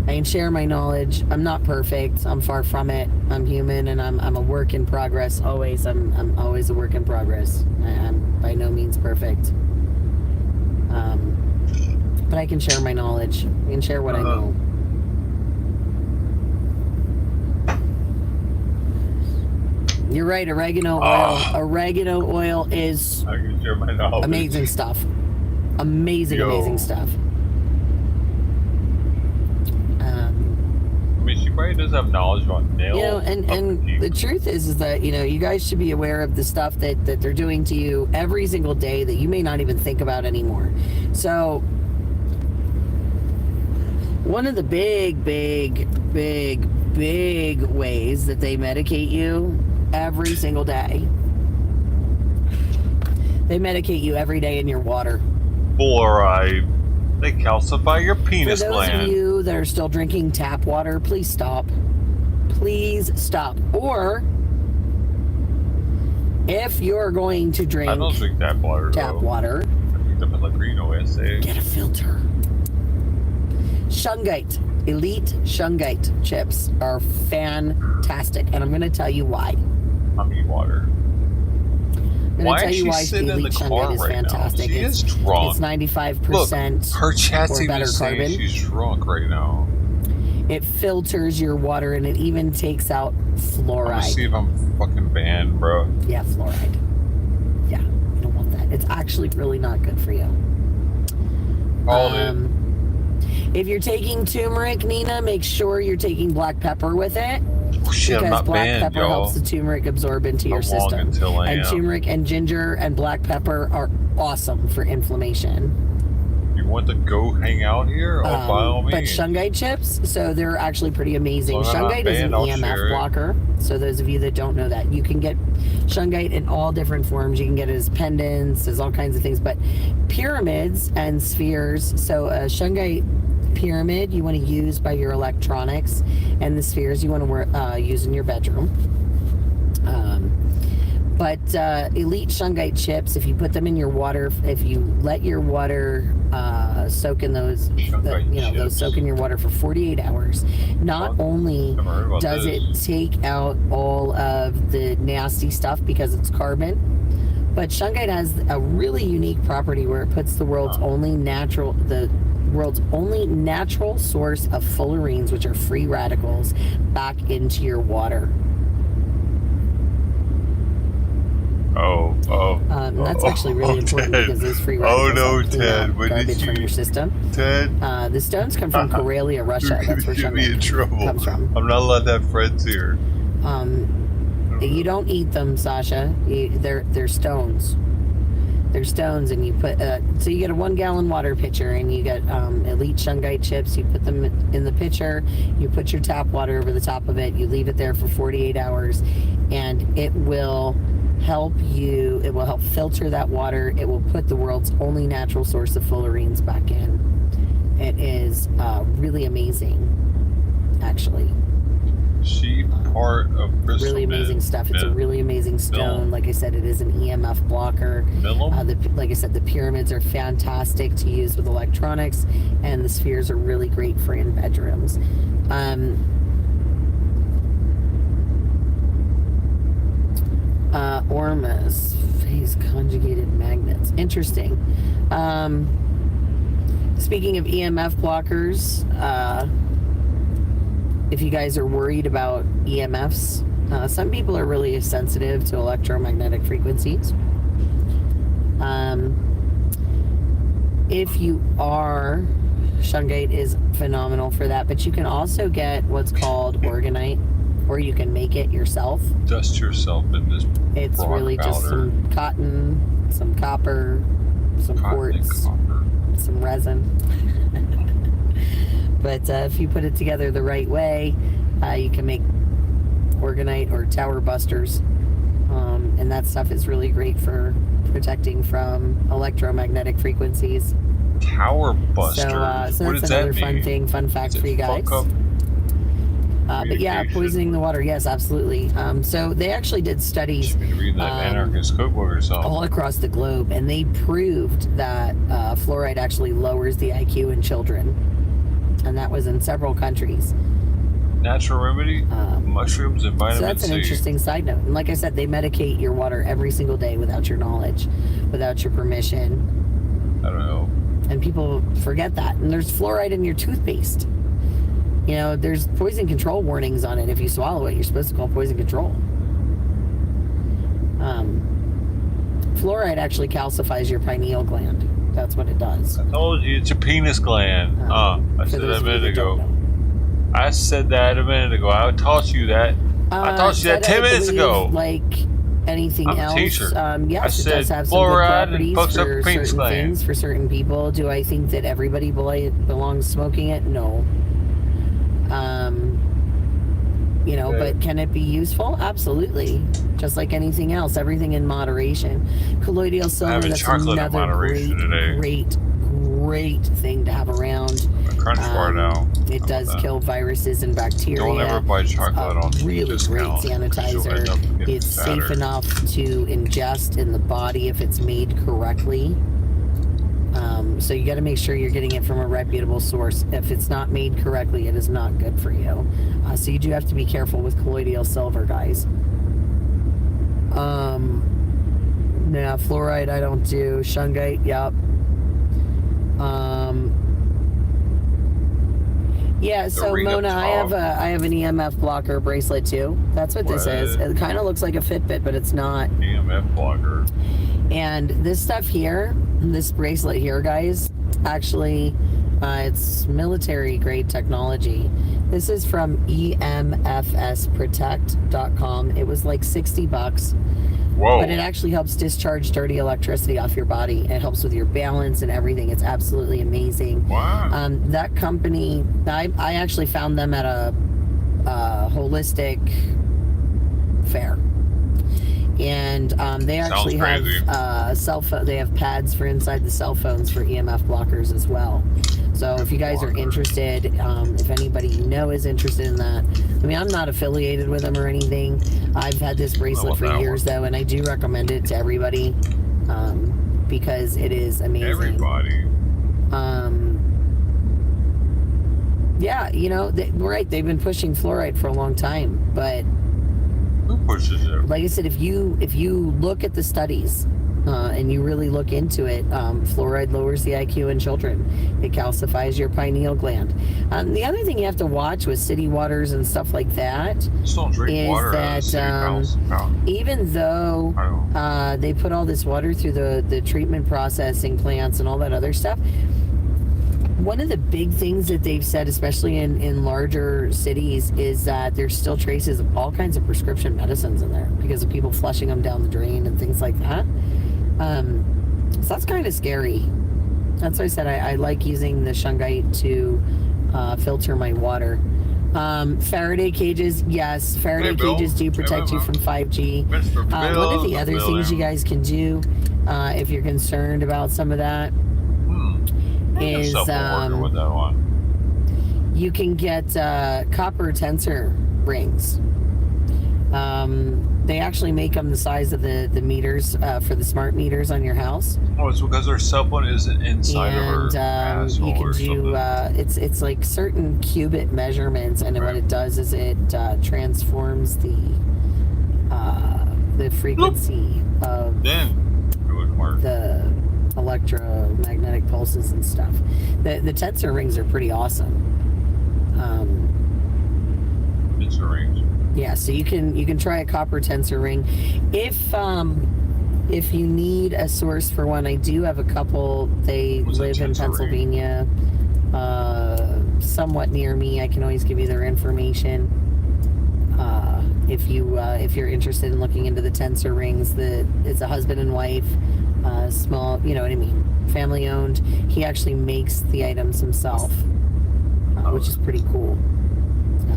I can share my knowledge. I'm not perfect. I'm far from it. I'm human, and I'm a work in progress. Always. I'm always a work in progress. I'm by no means perfect. But I can share my knowledge. I can share what I know. You're right. Oregano oil. Oregano oil is I can share my knowledge. Amazing stuff. Amazing stuff. I mean, she probably does have knowledge about nails. You know, and the truth is that, you know, you guys should be aware of the stuff that they're doing to you every single day that you may not even think about anymore. So, one of the big ways that they medicate you every single day. They medicate you every day in your water. Fluoride. They calcify your penis gland. For those of you that are still drinking tap water, please stop. Please stop. Or, if you're going to drink... I don't drink tap water, I drink the Pellegrino essay. Get a filter. Shungite. Elite Shungite chips are fantastic. And I'm going to tell you why. I'm eating water. Why is she sitting in the car right now? She is drunk. It's 95% Look, her chat's or even better saying carbon. She's drunk right now. It filters your water and it even takes out fluoride. I'm gonna see if I'm fucking banned, bro. Yeah, fluoride. Yeah, you don't want that. It's actually really not good for you. If you're taking turmeric, Nina, make sure you're taking black pepper with it. Oh, shit, because black banned, pepper helps the turmeric absorb into your system. And turmeric and ginger and black pepper are awesome for inflammation. You want to go hang out here? Oh, by all means. But Shungite chips, so they're actually pretty amazing. Shungite is an EMF blocker. So those of you that don't know that, you can get Shungite in all different forms. You can get it as pendants, as all kinds of things. But pyramids and spheres, so a Shungite pyramid you want to use by your electronics, and the spheres you want to use in your bedroom. But Elite Shungite chips, if you put them in your water, if you let your water soak in those, those soak in your water for 48 hours, not only does it take out all of the nasty stuff because it's carbon, but Shungite has a really unique property where it puts the world's only natural source of fullerenes, which are free radicals, back into your water. That's actually really important because those free radicals garbage from your system. Ted, the stones come from Karelia, Russia. That's where Shungite comes from. I'm not allowed to have friends here. You don't eat them, Sasha. They're stones. They're stones, and you put so you get a 1 gallon water pitcher, and you get Elite Shungite chips. You put them in the pitcher. You put your tap water over the top of it. You leave it there for 48 hours, and it will help you. It will help filter that water. It will put the world's only natural source of fullerenes back in. It is really amazing, actually. She part of crystal really amazing stuff. It's a really amazing stone. Like I said, it is an EMF blocker. Like I said, the pyramids are fantastic to use with electronics, and the spheres are really great for in bedrooms. Ormus these conjugated magnets. Interesting. Speaking of EMF blockers, if you guys are worried about EMFs, some people are really sensitive to electromagnetic frequencies. If you are, shungite is phenomenal for that, but you can also get what's called organite, or you can make it yourself. Dust yourself in this. It's really just some cotton, some copper, some quartz, some resin. But if you put it together the right way, you can make organite or tower busters. And that stuff is really great for protecting from electromagnetic frequencies. Tower buster. So that's another fun fact for you guys. But yeah, poisoning the water, yes, absolutely. So they actually did studies all across the globe, and they proved that fluoride actually lowers the IQ in children, and that was in several countries. Natural remedy, mushrooms and vitamin C. So that's an interesting side note. And like I said, they medicate your water every single day without your knowledge, without your permission. I don't know. And people forget that. And there's fluoride in your toothpaste. You know, there's poison control warnings on it. If you swallow it, you're supposed to call poison control. Fluoride actually calcifies your pineal gland. That's what it does. I told you, it's your penis gland. I said that a minute ago. I said that a minute ago. I taught you that. I taught you that 10 minutes ago. Like anything else, yes, it does have some good properties for certain things for certain people. Do I think that everybody belongs smoking it? No. You know, but can it be useful? Absolutely. Just like anything else, everything in moderation. Colloidal silver, that's another great thing to have around. Crunch bar now. It does kill viruses and bacteria. Don't ever buy chocolate on really discount. Great sanitizer. It's safe enough to ingest in the body if it's made correctly. So you got to make sure you're getting it from a reputable source. If it's not made correctly, it is not good for you. So you do have to be careful with colloidal silver, guys. Yeah, fluoride I don't do. Shungite, yep. Yeah, so Mona, I have an EMF blocker bracelet too. That's what this is. It kind of looks like a Fitbit, but it's not. EMF blocker. And this stuff here, this bracelet here, guys, actually, it's military grade technology. This is from emfsprotect.com. It was like $60. Whoa. But it actually helps discharge dirty electricity off your body. It helps with your balance and everything. It's absolutely amazing. Wow. That company, I actually found them at a holistic fair. And they actually have cell phone. They have pads for inside the cell phones for EMF blockers as well. So if you guys are interested, if anybody you know is interested in that, I mean, I'm not affiliated with them or anything. I've had this bracelet for years though, and I do recommend it to everybody because it is amazing. Everybody. Yeah, you know, right? They've been pushing fluoride for a long time, but. Who pushes it? Like I said, if you look at the studies and you really look into it, fluoride lowers the IQ in children. It calcifies your pineal gland. The other thing you have to watch with city waters and stuff like that is that even though they put all this water through the treatment processing plants and all that other stuff, one of the big things that they've said, especially in larger cities, is that there's still traces of all kinds of prescription medicines in there because of people flushing them down the drain and things like that. So that's kind of scary. That's why I said I like using the shungite to filter my water. Faraday cages, yes. Faraday cages do protect you from 5G. One of the other things you guys can do if you're concerned about some of that is you can get copper tensor rings. They actually make them the size of the meters for the smart meters on your house. Oh, it's because their cell phone isn't inside of her asshole. You can or do it's like certain qubit measurements, and what it does is it transforms the frequency of the electromagnetic pulses and stuff. The tensor rings are pretty awesome. Tensor rings. Yeah, so you can try a copper tensor ring. If you need a source for one, I do have a couple. They live in Pennsylvania, somewhat near me. I can always give you their information. If you're interested in looking into the tensor rings, it's a husband and wife, small, you know what I mean, family owned. He actually makes the items himself, which is pretty cool.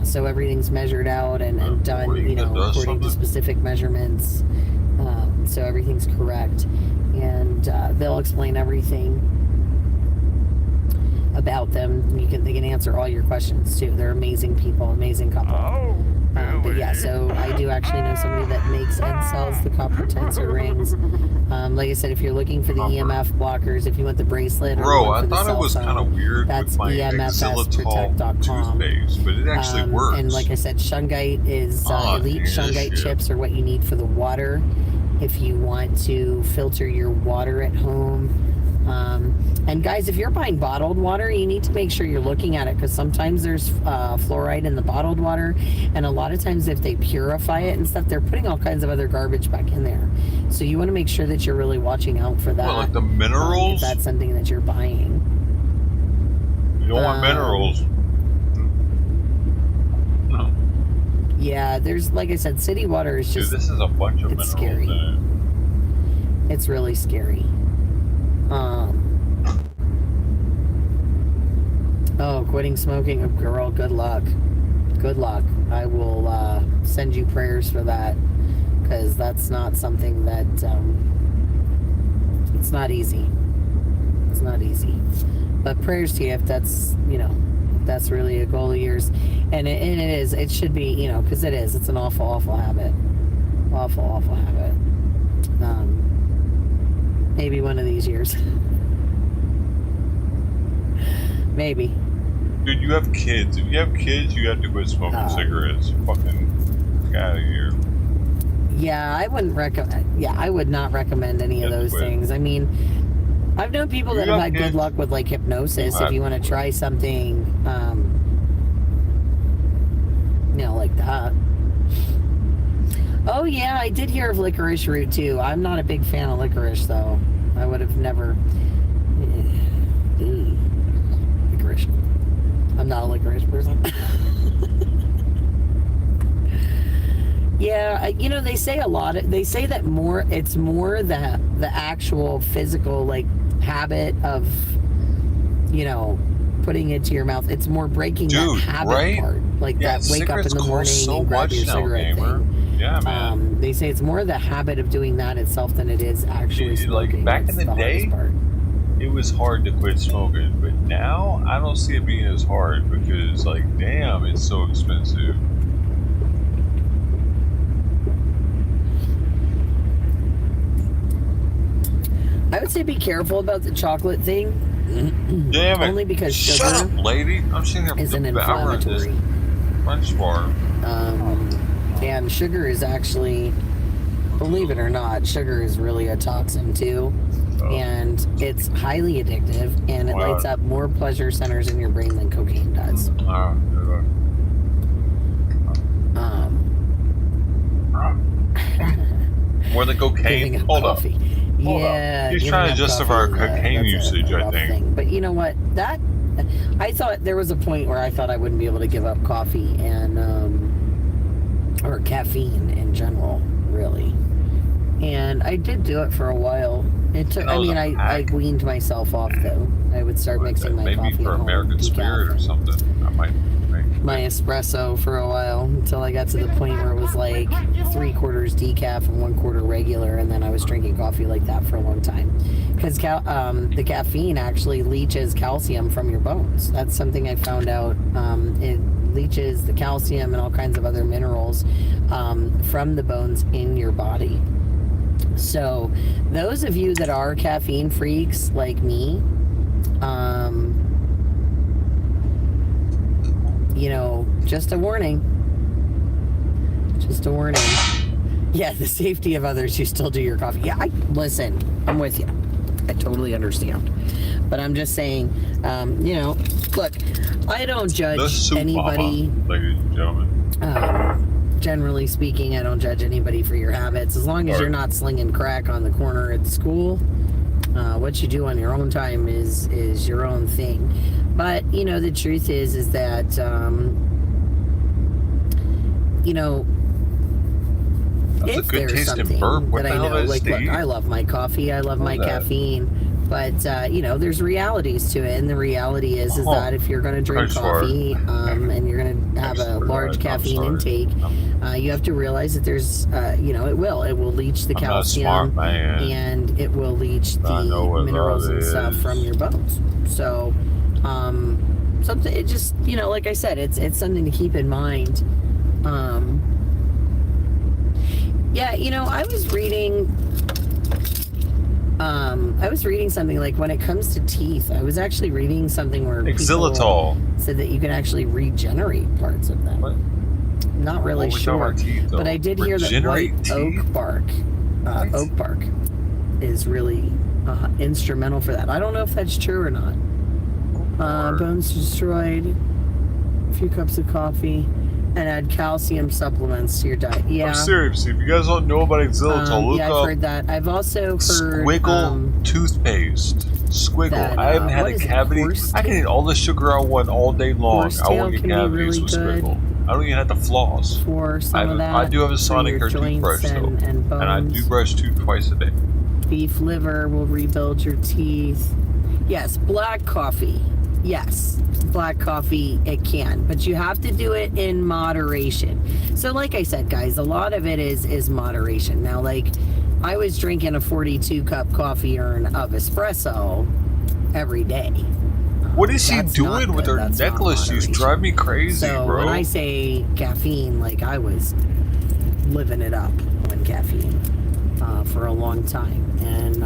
So everything's measured out and done, you know, according to specific measurements. So everything's correct, and they'll explain everything about them. They can answer all your questions too. They're amazing people, amazing couple. But yeah, so I do actually know somebody that makes and sells the copper tensor rings. Like I said, if you're looking for the EMF blockers, if you want the bracelet, bro, I thought it was kind of weird with my xylitol toothpaste, but it actually works. And like I said, shungite is elite shungite chips are what you need for the water. If you want to filter your water at home. And guys, if you're buying bottled water, you need to make sure you're looking at it, because sometimes there's fluoride in the bottled water, and a lot of times if they purify it and stuff, they're putting all kinds of other garbage back in there. So you want to make sure that you're really watching out for that. Well, like the minerals? If that's something that you're buying. You don't want minerals. No. Yeah, there's, like I said, city water is just... Dude, this is a bunch of minerals scary. in it. It's really scary. Oh, quitting smoking, girl, good luck. Good luck. I will send you prayers for that, because that's not something that it's not easy. It's not easy. But prayers to you if that's, you know, that's really a goal of yours. And it is. It should be, you know, because it is. It's an awful, awful habit. Awful, awful habit. Maybe one of these years. Maybe. Dude, you have kids. If you have kids, you have to quit smoking cigarettes. Fucking get out of here. Yeah, I wouldn't recommend. Yeah, I would not recommend any of those things. I mean, I've known people that have had good luck with like hypnosis. If you want to try something, you know, like that. Oh yeah, I did hear of licorice root too. I'm not a big fan of licorice though. I would have never. Licorice. I'm not a licorice person. Yeah, you know, they say a lot. They say that it's more the actual physical like habit of, you know, putting it to your mouth. It's more breaking that habit part, like that wake up in the morning and grab your cigarette thing. Yeah, man. They say it's more the habit of doing that itself than it is actually smoking. Like back in the day, it was hard to quit smoking, but now I don't see it being as hard because, like, damn, it's so expensive. I would say be careful about the chocolate thing. Damn it. Only because sugar Shut up, lady. I'm sitting here is an inflammatory. French bar. And sugar is actually, believe it or not, sugar is really a toxin too. And it's highly addictive, and it lights up more pleasure centers in your brain than cocaine does. More than cocaine? Hold up. Yeah. He's trying to justify our cocaine usage, I think. Thing. But you know what? I thought there was a point where I thought I wouldn't be able to give up coffee and or caffeine in general, really. And I did do it for a while. It took. I mean, I weaned myself off though. I would start mixing my coffee maybe for American Spirit or something. I might make my espresso for a while until I got to the point where it was like 3/4 decaf and 1/4 regular, and then I was drinking coffee like that for a long time. Because the caffeine actually leaches calcium from your bones. That's something I found out. It leaches the calcium and all kinds of other minerals from the bones in your body. So those of you that are caffeine freaks like me, you know, just a warning. Yeah, the safety of others who still do your coffee. Yeah, listen, I'm with you. I totally understand. But I'm just saying, you know, look, I don't judge anybody. Ladies and gentlemen. Generally speaking, I don't judge anybody for your habits. As long as you're not slinging crack on the corner at school, what you do on your own time is your own thing. But, you know, the truth is that, you know, That's if a good there's tasting something burp. What that the I hell know, is like, look, Steve? I love my coffee, I love my caffeine, but you know, there's realities to it, and the reality is that if you're going to drink coffee, and you're going to have a large caffeine intake, you have to realize that there's, you know, it will leach the calcium, and it will leach the minerals and stuff from your bones. So, something, it just, you know, like I said, it's something to keep in mind. Yeah, you know, I was reading something like when it comes to teeth. I was actually reading something where people said that you can actually regenerate parts of them. What? Not really sure, but I did hear that white oak bark is really instrumental for that. I don't know if that's true or not. Bones destroyed, a few cups of coffee, and add calcium supplements to your diet. Yeah. I'm serious. If you guys don't know about xylitol, look I've up heard that. I've also heard Squiggle toothpaste. Squiggle. That, I haven't had a cavity. I can eat all the sugar I want all day long. I won't get cavities with Squiggle. I don't even have to floss. For some of that, I do have a Sonic Hair toothbrush though, and I do brush twice a day. Beef liver will rebuild your teeth. Yes, black coffee. Yes, black coffee, it can, but you have to do it in moderation. So like I said, guys, a lot of it is moderation. Now, like, I was drinking a 42-cup coffee urn of espresso every day. What is she doing with her necklace? She's driving me crazy, so bro. When I say caffeine, like, I was living it up on caffeine for a long time. And,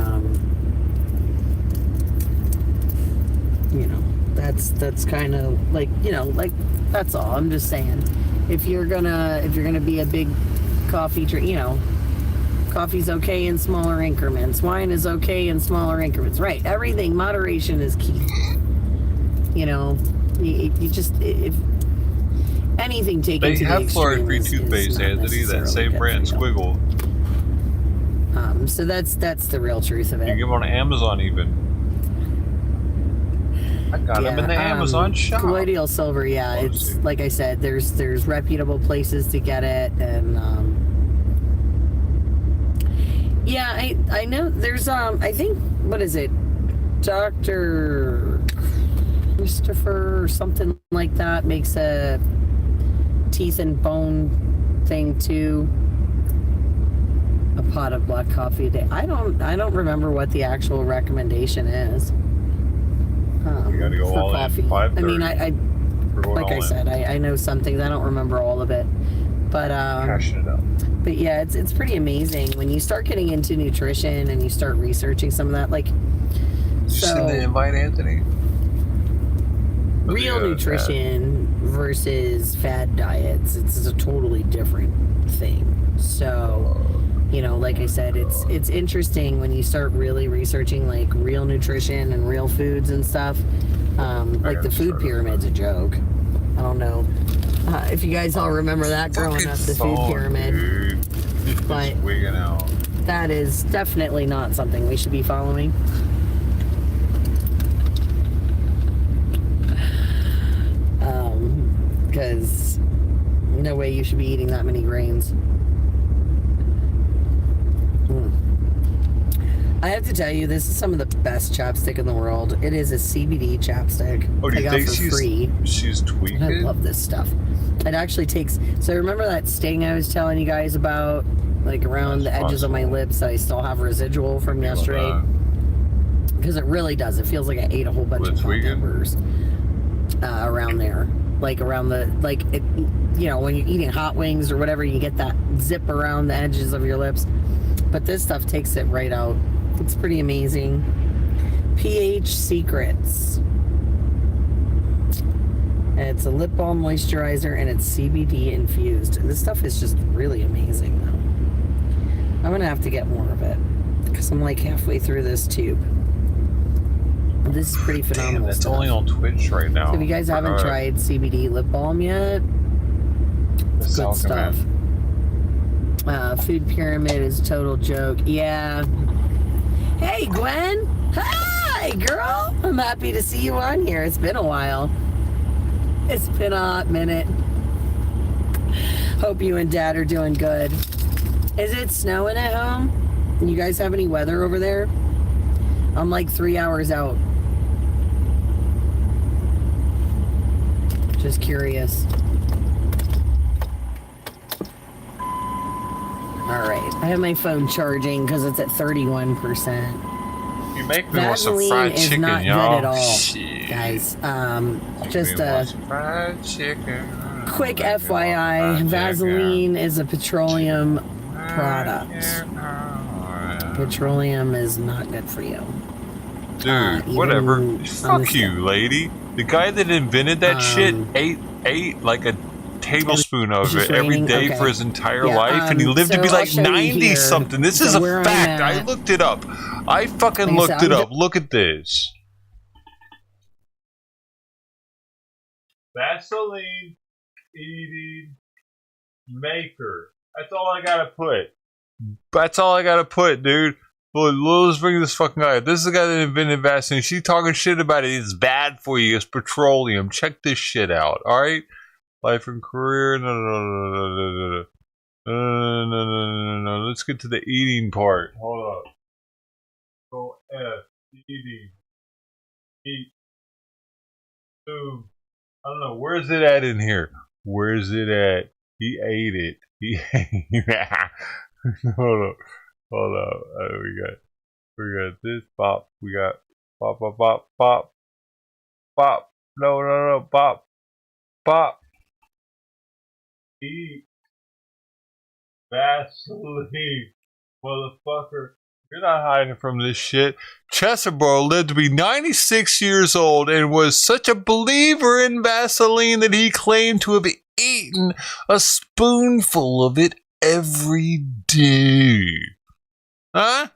you know, that's kind of like, you know, like, that's all. I'm just saying, if you're gonna be a big coffee drink, you know, coffee's okay in smaller increments, wine is okay in smaller increments, right? Everything, moderation is key. You know, you just, if anything taken to the extreme, they have fluoride-free toothpaste, Anthony, that same brand, Squiggle. So that's the real truth of it. You can get them on Amazon even. I got them in the Amazon shop. Colloidal silver, yeah. It's like I said, there's reputable places to get it, and yeah, I know there's I think, what is it, Dr. Christopher or something like that makes a teeth and bone thing too. A pot of black coffee a day. I don't remember what the actual recommendation is. You gotta go all coffee. in 5:30. I mean, I like I said, I know some things. I don't remember all of it, but Cashing it up. But yeah, it's pretty amazing when you start getting into nutrition and you start researching some of that. Like, So they invite Anthony. Real nutrition versus fad diets, it's a totally different thing. So, you know, like I said, it's interesting when you start really researching like real nutrition and real foods and stuff. Like the food pyramid's a joke. I don't know if you guys all remember that growing up, the food pyramid. But that is definitely not something we should be following. Because no way you should be eating that many grains. I have to tell you, this is some of the best chapstick in the world. It is a CBD chapstick. Oh, do you think she's tweaking? I love this stuff. It actually takes... So remember that sting I was telling you guys about? Like around the edges of my lips that I still have residual from yesterday? Because it really does. It feels like I ate a whole bunch of hamburgers around there. Like around the... Like, it, you know, when you're eating hot wings or whatever, you get that zip around the edges of your lips. But this stuff takes it right out. It's pretty amazing. pH Secrets. It's a lip balm moisturizer and it's CBD infused. This stuff is just really amazing though. I'm gonna have to get more of it because I'm like halfway through this tube. This is pretty phenomenal. Damn, that's stuff. only on Twitch right now. So if you guys haven't tried CBD lip balm yet, it's good stuff. Food pyramid is a total joke. Yeah. Hey, Gwen. Hi, girl. I'm happy to see you on here. It's been a while. It's been a hot minute. Hope you and Dad are doing good. Is it snowing at home? You guys have any weather over there? I'm like 3 hours out. Just curious. Alright, I have my phone charging because it's at 31%. You make me want some fried chicken, not y'all. good at all, Shit. guys. Just a fried chicken. quick FYI, Vaseline is a petroleum product. Petroleum is not good for you. Dude, whatever. Fuck you, lady. The guy that invented that shit ate like a tablespoon of it every day for his entire life, and he lived to be like 90 something. This is a fact. I looked it up. I fucking looked it up. Look at this. Vaseline eating maker. That's all I gotta put. That's all I gotta put, dude. Well, let's bring this fucking guy up. This is the guy that invented Vaseline. She talking shit about it. It's bad for you. It's petroleum. Check this shit out. All right. Life and career. No. Let's get to the eating part. Hold up. Go F. Eating. Eat. Food. I don't know. Where's it at in here? Where's it at? He ate it. He ate it. Hold up. Hold up. We got this pop. We got pop. No. Pop. Eat. Vaseline. Motherfucker. You're not hiding from this shit. Chesapeake lived to be 96 years old and was such a believer in Vaseline that he claimed to have eaten a spoonful of it every day. Huh?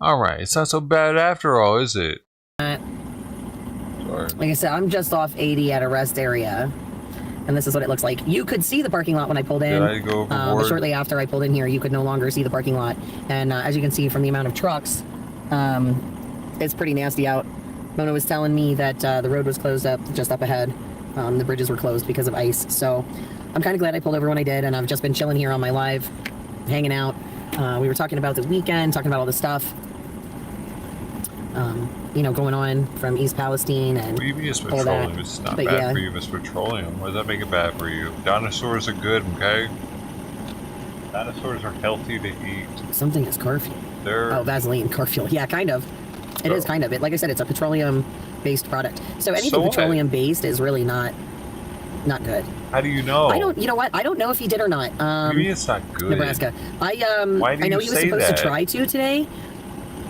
Alright, it's not so bad after all, is it? Sorry. Like I said, I'm just off 80 at a rest area. And this is what it looks like. You could see the parking lot when I pulled in. Did I go overboard? But shortly after I pulled in here, you could no longer see the parking lot. And as you can see from the amount of trucks, it's pretty nasty out. Mona was telling me that the road was closed up just up ahead. The bridges were closed because of ice. So I'm kind of glad I pulled over when I did, and I've just been chilling here on my live, hanging out. We were talking about the weekend, talking about all this stuff. Going on from East Palestine and all that. It's not bad for you, Miss Petroleum. Why does that make it bad for you? Dinosaurs are good, okay? Dinosaurs are healthy to eat. Something is car fuel. Vaseline, car fuel. Yeah, kind of. It is kind of. Like I said, it's a petroleum-based product. So anything petroleum-based is really not good. How do you know? You know what? I don't know if he did or not. Maybe it's not good. Nebraska. Why do I know you he was supposed to try to today,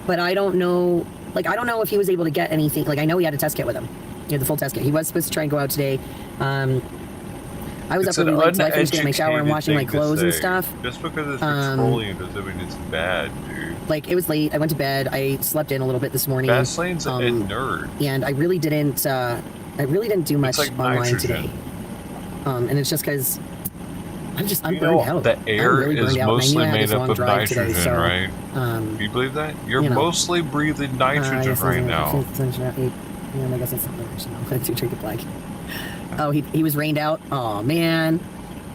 but I don't know. Like, I don't know if he was able to get anything. Like, I know he had a test kit with him. He had the full test kit. He was supposed to try and go out today. I was up really late, so I finished getting my shower and washing my clothes and stuff. Just because it's petroleum doesn't mean it's bad, dude. Like, it was late. I went to bed. I slept in a little bit this morning. Vaseline's a nerd. And I really didn't do much online today. And it's just because I'm burned out. The air really is mostly made up of nitrogen, today, so, right? Do you believe that? You're mostly breathing nitrogen right now. I guess that's not original. I'm going to drink it black. Oh, he was rained out? Oh, man.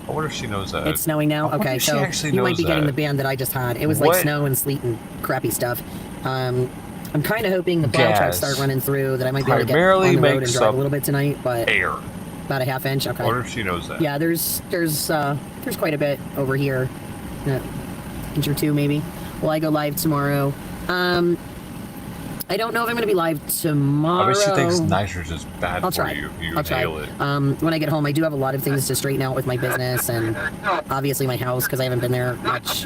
I wonder if she knows that. It's snowing now? Okay, so you might be getting the band that I just had. It was like snow and sleet and crappy stuff. I'm kind of hoping the plow trucks start running through, that I might be able to get on the road and drive a little bit tonight, but... Air. About a half inch. Okay. I wonder if she knows that. Yeah, there's quite a bit over here, inch or two maybe. Well, I go live tomorrow. I don't know if I'm going to be live tomorrow. I bet she thinks nitrogen's bad for you. I'll try. When I get home, I do have a lot of things to straighten out with my business and obviously my house because I haven't been there much.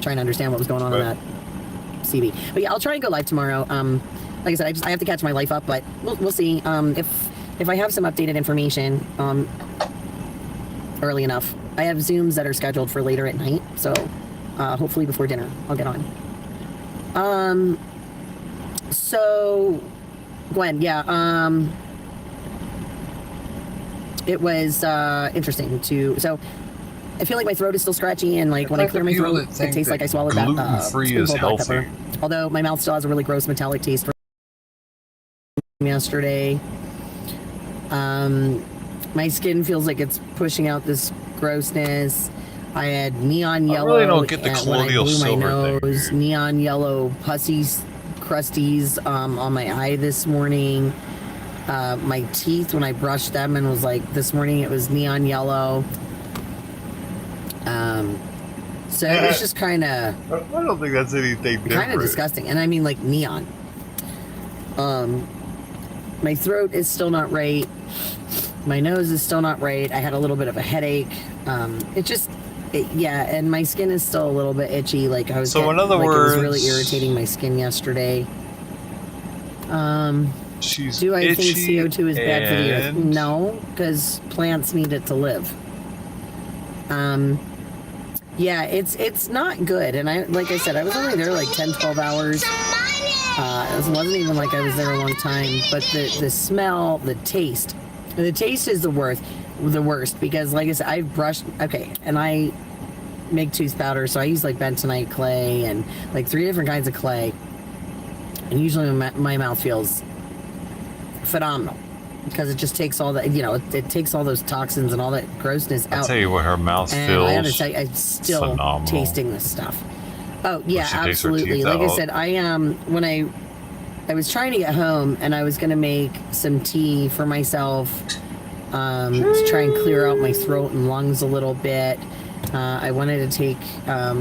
Trying to understand what was going on in that CB. But yeah, I'll try and go live tomorrow. Like I said, I have to catch my life up, but we'll see. If I have some updated information, early enough. I have Zooms that are scheduled for later at night, so hopefully before dinner I'll get on. So, Gwen, yeah, it was interesting to, so I feel like my throat is still scratchy, and like when I clear my throat, it tastes like I swallowed that gluten-free is black healthy. pepper. Although my mouth still has a really gross metallic taste from yesterday. My skin feels like it's pushing out this grossness. I had neon yellow. I really don't get the when I colloidal blew my silver nose, thing. neon yellow pussies, crusties on my eye this morning. My teeth, when I brushed them, and was like, this morning it was neon yellow. So it was just kind of. I don't think that's anything different. Kind of disgusting, and I mean like neon. My throat is still not right. My nose is still not right. I had a little bit of a headache. Yeah, and my skin is still a little bit itchy. Like I was. So in other words, words, it was really irritating my skin yesterday. She's do I think itchy CO2 is bad for the earth? and- No, because plants need it to live. Yeah, it's not good. And like I said, I was only there like 10, 12 hours. It wasn't even like I was there a long time. But the smell, the taste is the worst because, like I said, I've brushed. Okay, and I make tooth powder, so I use like bentonite clay and like 3 different kinds of clay. And usually my mouth feels phenomenal because it just takes all that, it takes all those toxins and all that grossness out. I'll tell you what, her mouth And feels I have to tell you, I'm still phenomenal. tasting this stuff. Oh yeah, She takes her absolutely. teeth Like I out. said, when I was trying to get home and I was gonna make some tea for myself to try and clear out my throat and lungs a little bit. I wanted to take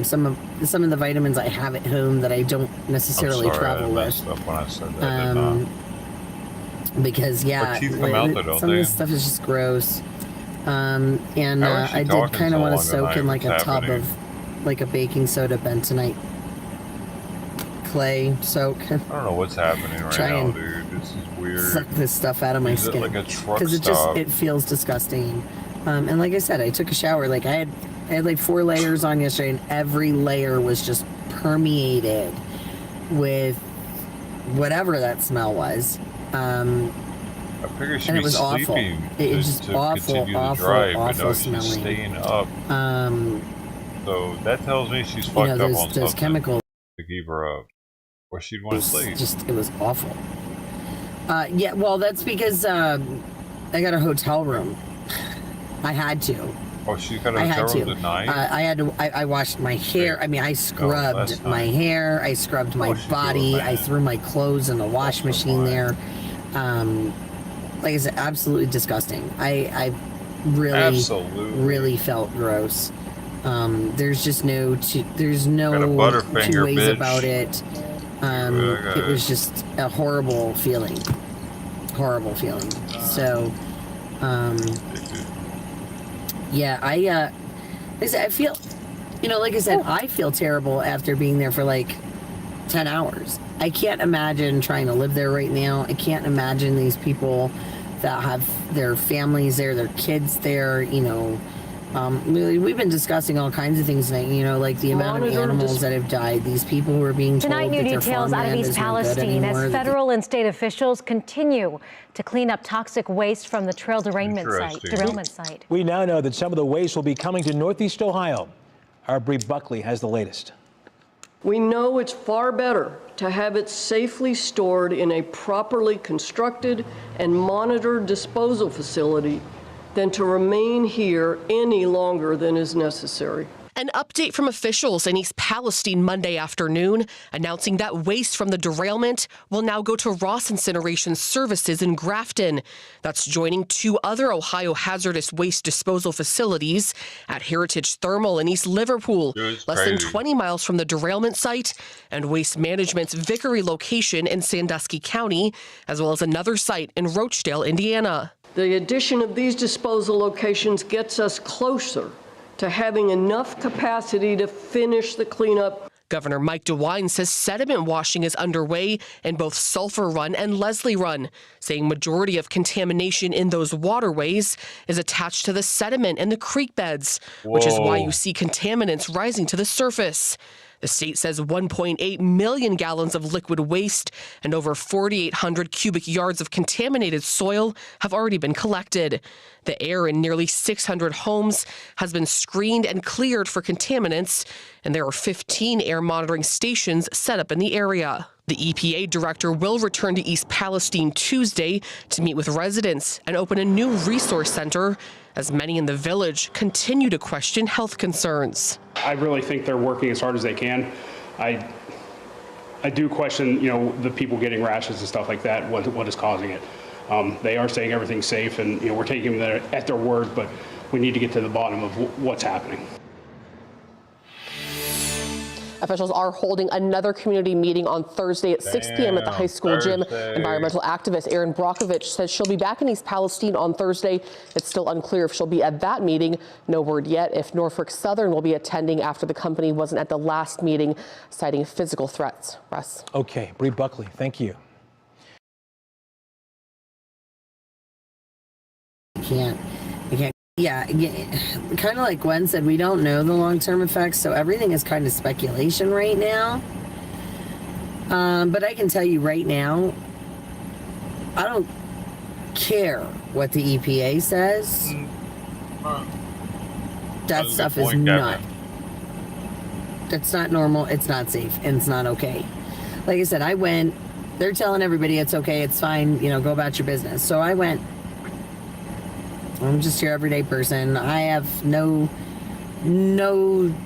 some of the vitamins I have at home that I don't necessarily I'm sorry, travel I with. messed up when I said that. didn't I? Because yeah, Her teeth come out though, don't some of they? this stuff is just gross. And How is she I did talking kind of so want to long soak tonight? in like a What's tub happening? of like a baking soda bentonite clay soak. I don't know what's happening right Try now, and dude. This is weird. Suck this stuff out of my Is it skin like a truck because stop? it feels disgusting. And like I said, I took a shower. Like I had like 4 layers on yesterday, and every layer was just permeated with whatever that smell was. I figured she'd and it be was awful. sleeping It was to just awful, continue the awful, drive, but awful no, she's smelling. staying up. So that tells me she's fucked up on those something chemicals. to keep her up, or she'd want to sleep. It was awful. Yeah, well, that's because I got a hotel room. I had to. Oh, she got a I had hotel to. room tonight. I had to. I washed my hair. I mean, I scrubbed last my night. hair. I scrubbed my she's body. doing I that. threw my clothes in the wash machine there. Like I said, absolutely disgusting. I really, Absolutely. really felt gross. There's just there's Got a no Butterfinger, two ways bitch. about it. It was just a horrible feeling. Horrible feeling. So, yeah, like I said, I feel, like I said, I feel terrible after being there for like 10 hours. I can't imagine trying to live there right now. I can't imagine these people that have their families there, their kids there, we've been discussing all kinds of things tonight, like the amount of animals that have died, these people who are being told Tonight, new that their details out of farmland East is no good Palestine anymore, as that federal and state officials continue to clean up toxic waste from the trail derailment site. We now know that some of the waste will be coming to Northeast Ohio. Our Bree Buckley has the latest. We know it's far better to have it safely stored in a properly constructed and monitored disposal facility than to remain here any longer than is necessary. An update from officials in East Palestine Monday afternoon announcing that waste from the derailment will now go to Ross Incineration Services in Grafton. That's joining 2 other Ohio hazardous waste disposal facilities at Heritage Thermal in East Liverpool, less than 20 miles from the derailment site, and Waste Management's Vickery location in Sandusky County, as well as another site in Rochdale, Indiana. The addition of these disposal locations gets us closer to having enough capacity to finish the cleanup. Governor Mike DeWine says sediment washing is underway in both Sulphur Run and Leslie Run, saying majority of contamination in those waterways is attached to the sediment in the creek beds, which is why you see contaminants rising to the surface. The state says 1.8 million gallons of liquid waste and over 4,800 cubic yards of contaminated soil have already been collected. The air in nearly 600 homes has been screened and cleared for contaminants, and there are 15 air monitoring stations set up in the area. The EPA director will return to East Palestine Tuesday to meet with residents and open a new resource center, as many in the village continue to question health concerns. I really think they're working as hard as they can. I do question, the people getting rashes and stuff like that, what is causing it. They are saying everything's safe, and we're taking them at their word, but we need to get to the bottom of what's happening. Officials are holding another community meeting on Thursday at 6 p.m. at the high school gym. Environmental activist Erin Brockovich says she'll be back in East Palestine on Thursday. It's still unclear if she'll be at that meeting. No word yet if Norfolk Southern will be attending after the company wasn't at the last meeting, citing physical threats. Russ. Okay, Bree Buckley, thank you. You can't. Yeah, kind of like Gwen said, we don't know the long-term effects, so everything is kind of speculation right now. But I can tell you right now, I don't care what the EPA says. That stuff is not. That's not normal. It's not safe, and it's not okay. Like I said, I went. They're telling everybody it's okay, it's fine. Go about your business. So I went. I'm just your everyday person. I have no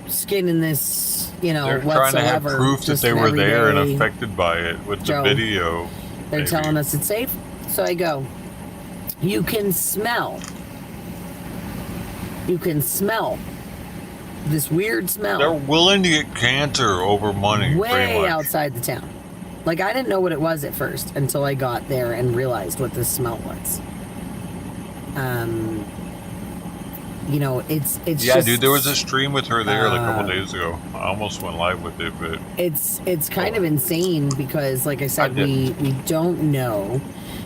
skin in this, They're whatsoever. trying to have proof that they were there and affected by it with the video. They're telling us it's safe, so I go. You can smell this weird smell. They're willing to get cancer over money. Way outside the town. Like, I didn't know what it was at first until I got there and realized what this smell was. It's yeah, just, dude, there was a stream with her there like a couple days ago. I almost went live with it, but it's kind of insane because, like I said, we don't know.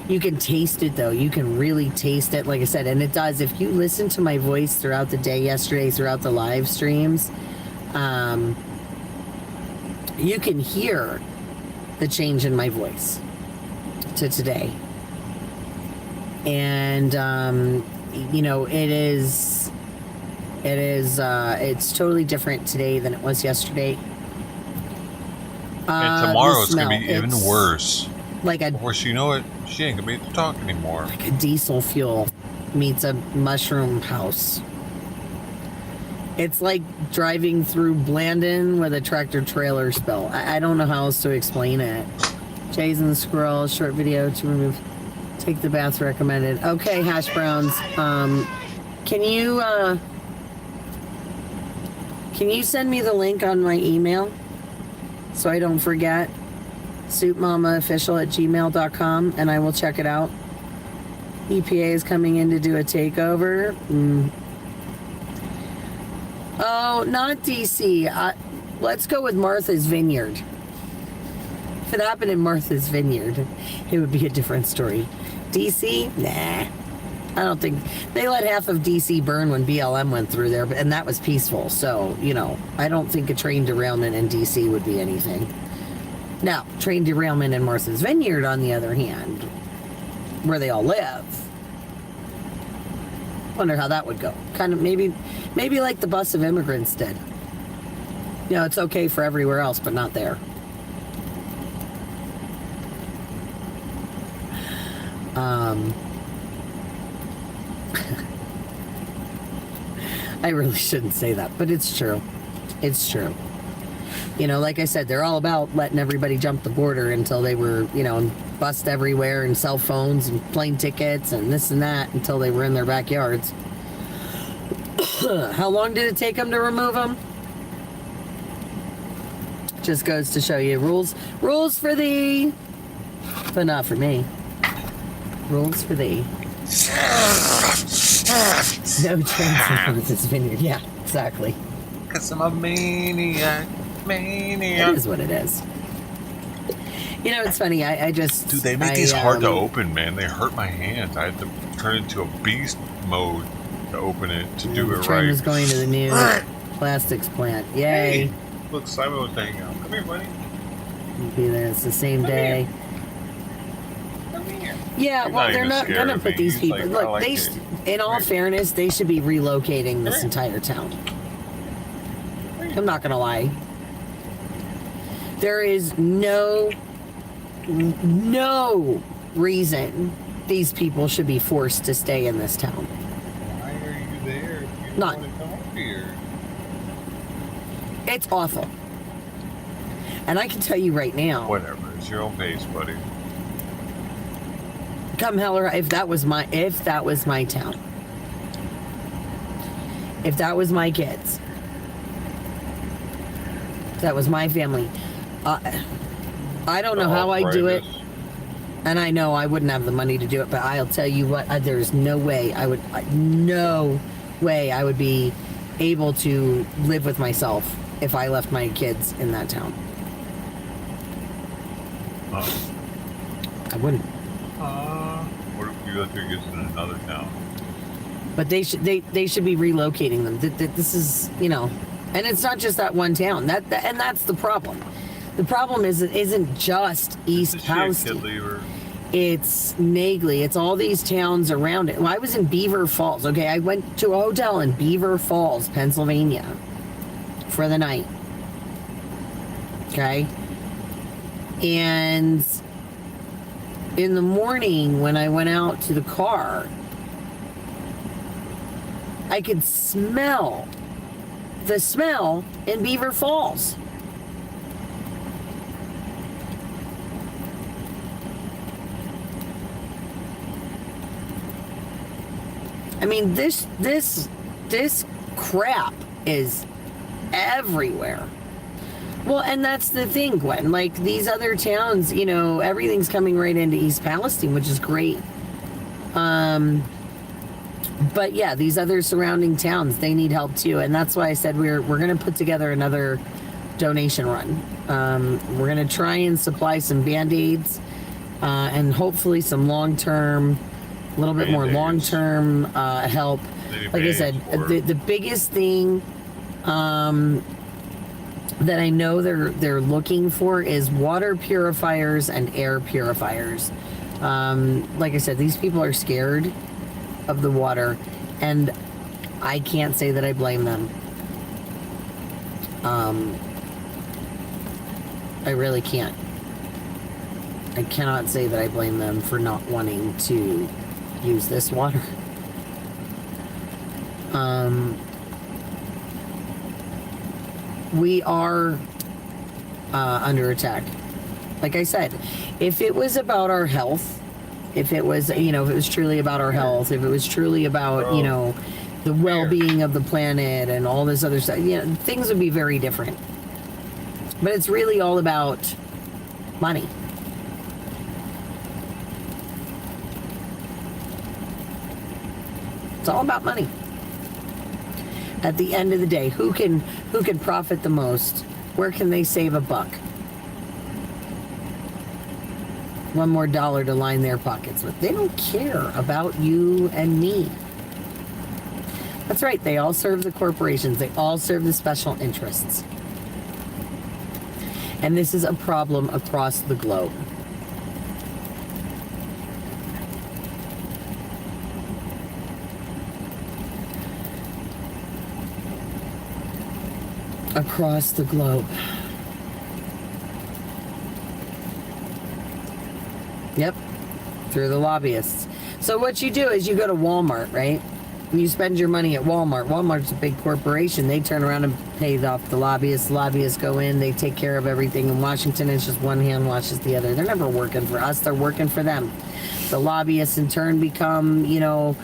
You can taste it though. You can really taste it, like I said, and it does. If you listen to my voice throughout the day yesterday, throughout the live streams, you can hear the change in my voice to today. And it's totally different today than it was yesterday. And tomorrow it's gonna be even worse. Like of course, you know it. She ain't gonna be able to talk anymore. Like a diesel fuel meets a mushroom house. It's like driving through Blandon with a tractor trailer spill. I don't know how else to explain it. Jason Squirrel, short video to remove. Take the bath recommended. Okay, hash browns. Can you send me the link on my email so I don't forget? soupmamaofficial@gmail.com, and I will check it out. EPA is coming in to do a takeover. Oh, not DC. Let's go with Martha's Vineyard. If it happened in Martha's Vineyard, it would be a different story. DC? Nah. I don't think they let half of DC burn when BLM went through there, and that was peaceful. So, I don't think a train derailment in DC would be anything. Now, train derailment in Martha's Vineyard, on the other hand, where they all live, wonder how that would go. Kind of maybe like the bus of immigrants did. It's okay for everywhere else, but not there. I really shouldn't say that, but it's true. It's true. Like I said, they're all about letting everybody jump the border until they were, and bust everywhere, and cell phones and plane tickets and this and that until they were in their backyards. How long did it take them to remove them? Just goes to show you rules for thee, but not for me. Rules for thee. No chance of this vineyard. Yeah, exactly. Because I'm a maniac. Mania. It is what it is. You know, it's funny. I just... Dude, they make these hard to open, man. They hurt my hands. I had to turn into a beast mode to open it, to do it right. Trim is going to the new plastics plant. Yay. Hey, look, Simon was hanging out. Come here, buddy. We'll be there. It's the same day. Come here. Yeah, He's well, not they're even not scared going to of put me. these He's people... like, Look, I like they, it. in all fairness, they should be relocating this entire town. I'm not going to lie. There is no reason these people should be forced to stay in this town. Why are you there if you Not. want to come up here? It's awful. And I can tell you right now. Whatever. It's your own pace, buddy. Come hell or if that was my town. If that was my kids. If that was my family. I don't know how I do it. And I know I wouldn't have the money to do it, but I'll tell you what, there's no way I would be able to live with myself if I left my kids in that town. I wouldn't. What if you left your kids in another town? But they should be relocating them. This is, you know, and it's not just that one town. And that's the problem. The problem is it isn't just East Palestine. It's Nagley. It's all these towns around it. Well, I was in Beaver Falls. Okay, I went to a hotel in Beaver Falls, Pennsylvania, for the night. Okay, and in the morning when I went out to the car, I could smell the smell in Beaver Falls. I mean, this crap is everywhere. Well, and that's the thing, Gwen. Like, these other towns, you know, everything's coming right into East Palestine, which is great. But yeah, these other surrounding towns, they need help too. And that's why I said we're going to put together another donation run. We're going to try and supply some Band-Aids and hopefully some long-term, a little bit more long-term help. Like I said, the biggest thing that I know they're looking for is water purifiers and air purifiers. Like I said, these people are scared of the water, and I can't say that I blame them. I really can't. I cannot say that I blame them for not wanting to use this water. We are under attack. Like I said, if it was about our health, if it was, you know, if it was truly about our health, if it was truly about, you know, the well-being of the planet and all this other stuff, you know, things would be very different. But it's really all about money. It's all about money. At the end of the day, who can profit the most? Where can they save a buck? One more dollar to line their pockets with. They don't care about you and me. That's right. They all serve the corporations. They all serve the special interests. And this is a problem across the globe. Across the globe. Yep, through the lobbyists. So what you do is you go to Walmart, right? You spend your money at Walmart. Walmart's a big corporation. They turn around and pay off the lobbyists. Lobbyists go in, they take care of everything. In Washington, it's just one hand washes the other. They're never working for us. They're working for them. The lobbyists in turn become, you know,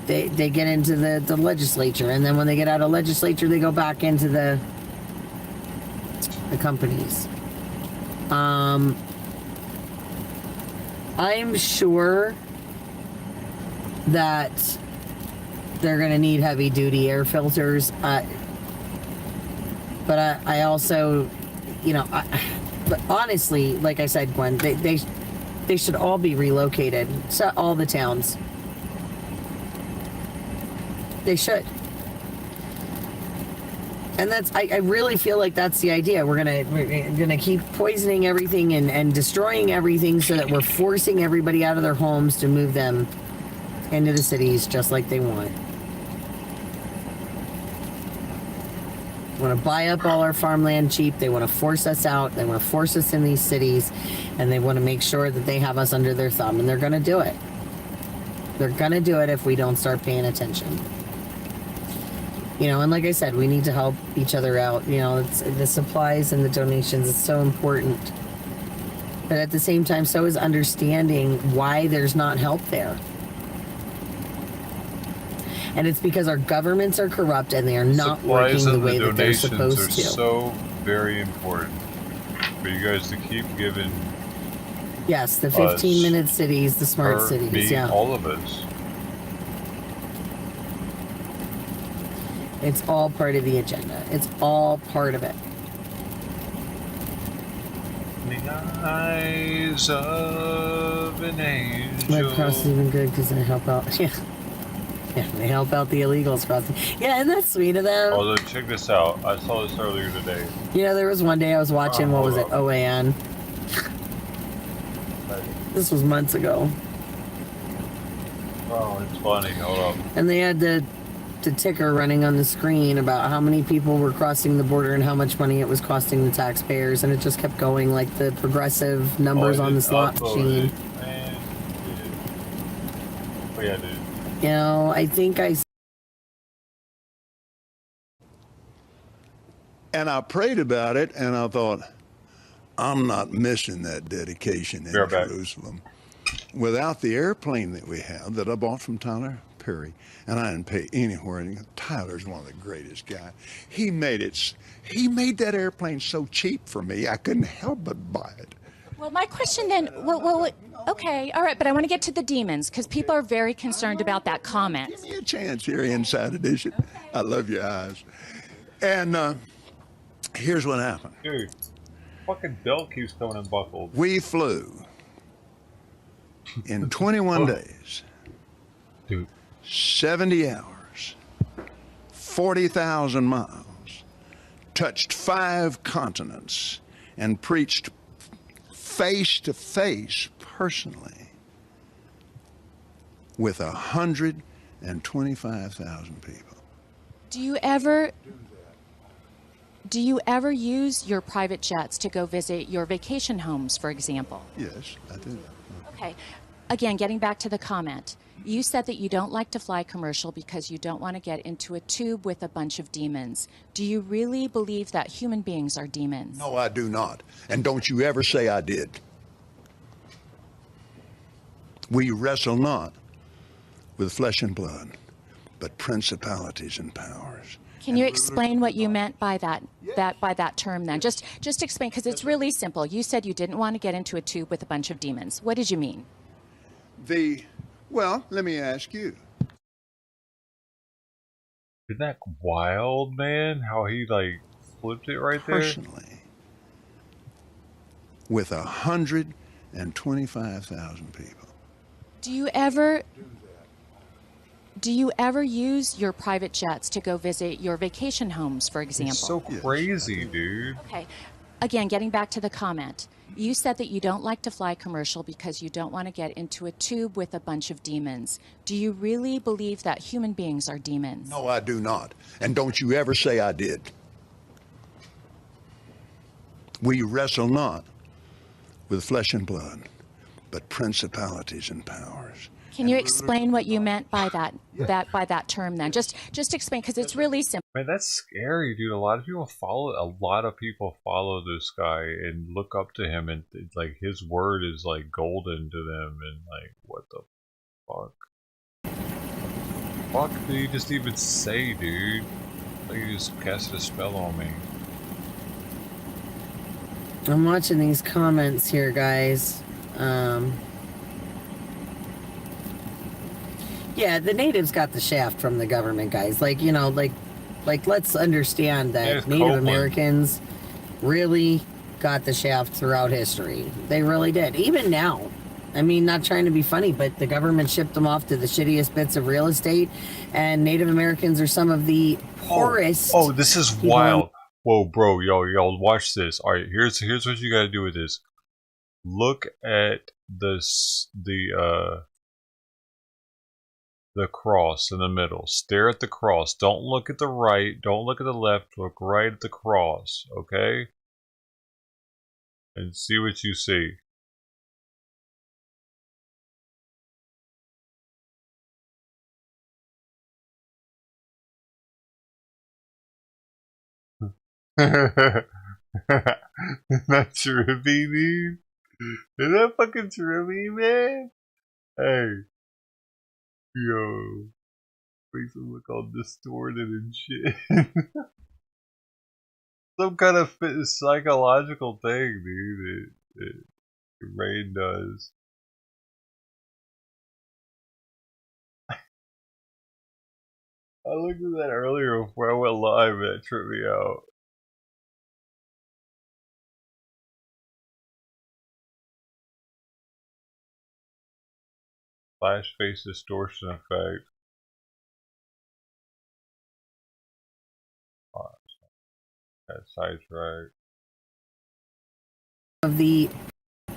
they get into the legislature. And then when they get out of legislature, they go back into the companies. I'm sure that they're going to need heavy duty air filters. But I also but honestly, like I said, Gwen, they should all be relocated. So all the towns. They should. And I really feel like that's the idea. We're gonna keep poisoning everything and destroying everything so that we're forcing everybody out of their homes to move them into the cities just like they want. Want to buy up all our farmland cheap. They want to force us out. They want to force us in these cities, and they want to make sure that they have us under their thumb, and they're going to do it. They're going to do it if we don't start paying attention. And like I said, we need to help each other out. It's the supplies and the donations. It's so important. But at the same time, so is understanding why there's not help there. And it's because our governments are corrupt and they are not working the way that they're supposed to. Supplies and the donations are so very important for you guys to keep giving. Yes, the 15-minute cities, the smart cities, me, all of us. It's all part of the agenda. It's all part of it. The eyes of an angel. Red Cross is even good because they help out. Yeah, they help out the illegals crossing. Yeah, isn't that sweet of them? Although, check this out. I saw this earlier today. There was one day I was watching, what was it, OAN? This was months ago. Oh, it's funny. Hold up. And they had the ticker running on the screen about how many people were crossing the border and how much money it was costing the taxpayers, and it just kept going like the progressive numbers on the slot machine. Oh, yeah, dude. I think And I prayed about it, and I thought, I'm not missing that dedication in Jerusalem. Without the airplane that we have, that I bought from Tyler Perry, and I didn't pay anywhere. And Tyler's one of the greatest guys. He made that airplane so cheap for me, I couldn't help but buy it. Well, my question then, okay, all right, but I want to get to the demons because people are very concerned about that comment. Give me a chance here, Inside Edition. Okay. I love your eyes. And here's what happened. Dude, fucking belt keeps coming unbuckled. We flew in 21 days, dude, 70 hours, 40,000 miles, touched 5 continents, and preached face to face personally with 125,000 people. Do you ever use your private jets to go visit your vacation homes, for example? Yes, I do. Okay. Again, getting back to the comment, you said that you don't like to fly commercial because you don't want to get into a tube with a bunch of demons. Do you really believe that human beings are demons? No, I do not. And don't you ever say I did. We wrestle not with flesh and blood, but principalities and powers. Can you explain what you meant by that term then? Just explain, because it's really simple. You said you didn't want to get into a tube with a bunch of demons. What did you mean? Well, let me ask you. Isn't that wild, man? How he flipped it right there? Personally, with 125,000 people. Do you ever use your private jets to go visit your vacation homes, for example? It's so crazy, dude. Okay. Again, getting back to the comment, you said that you don't like to fly commercial because you don't want to get into a tube with a bunch of demons. Do you really believe that human beings are demons? No, I do not. And don't you ever say I did. We wrestle not with flesh and blood, but principalities and powers. Can you explain what you meant by that term then? Just explain, because it's really simple. Man, that's scary, dude. A lot of people follow this guy and look up to him, and his word is golden to them, and what the fuck? Fuck did he just even say, dude? He just cast a spell on me. I'm watching these comments here, guys. Yeah, the natives got the shaft from the government, guys. Let's understand that Native Americans really got the shaft throughout history. They really did. Even now. I mean, not trying to be funny, but the government shipped them off to the shittiest bits of real estate, and Native Americans are some of the poorest. Oh, this is wild. Whoa, bro, y'all, watch this. All right, here's what you gotta do with this. Look at the cross in the middle. Stare at the cross. Don't look at the right. Don't look at the left. Look right at the cross. Okay? And see what you see. Isn't that trippy, dude? Is that fucking trippy, man? Hey. Yo. Makes him look all distorted and shit. Some kind of psychological thing, dude. Your brain does. I looked at that earlier before I went live, and that tripped me out. Flash face distortion effect. That side's right. Of the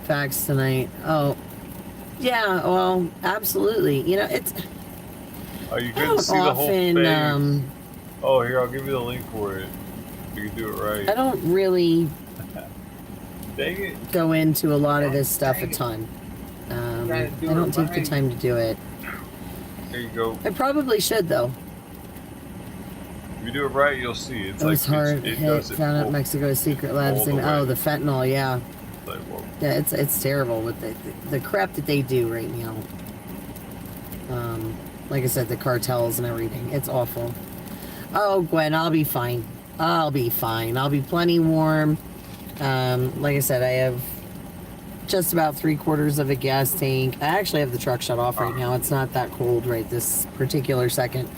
facts tonight. Oh, yeah. Well, absolutely. You know, it's. Oh, you couldn't see the whole thing. Oh, here, I'll give you the link for it. You can do it right. I don't really Dang it. go into a lot of this stuff a ton. I don't take the time to do it. There you go. I probably should, though. If you do it right, you'll see. It's It like was hard. it does it Found out Mexico's secret labs. And, oh, the fentanyl, yeah. Like, whoa. Yeah, it's terrible with the crap that they do right now. Like I said, the cartels and everything. It's awful. Oh, Gwen, I'll be fine. I'll be fine. I'll be plenty warm. Like I said, I have just about 3/4 of a gas tank. I actually have the truck shut off right now. It's not that cold right this particular second.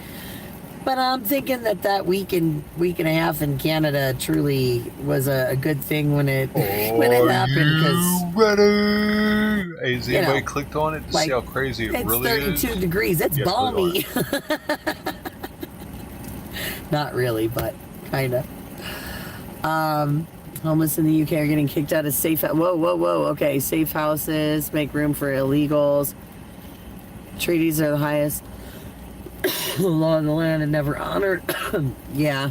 But I'm thinking that week and a half in Canada truly was a good thing when it when it happened. Because ready? Hey, has anybody clicked on it to see how crazy it really is? It's 32 degrees. It's balmy. Not really, but kind of. Homeless in the UK are getting kicked out of safe. Whoa. Okay, safe houses make room for illegals. Treaties are the highest. The law of the land and never honored. Yeah.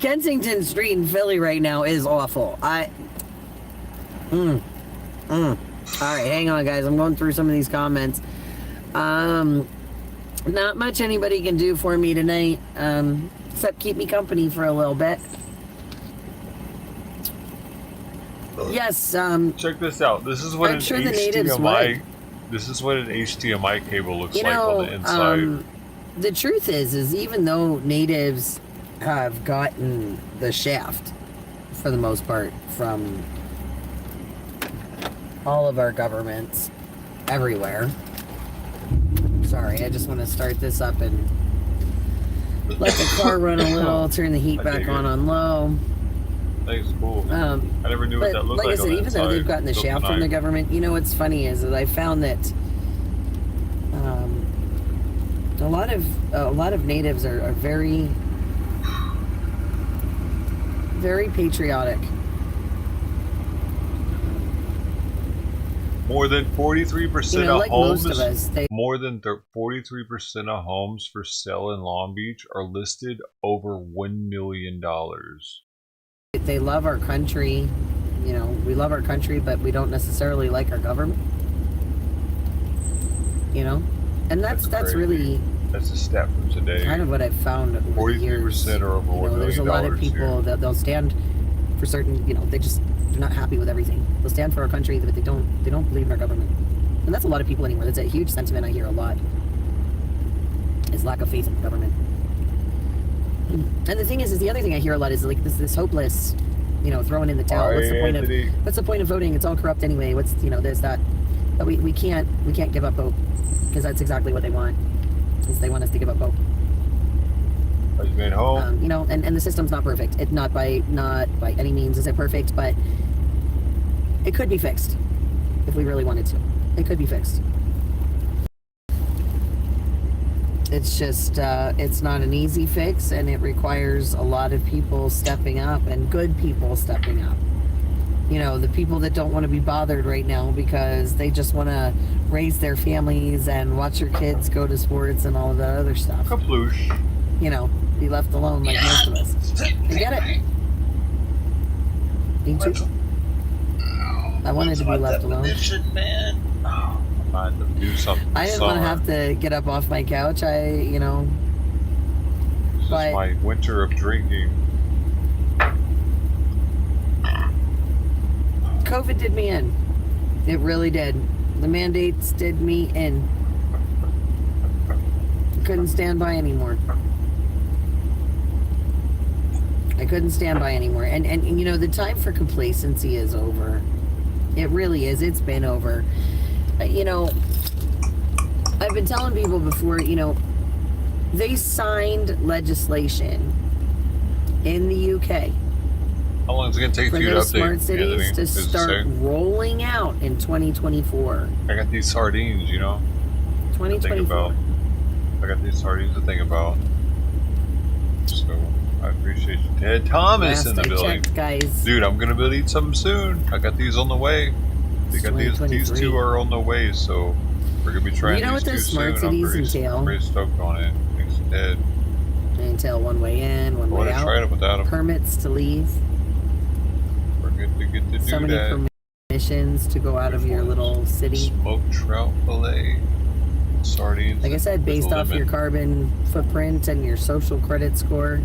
Kensington Street in Philly right now is awful. All right, hang on, guys. I'm going through some of these comments. Not much anybody can do for me tonight, except keep me company for a little bit. Yes. Check this out. This is what I'm sure the natives would. This is what an HDMI cable looks like on the inside. The truth is even though natives have gotten the shaft, for the most part, from all of our governments everywhere. Sorry, I just want to start this up and let the car run a little, turn the heat back on low. That's cool. I never knew what that looked like. Like I said, even though they've gotten the shaft from the government, you know what's funny is that I found that a lot of natives are very, very patriotic. More than 43% of like homes. most of us, more than 43% of homes for sale in Long Beach are listed over $1 million. They love our country. You know, we love our country, but we don't necessarily like our government. You know, and that's really. That's a stat from today. Kind of what I've found over the years. 43% are over $1 million. There's a lot of people that they'll stand for certain. You know, they're not happy with everything. They'll stand for our country, but they don't believe in our government. And that's a lot of people anymore. That's a huge sentiment I hear a lot. Is lack of faith in the government. And the thing is the other thing I hear a lot is like this hopeless, you know, throwing in the towel. What's the point of voting? It's all corrupt anyway. There's that. But we can't give up hope, because that's exactly what they want. Is they want us to give up hope. made home. You know, and the system's not perfect. It's not by any means is it perfect, but it could be fixed if we really wanted to. It could be fixed. It's just, it's not an easy fix, and it requires a lot of people stepping up, and good people stepping up. You know, the people that don't want to be bothered right now because they just want to raise their families and watch their kids go to sports and all of that other stuff. Kaploosh. You know, be left alone like most of us. I get it. Me too. I wanted to be left alone. Man. Oh, I had to do something. I didn't want to have to get up off my couch. You know. This is my winter of drinking. COVID did me in. It really did. The mandates did me in. Couldn't stand by anymore. I couldn't stand by anymore. And you know, the time for complacency is over. It really is. It's been over. You know, I've been telling people before, you know, they signed legislation in the UK. How long is it going to take for you to update? Smart cities to start rolling out in 2024. I got these sardines, you know. 2024. I got these sardines to think about. So I appreciate you. Ted Thomas in the building. Checked, guys. Dude, I'm going to be able to eat something soon. I got these on the way. I got these two are on the way, so we're going to be trying these two soon. Smart cities entail? I'm pretty stoked on it. Thanks, Ted. They entail one way in, one way out. Tried it without them. Permits to leave. Good to get to so do many that. Permissions to go out of your little city. Smoked trout fillet, sardines. Like I said, based off your carbon footprint and your social credit score.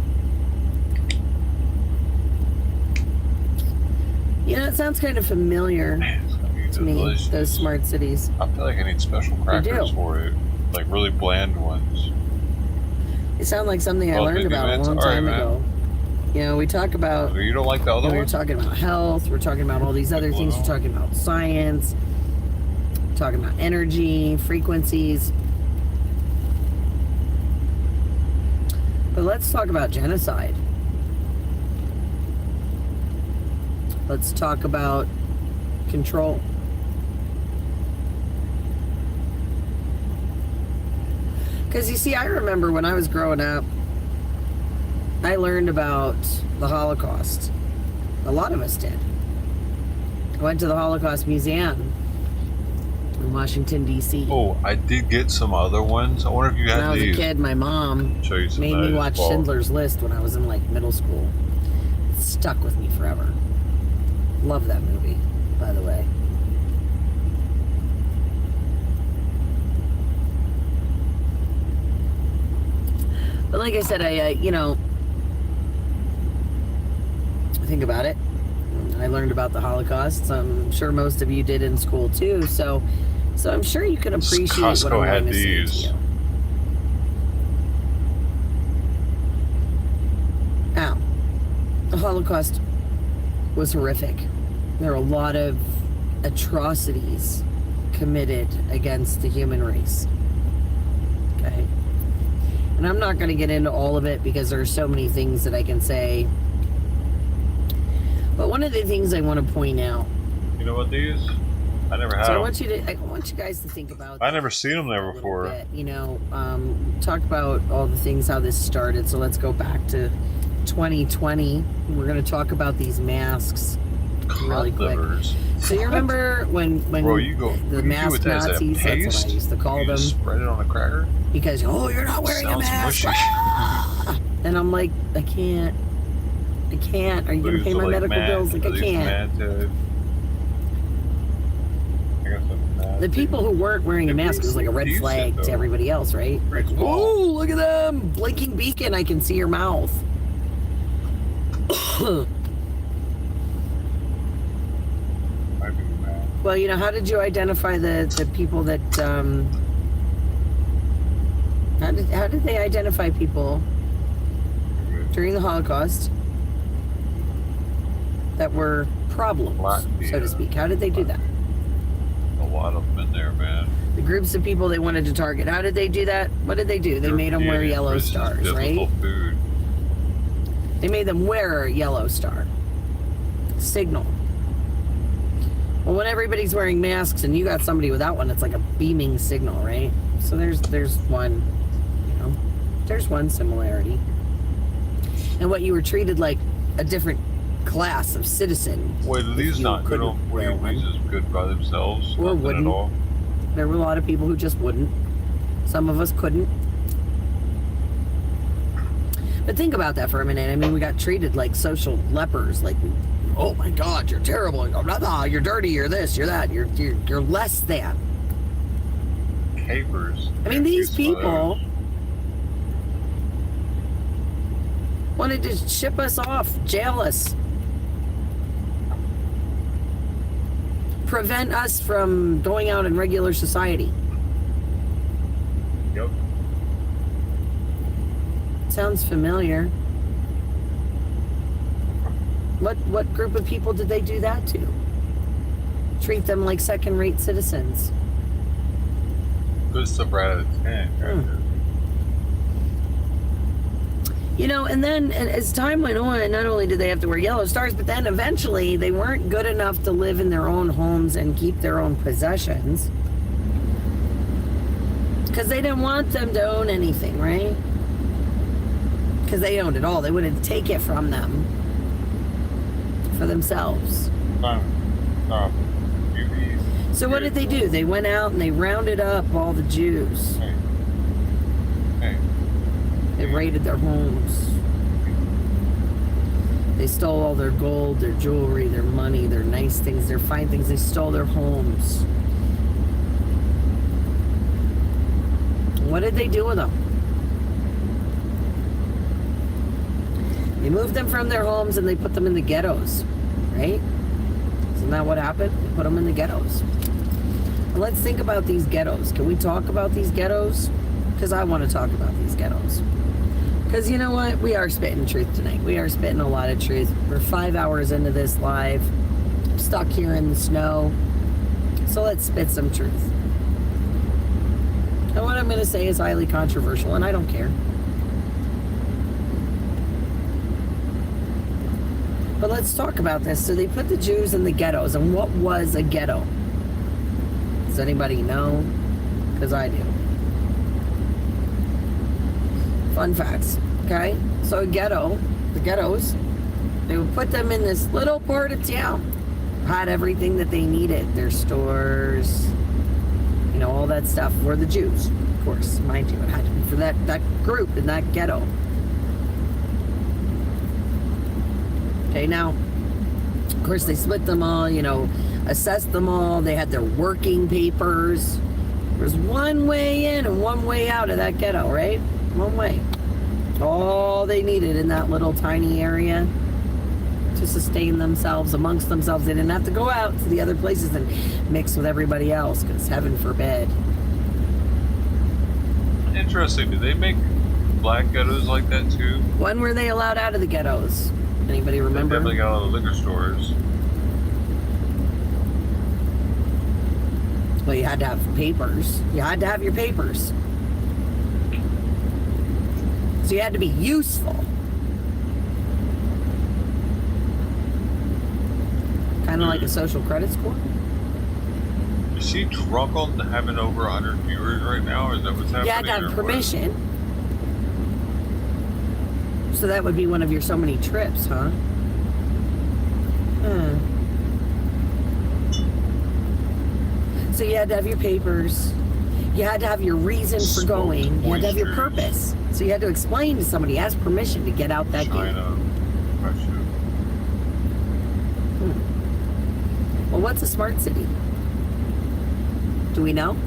You know, it sounds kind of familiar to me, delicious. Those smart cities. I feel like I need special crackers for it. Like really bland ones. It sounds like something I learned about a long time ago. You know, we talk about... You don't like the other one? We're talking about health. We're talking about all these other things. We're talking about science. We're talking about energy, frequencies. But let's talk about genocide. Let's talk about control. Because, you see, I remember when I was growing up, I learned about the Holocaust. A lot of us did. I went to the Holocaust Museum in Washington, D.C. Oh, I did get some other ones. I wonder if you had these. When I was a kid, my mom made me watch Schindler's List when I was in, like, middle school. It stuck with me forever. Love that movie, by the way. But like I said, you know, think about it. I learned about the Holocaust. I'm sure most of you did in school too. So I'm sure you can appreciate Costco what I'm had going to say to these. you. Now, the Holocaust was horrific. There were a lot of atrocities committed against the human race. Okay? And I'm not going to get into all of it because there are so many things that I can say. But one of the things I want to point out. You know what these? I never had them. I want you guys to think about. I never seen them there before. Bit, you know, talk about all the things how this started. So let's go back to 2020. We're going to talk about these masks really quick. So you remember when Bro, you go, the mask Nazis? That's what I used to call them. Spread it on a cracker. Because you're not wearing a mask. And I'm like, I can't. Are you going to pay my medical bills? Like, I can't. The people who weren't wearing a mask was like a red flag to everybody else, right? Like, whoa, look at them. Blinking beacon. I can see your mouth. Well, you know, how did you identify the people that, how did they identify people during the Holocaust that were problems, so to speak? How did they do that? A lot of them in there, man. The groups of people they wanted to target. How did they do that? What did they do? They made them wear yellow stars, right? Food. They made them wear a yellow star. Signal. Well, when everybody's wearing masks and you got somebody without one, it's like a beaming signal, right? So there's one, there's one similarity. And what you were treated like a different class of citizen. Wait, are these not good? Were these just good by themselves? Or wouldn't. At all? There were a lot of people who just wouldn't. Some of us couldn't. But think about that for a minute. I mean, we got treated like social lepers. Like, oh my God, you're terrible. You're dirty. You're this. You're that. You're less than. Capers. I mean, these people wanted to ship us off, jail us, prevent us from going out in regular society. Yep. Sounds familiar. What group of people did they do that to? Treat them like second-rate citizens. Good stuff right out of 10. Right there. You know, and then as time went on, not only did they have to wear yellow stars, but then eventually they weren't good enough to live in their own homes and keep their own possessions. Because they didn't want them to own anything, right? Because they owned it all. They wouldn't take it from them for themselves. So what did they do? They went out and they rounded up all the Jews. They raided their homes. They stole all their gold, their jewelry, their money, their nice things, their fine things. They stole their homes. What did they do with them? They moved them from their homes and they put them in the ghettos, right? Isn't that what happened? They put them in the ghettos. And let's think about these ghettos. Can we talk about these ghettos? Because I want to talk about these ghettos. Because you know what? We are spitting truth tonight. We are spitting a lot of truth. We're 5 hours into this live. I'm stuck here in the snow. So let's spit some truth. And what I'm going to say is highly controversial, and I don't care. But let's talk about this. So they put the Jews in the ghettos. And what was a ghetto? Does anybody know? Because I do. Fun facts, okay? So a ghetto, the ghettos, they would put them in this little part of town. Had everything that they needed. Their stores, you know, all that stuff for the Jews. Of course, mind you, it had to be for that group in that ghetto. Okay, now, of course, they split them all, you know, assessed them all. They had their working papers. There was one way in and one way out of that ghetto, right? One way. All they needed in that little tiny area to sustain themselves amongst themselves. They didn't have to go out to the other places and mix with everybody else, because heaven forbid. Interesting. Do they make black ghettos like that too? When were they allowed out of the ghettos? Anybody remember? They definitely got all the liquor stores. Well, you had to have papers. You had to have your papers. So you had to be useful. Kind of like a social credit score. Is she drunk on having over 100 viewers right now? Or is that what's happening? You had to have permission. So that would be one of your so many trips, huh? So you had to have your papers. You had to have your reason for going. You had to have your purpose. So you had to explain to somebody, ask permission to get out that gate. Well, what's a smart city? Do we know?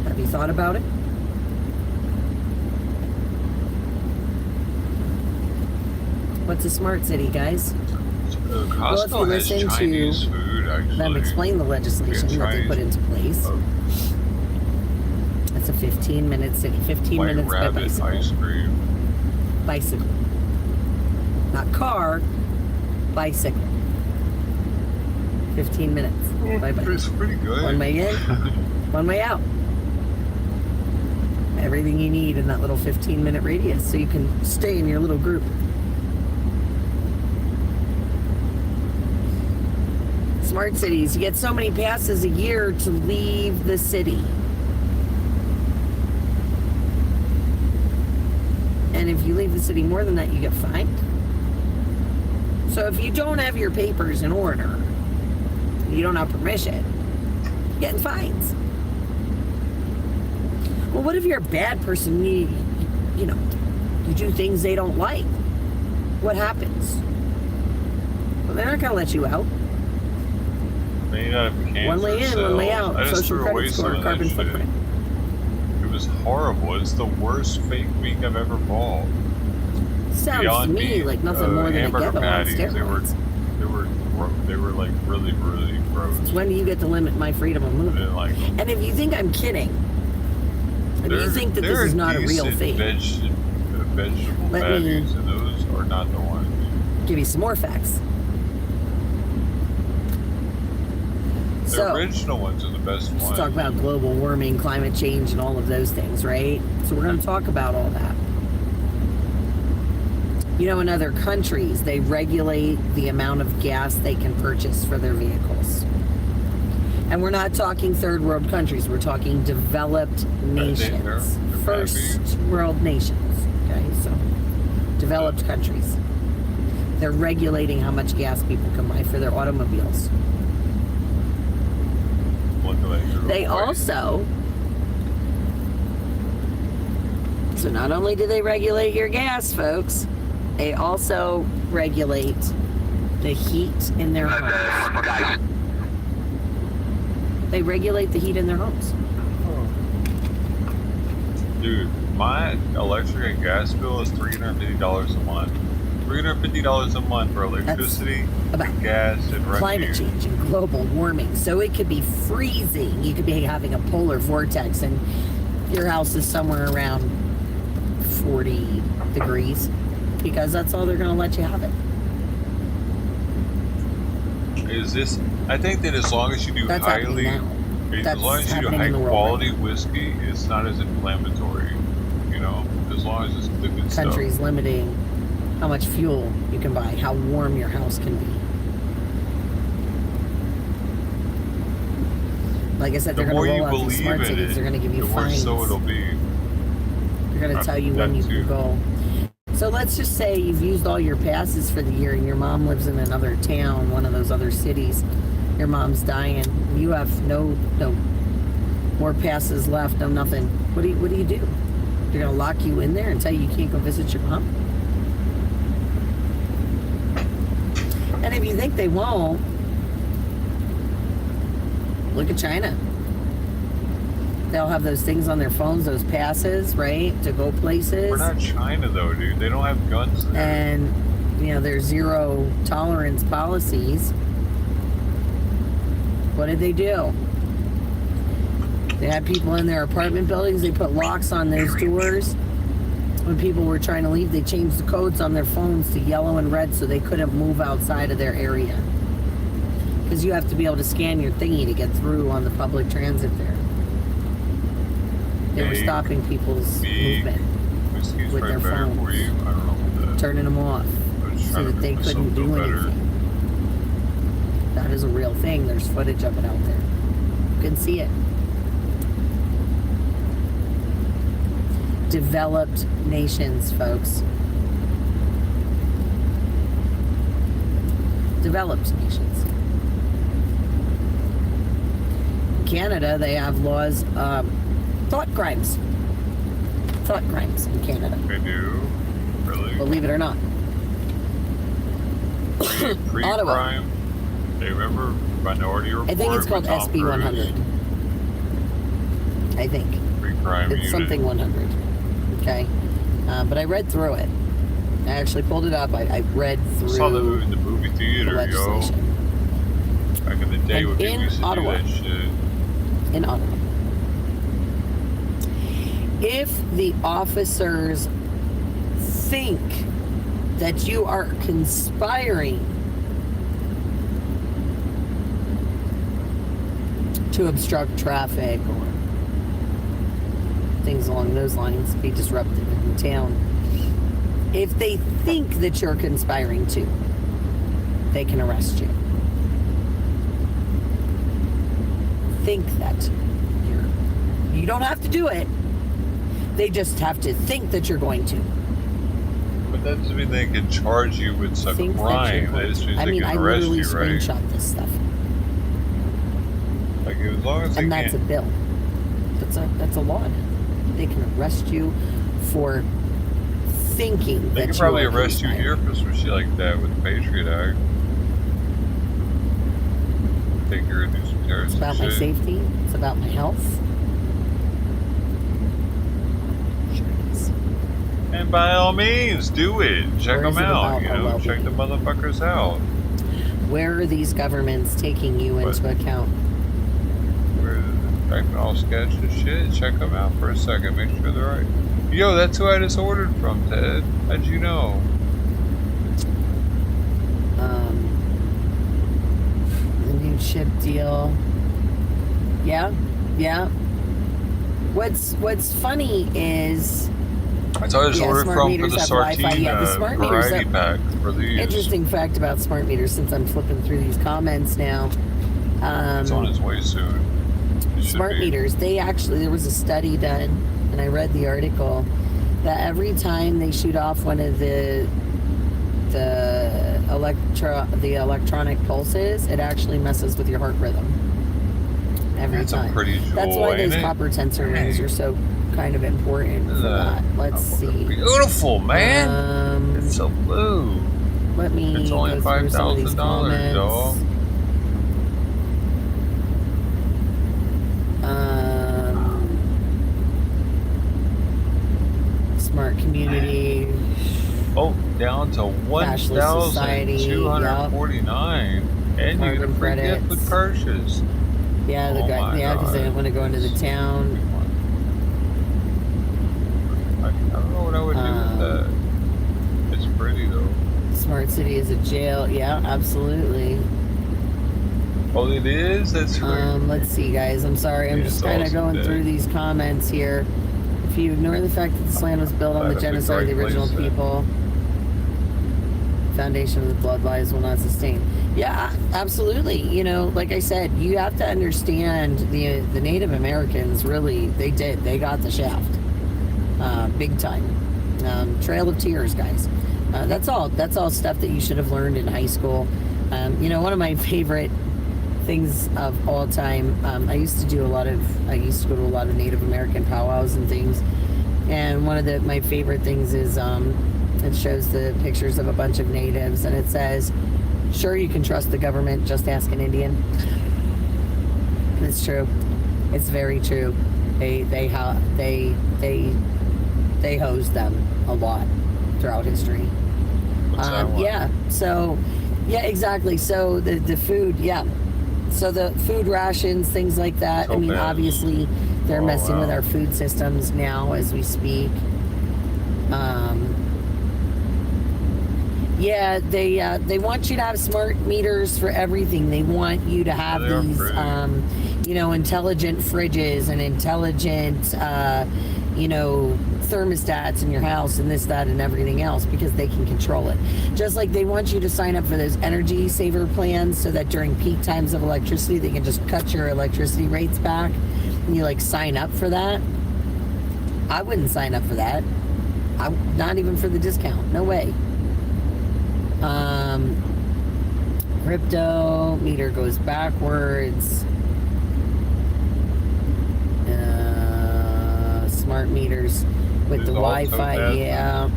Have you thought about it? What's a smart city, guys? Well, if you listen to them explain the legislation that they put into place, it's a 15-minute city. 15 minutes by bicycle. Ice cream. Bicycle. Not car, bicycle. 15 minutes. Bye-bye. It's pretty good. One way in, one way out. Everything you need in that little 15-minute radius so you can stay in your little group. Smart cities, you get so many passes a year to leave the city. And if you leave the city more than that, you get fined. So if you don't have your papers in order, you don't have permission, you're getting fines. Well, what if you're a bad person? You do things they don't like. What happens? Well, they're not going to let you out. One way in, one way out. Social credit score, carbon footprint. It was horrible. It's the worst fake week I've ever bought. Sounds to me like nothing more than a ghetto on steroids. They were like really, really gross. When do you get to limit my freedom of movement? And if you think I'm kidding, and you think that this is not a real thing, vegetable patties, and those are not the ones. Give you some more facts. The original ones are the best ones. Let's talk about global warming, climate change, and all of those things, right? So we're going to talk about all that. You know, in other countries, they regulate the amount of gas they can purchase for their vehicles. And we're not talking third world countries. We're talking developed nations. First world nations. Okay, so developed countries. They're regulating how much gas people can buy for their automobiles. They also, so not only do they regulate your gas, folks, they also regulate the heat in their homes. They regulate the heat in their homes. Dude, my electric and gas bill is $350 a month. $350 a month for electricity, and gas, and climate change and global warming. So it could be freezing. You could be having a polar vortex, and your house is somewhere around 40 degrees because that's all they're going to let you have it. I think that as long as you do high quality whiskey, it's not as inflammatory. You know, as long as it's the good stuff. Countries limiting how much fuel you can buy, how warm your house can be. Like I said, they're going to roll out these smart cities. They're going to give you fines. So it'll be. They're going to tell you when you can go. So let's just say you've used all your passes for the year, and your mom lives in another town, one of those other cities. Your mom's dying. You have no more passes left. No nothing. What do you do? They're going to lock you in there and tell you can't go visit your mom. And if you think they won't, look at China. They'll have those things on their phones, those passes, right, to go places. We're not China, though, dude. They don't have guns there. And, their zero tolerance policies. What did they do? They had people in their apartment buildings. They put locks on those doors. When people were trying to leave, they changed the codes on their phones to yellow and red so they couldn't move outside of their area. Because you have to be able to scan your thingy to get through on the public transit there. They were stopping people's movement with their phones, turning them off so that they couldn't do anything. That is a real thing. There's footage of it out there. You can see it. Developed nations, folks. Developed nations. In Canada, they have laws, thought crimes. Thought crimes in Canada. They do? Really? Believe it or not. Ottawa. They remember Minority Report? I think it's called SB 100. I think. Pre-crime It's something 100. Okay? But I read through it. I actually pulled it up. I read through. I saw the movie in the movie theater, yo. Back in the day when people used to do that shit. In Ottawa. If the officers think that you are conspiring to obstruct traffic or things along those lines, be disruptive in town. If they think that you're conspiring to, they can arrest you. Think that you don't have to do it. They just have to think that you're going to. But that doesn't mean they can charge you with some crime. That just means they can arrest you, right? I literally screenshot this stuff. Like as long as and that's a bill. That's a law. They can arrest you for thinking they that can probably arrest you here for some shit like that with the Patriot Act. Take her and do some terrorist shit. It's about my safety. It's about my health. And by all means, do it. Check them out. You know, check the motherfuckers out. Where are these governments taking you into account? We're checking all sketch and shit. Check them out for a second. Make sure they're right. Yo, that's who I just ordered from, Ted. How'd you know? The new chip deal. Yeah. What's funny is. That's how I just ordered from for the Sartine variety pack for these. Interesting fact about smart meters, since I'm flipping through these comments now. It's on its way soon. Smart meters, there was a study done, and I read the article, that every time they shoot off one of the electronic pulses, it actually messes with your heart rhythm. Every time. That's why those copper tensor rings are so kind of important for that. Let's see. Beautiful, man. It's so blue. Let me. It's only $5,000, dog. Smart community. Oh, down to 1,249, and you get a free gift with purchase. Yeah, because they didn't want to go into the town. I don't know what I would do with that. It's pretty though. Smart city is a jail. Yeah, absolutely. Oh, it is? That's right. Let's see, guys. I'm sorry. I'm just kind of going through these comments here. If you ignore the fact that this land was built on the genocide of the original people, foundation of the blood lies will not sustain. Yeah, absolutely. You know, like I said, you have to understand the Native Americans really, they got the shaft. Big time. Trail of Tears, guys. That's all stuff that you should have learned in high school. You know, one of my favorite things of all time, I used to go to a lot of Native American powwows and things, and one of my favorite things is it shows the pictures of a bunch of natives, and it says, "Sure, you can trust the government, just ask an Indian." It's true. It's very true. They hosed them a lot throughout history. Yeah. So, yeah, exactly. So the food, yeah. So the food rations, things like that. I mean, obviously, they're messing with our food systems now as we speak. Yeah, they want you to have smart meters for everything. They want you to have these, intelligent fridges and intelligent, thermostats in your house and this, that, and everything else, because they can control it. Just like they want you to sign up for those energy saver plans so that during peak times of electricity, they can just cut your electricity rates back. And you sign up for that. I wouldn't sign up for that. Not even for the discount. No way. Crypto meter goes backwards. Smart meters with the Wi-Fi, yeah.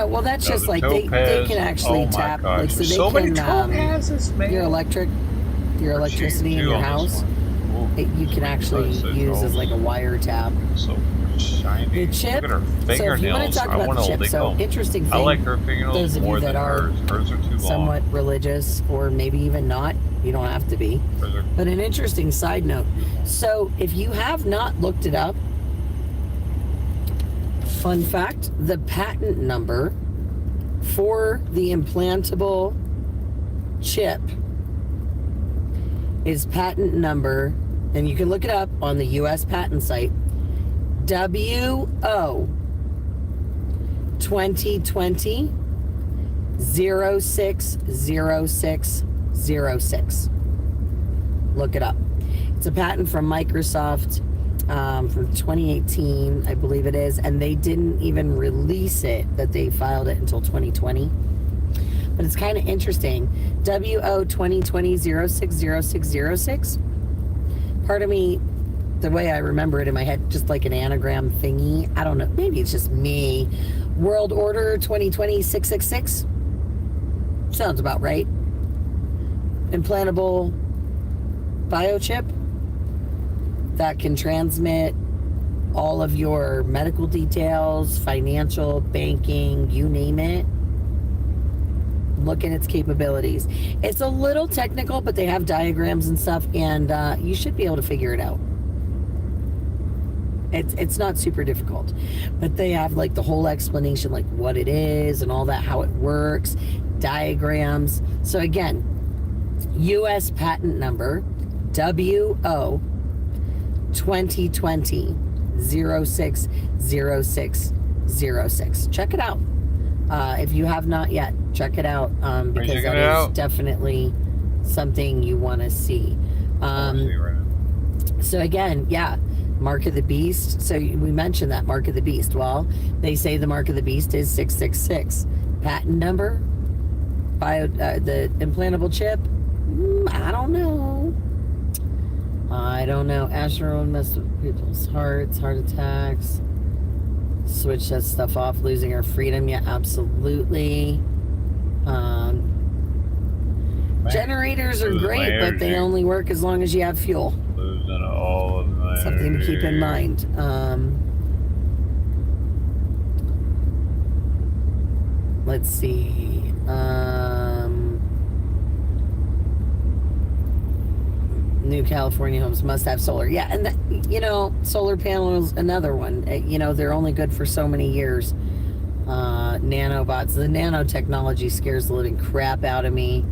Well, that's just like they can actually tap, so they can your electricity in your house. You can actually use as like a wire tap. So shiny. The chip. Look at her fingernails. So if you want to talk about the chip, so interesting thing. I like her fingernails those of more you that than are hers. Hers are too long. somewhat religious, or maybe even not. You don't have to be. But an interesting side note. So if you have not looked it up, fun fact: the patent number for the implantable chip is patent number and you can look it up on the U.S. patent site, WO 2020 060606. Look it up. It's a patent from Microsoft from 2018, I believe it is, and they didn't even release it, that they filed it until 2020. But it's kind of interesting. WO 2020 060606. Part of me, the way I remember it in my head, just like an anagram thingy. I don't know. Maybe it's just me. World Order 2020 666. Sounds about right. Implantable biochip that can transmit all of your medical details, financial, banking, you name it. Look at its capabilities. It's a little technical, but they have diagrams and stuff, and you should be able to figure it out. It's not super difficult, but they have like the whole explanation, like what it is and all that, how it works, diagrams. So again, U.S. patent number WO 2020 060606. Check it out. If you have not yet, check it out, because that is definitely something you want to see. So again, yeah, Mark of the Beast. So we mentioned that Mark of the Beast. Well, they say the Mark of the Beast is 666. Patent number, the implantable chip. I don't know. Asteroid messed with people's hearts, heart attacks. Switch that stuff off, losing our freedom. Yeah, absolutely. Generators are great, but they only work as long as you have fuel. Losing all of my something to keep in mind. Let's see. New California homes must have solar. Yeah, and that, solar panels, another one. They're only good for so many years. Nanobots. The nanotechnology scares the living crap out of me.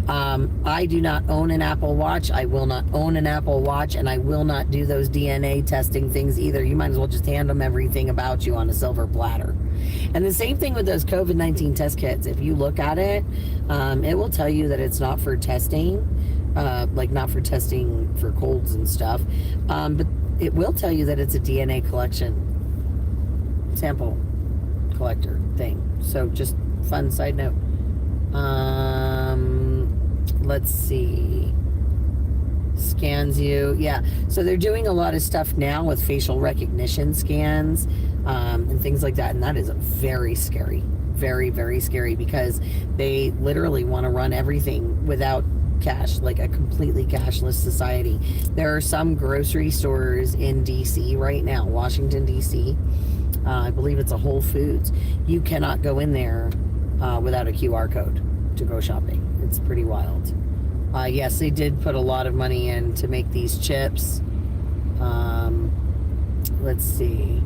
I do not own an Apple Watch. I will not own an Apple Watch, and I will not do those DNA testing things either. You might as well just hand them everything about you on a silver platter. And the same thing with those COVID-19 test kits. If you look at it, it will tell you that it's not for testing, not for testing for colds and stuff, but it will tell you that it's a DNA collection, sample collector thing. So just fun side note. Let's see. Scans you. Yeah. So they're doing a lot of stuff now with facial recognition scans and things like that. And that is very scary. Very, very scary, because they literally want to run everything without cash, like a completely cashless society. There are some grocery stores in DC right now, Washington, DC. I believe it's a Whole Foods. You cannot go in there without a QR code to go shopping. It's pretty wild. Yes, they did put a lot of money in to make these chips. Let's see.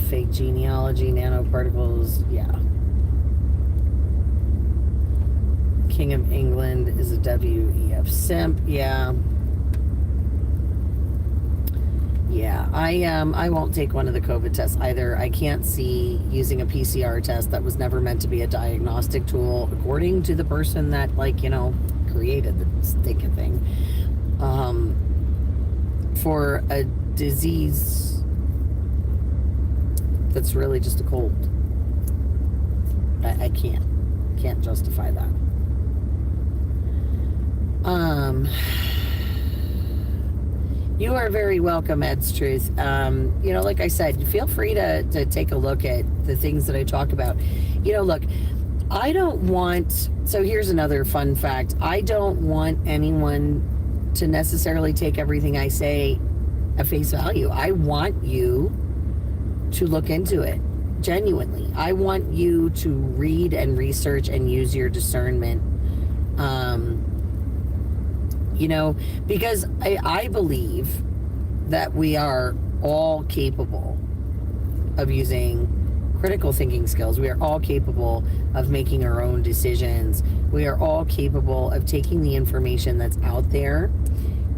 Fake genealogy, nanoparticles. Yeah. King of England is a WEF simp. Yeah. Yeah, I won't take one of the COVID tests either. I can't see using a PCR test that was never meant to be a diagnostic tool, according to the person that, created the stinking thing, for a disease that's really just a cold. I can't justify that. You are very welcome, Ed's Truth. Like I said, feel free to take a look at the things that I talk about. Look, I don't want, so here's another fun fact. I don't want anyone to necessarily take everything I say at face value. I want you to look into it, genuinely. I want you to read and research and use your discernment. Because I believe that we are all capable of using critical thinking skills. We are all capable of making our own decisions. We are all capable of taking the information that's out there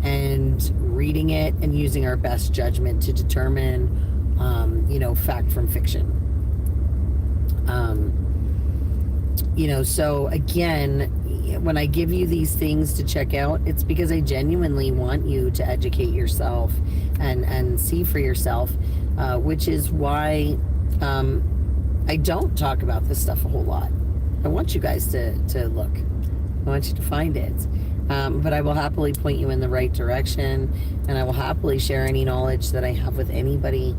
and reading it and using our best judgment to determine, fact from fiction. So again, when I give you these things to check out, it's because I genuinely want you to educate yourself and see for yourself, which is why I don't talk about this stuff a whole lot. I want you guys to look. I want you to find it. But I will happily point you in the right direction, and I will happily share any knowledge that I have with anybody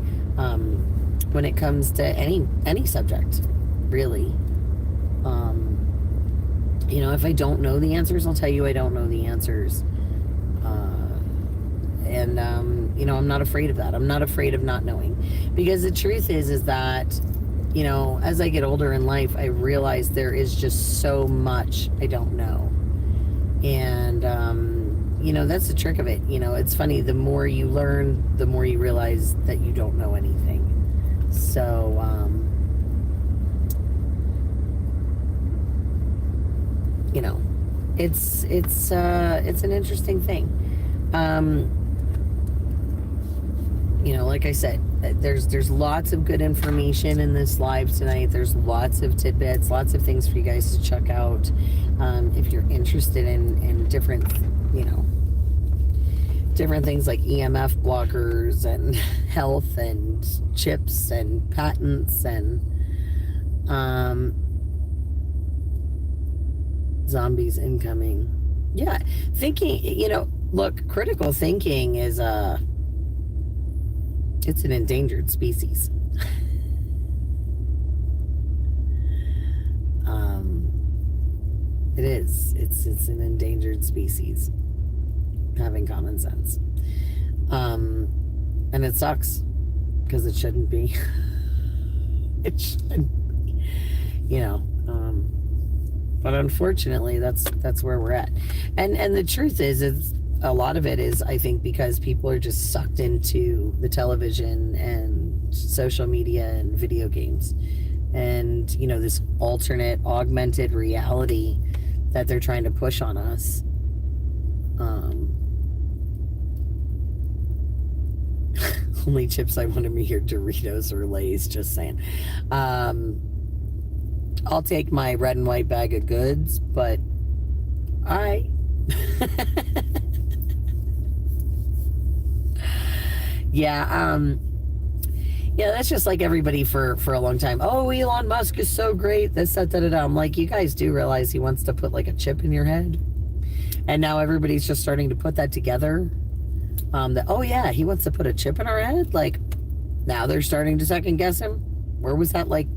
when it comes to any subject, really. If I don't know the answers, I'll tell you I don't know the answers. I'm not afraid of that. I'm not afraid of not knowing. Because the truth is that, as I get older in life, I realize there is just so much I don't know. And, that's the trick of it. It's funny, the more you learn, the more you realize that you don't know anything. So, it's an interesting thing. Like I said, there's lots of good information in this live tonight. There's lots of tidbits, lots of things for you guys to check out. If you're interested in different, different things like EMF blockers and health and chips and patents and zombies incoming. Yeah, thinking, look, critical thinking is it's an endangered species. It is. It's an endangered species. Having common sense. And it sucks because it shouldn't be. It shouldn't be. But unfortunately, that's where we're at. And the truth is a lot of it is, I think, because people are just sucked into the television and social media and video games. And, this alternate, augmented reality that they're trying to push on us. Only chips I want to be here, Doritos or Lay's, just saying. I'll take my red and white bag of goods, but yeah, that's just like everybody for a long time. Oh, Elon Musk is so great. This, that, da, da, da. I'm like, you guys do realize he wants to put like a chip in your head? And now everybody's just starting to put that together. Oh yeah, he wants to put a chip in our head? Like, now they're starting to second guess him? Where was that like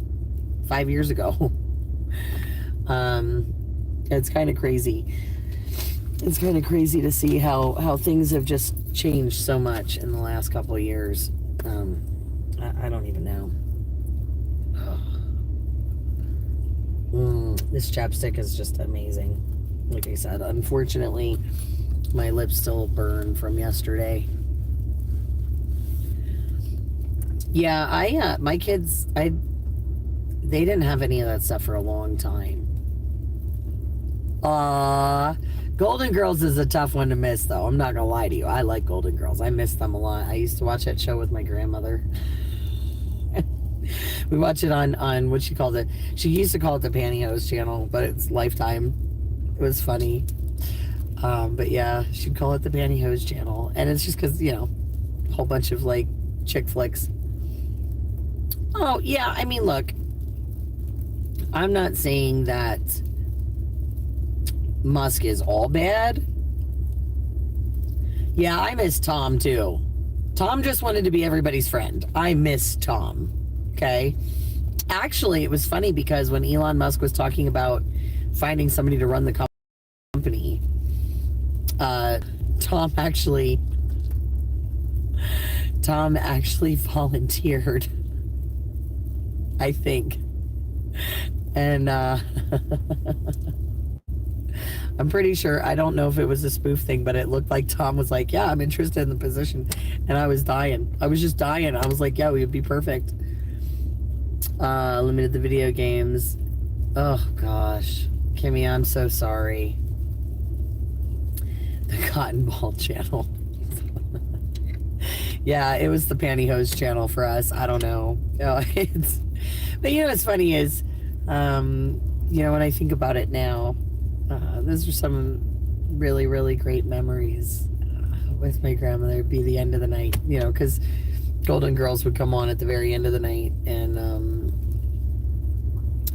5 years ago? It's kind of crazy. It's kind of crazy to see how things have just changed so much in the last couple of years. I don't even know. This chapstick is just amazing. Like I said, unfortunately, my lips still burn from yesterday. Yeah, my kids, they didn't have any of that stuff for a long time. Golden Girls is a tough one to miss, though. I'm not gonna lie to you. I like Golden Girls. I miss them a lot. I used to watch that show with my grandmother. We watch it on what she called it. She used to call it the Pantyhose channel, but it's Lifetime. It was funny. But yeah, she'd call it the Pantyhose channel. And it's just because, a whole bunch of like chick flicks. Oh, yeah. I mean, look, I'm not saying that Musk is all bad. Yeah, I miss Tom too. Tom just wanted to be everybody's friend. I miss Tom. Okay. Actually, it was funny because when Elon Musk was talking about finding somebody to run the company, Tom actually volunteered, I think. And I'm pretty sure, I don't know if it was a spoof thing, but it looked like Tom was like, yeah, I'm interested in the position. And I was dying. I was just dying. I was like, yeah, we would be perfect. limited the video games. Oh gosh, Kimmy, I'm so sorry. The Cotton Ball channel. Yeah, it was the pantyhose channel for us. I don't know. But what's funny is, when I think about it now, those are some really, really great memories with my grandmother. It'd be the end of the night, because Golden Girls would come on at the very end of the night, and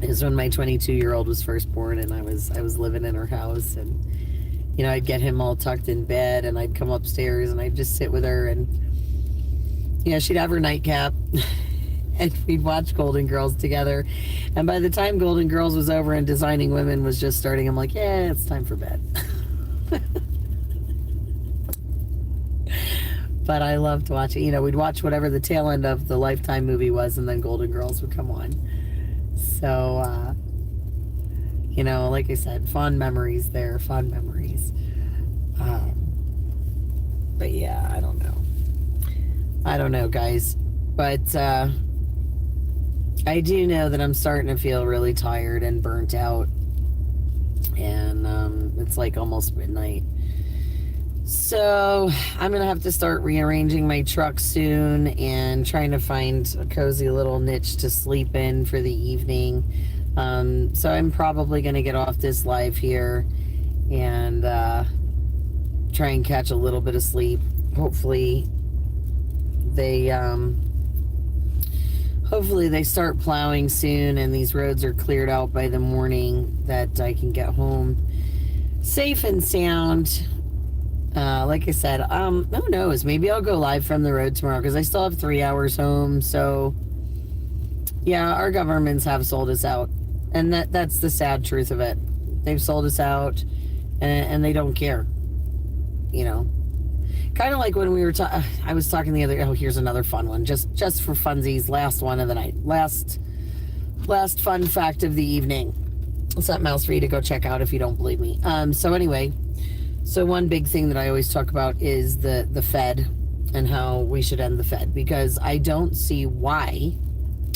it was when my 22-year-old was first born, and I was living in her house, and I'd get him all tucked in bed, and I'd come upstairs, and I'd just sit with her, and she'd have her nightcap, and we'd watch Golden Girls together. And by the time Golden Girls was over and Designing Women was just starting, I'm like, yeah, it's time for bed. But I loved watching. We'd watch whatever the tail end of the Lifetime movie was, and then Golden Girls would come on. So, like I said, fond memories there, fond memories. But yeah, I don't know, guys. But I do know that I'm starting to feel really tired and burnt out. And it's like almost midnight. So I'm going to have to start rearranging my truck soon and trying to find a cozy little niche to sleep in for the evening. So I'm probably going to get off this live here and try and catch a little bit of sleep. Hopefully they start plowing soon and these roads are cleared out by the morning, that I can get home safe and sound. Like I said, who knows? Maybe I'll go live from the road tomorrow because I still have 3 hours home. So, yeah, our governments have sold us out. And that's the sad truth of it. They've sold us out and they don't care. Kind of like when we were I was talking the other... Oh, here's another fun one. Just for funsies, last one of the night. Last fun fact of the evening. Something else for you to go check out if you don't believe me. So anyway... So one big thing that I always talk about is the Fed and how we should end the Fed, because I don't see why,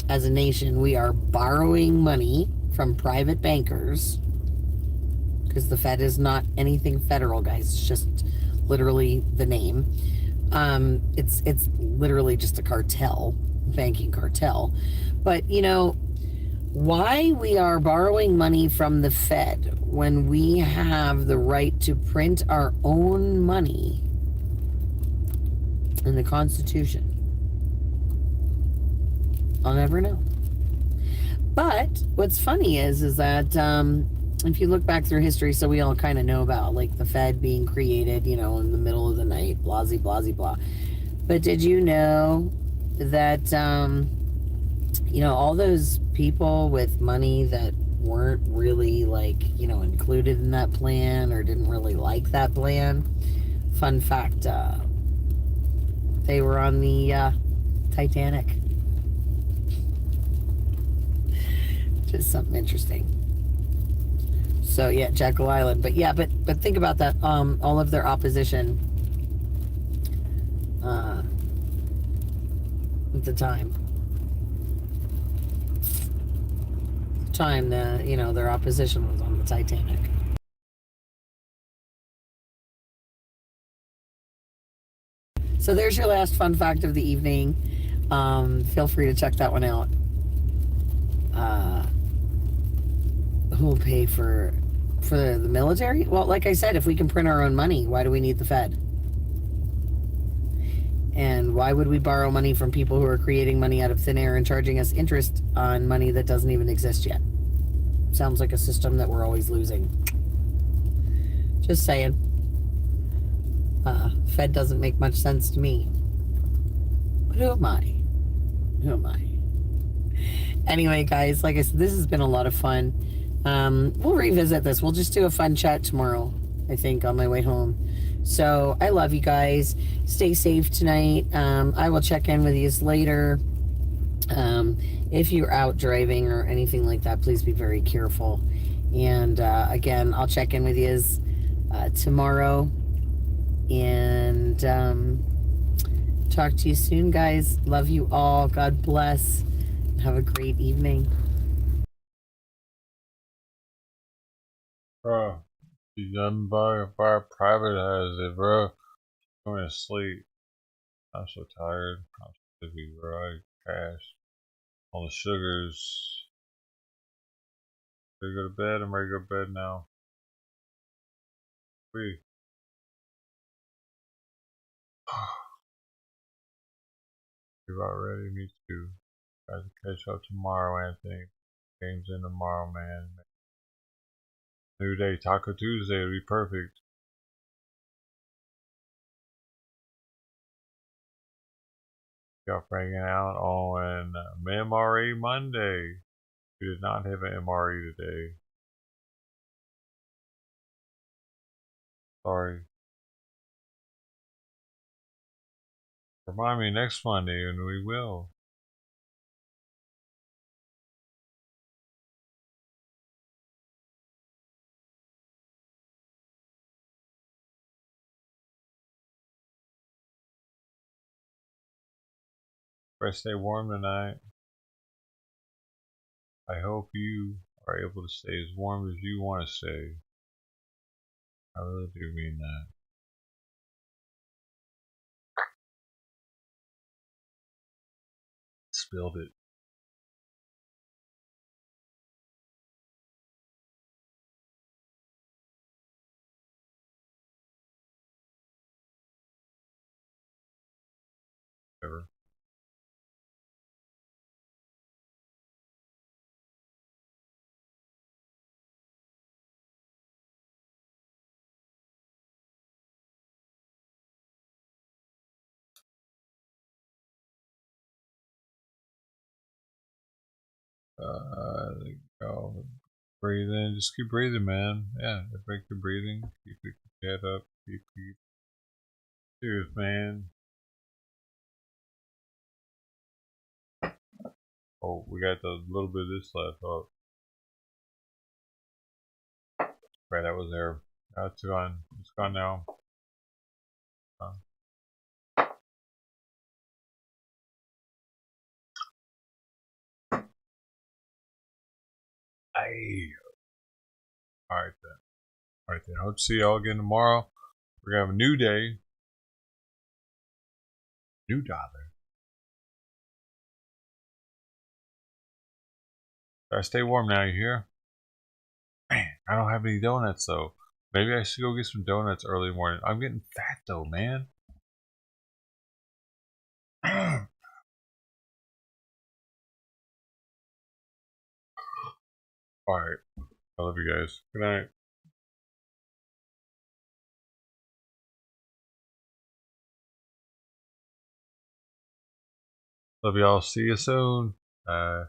as a nation, we are borrowing money from private bankers, because the Fed is not anything federal, guys. It's just literally the name. It's literally just a cartel, banking cartel. But, why we are borrowing money from the Fed when we have the right to print our own money in the Constitution, I'll never know. But what's funny is that if you look back through history, so we all kind of know about like the Fed being created, in the middle of the night, blah, blah, blah. But did you know that all those people with money that weren't really included in that plan or didn't really like that plan, fun fact, they were on the Titanic. Just something interesting. So yeah, Jekyll Island. But yeah, but think about that. All of their opposition at the time. Their opposition was on the Titanic. So there's your last fun fact of the evening. Feel free to check that one out. Who will pay for the military? Well, like I said, if we can print our own money, why do we need the Fed? And why would we borrow money from people who are creating money out of thin air and charging us interest on money that doesn't even exist yet? Sounds like a system that we're always losing. Just saying. Fed doesn't make much sense to me. But who am I? Who am I? Anyway, guys, like I said, this has been a lot of fun. We'll revisit this. We'll just do a fun chat tomorrow, I think, on my way home. So I love you guys. Stay safe tonight. I will check in with you later. If you're out driving or anything like that, please be very careful. And again, I'll check in with you tomorrow. And talk to you soon, guys. Love you all. God bless. Have a great evening. Bro, you done by privatize it, bro. I'm going to sleep. I'm so tired. I'm sleepy, bro. I crashed. All the sugars. Ready to go to bed? I'm ready to go to bed now. We. You about ready? Me too. Guys, catch up tomorrow, Anthony. Games in tomorrow, man. New day, Taco Tuesday would be perfect. Got bringing out on MRE Monday. We did not have an MRE today. Sorry. Remind me next Monday and we will. Try to stay warm tonight. I hope you are able to stay as warm as you want to stay. I really do mean that. Spilled it. Whatever. There you go. Breathe in. Just keep breathing, man. Yeah, break your breathing. Keep your head up. Keep serious, man. Oh, we got a little bit of this left. Oh, right, that was there. That's gone. It's gone now. Hey. Alright then. Alright then. Hope to see y'all again tomorrow. We're gonna have a new day. New dollar. Gotta stay warm now, you hear? Man, I don't have any donuts though. Maybe I should go get some donuts early morning. I'm getting fat though, man. Alright. I love you guys. Good night. Love y'all. See you soon. Bye.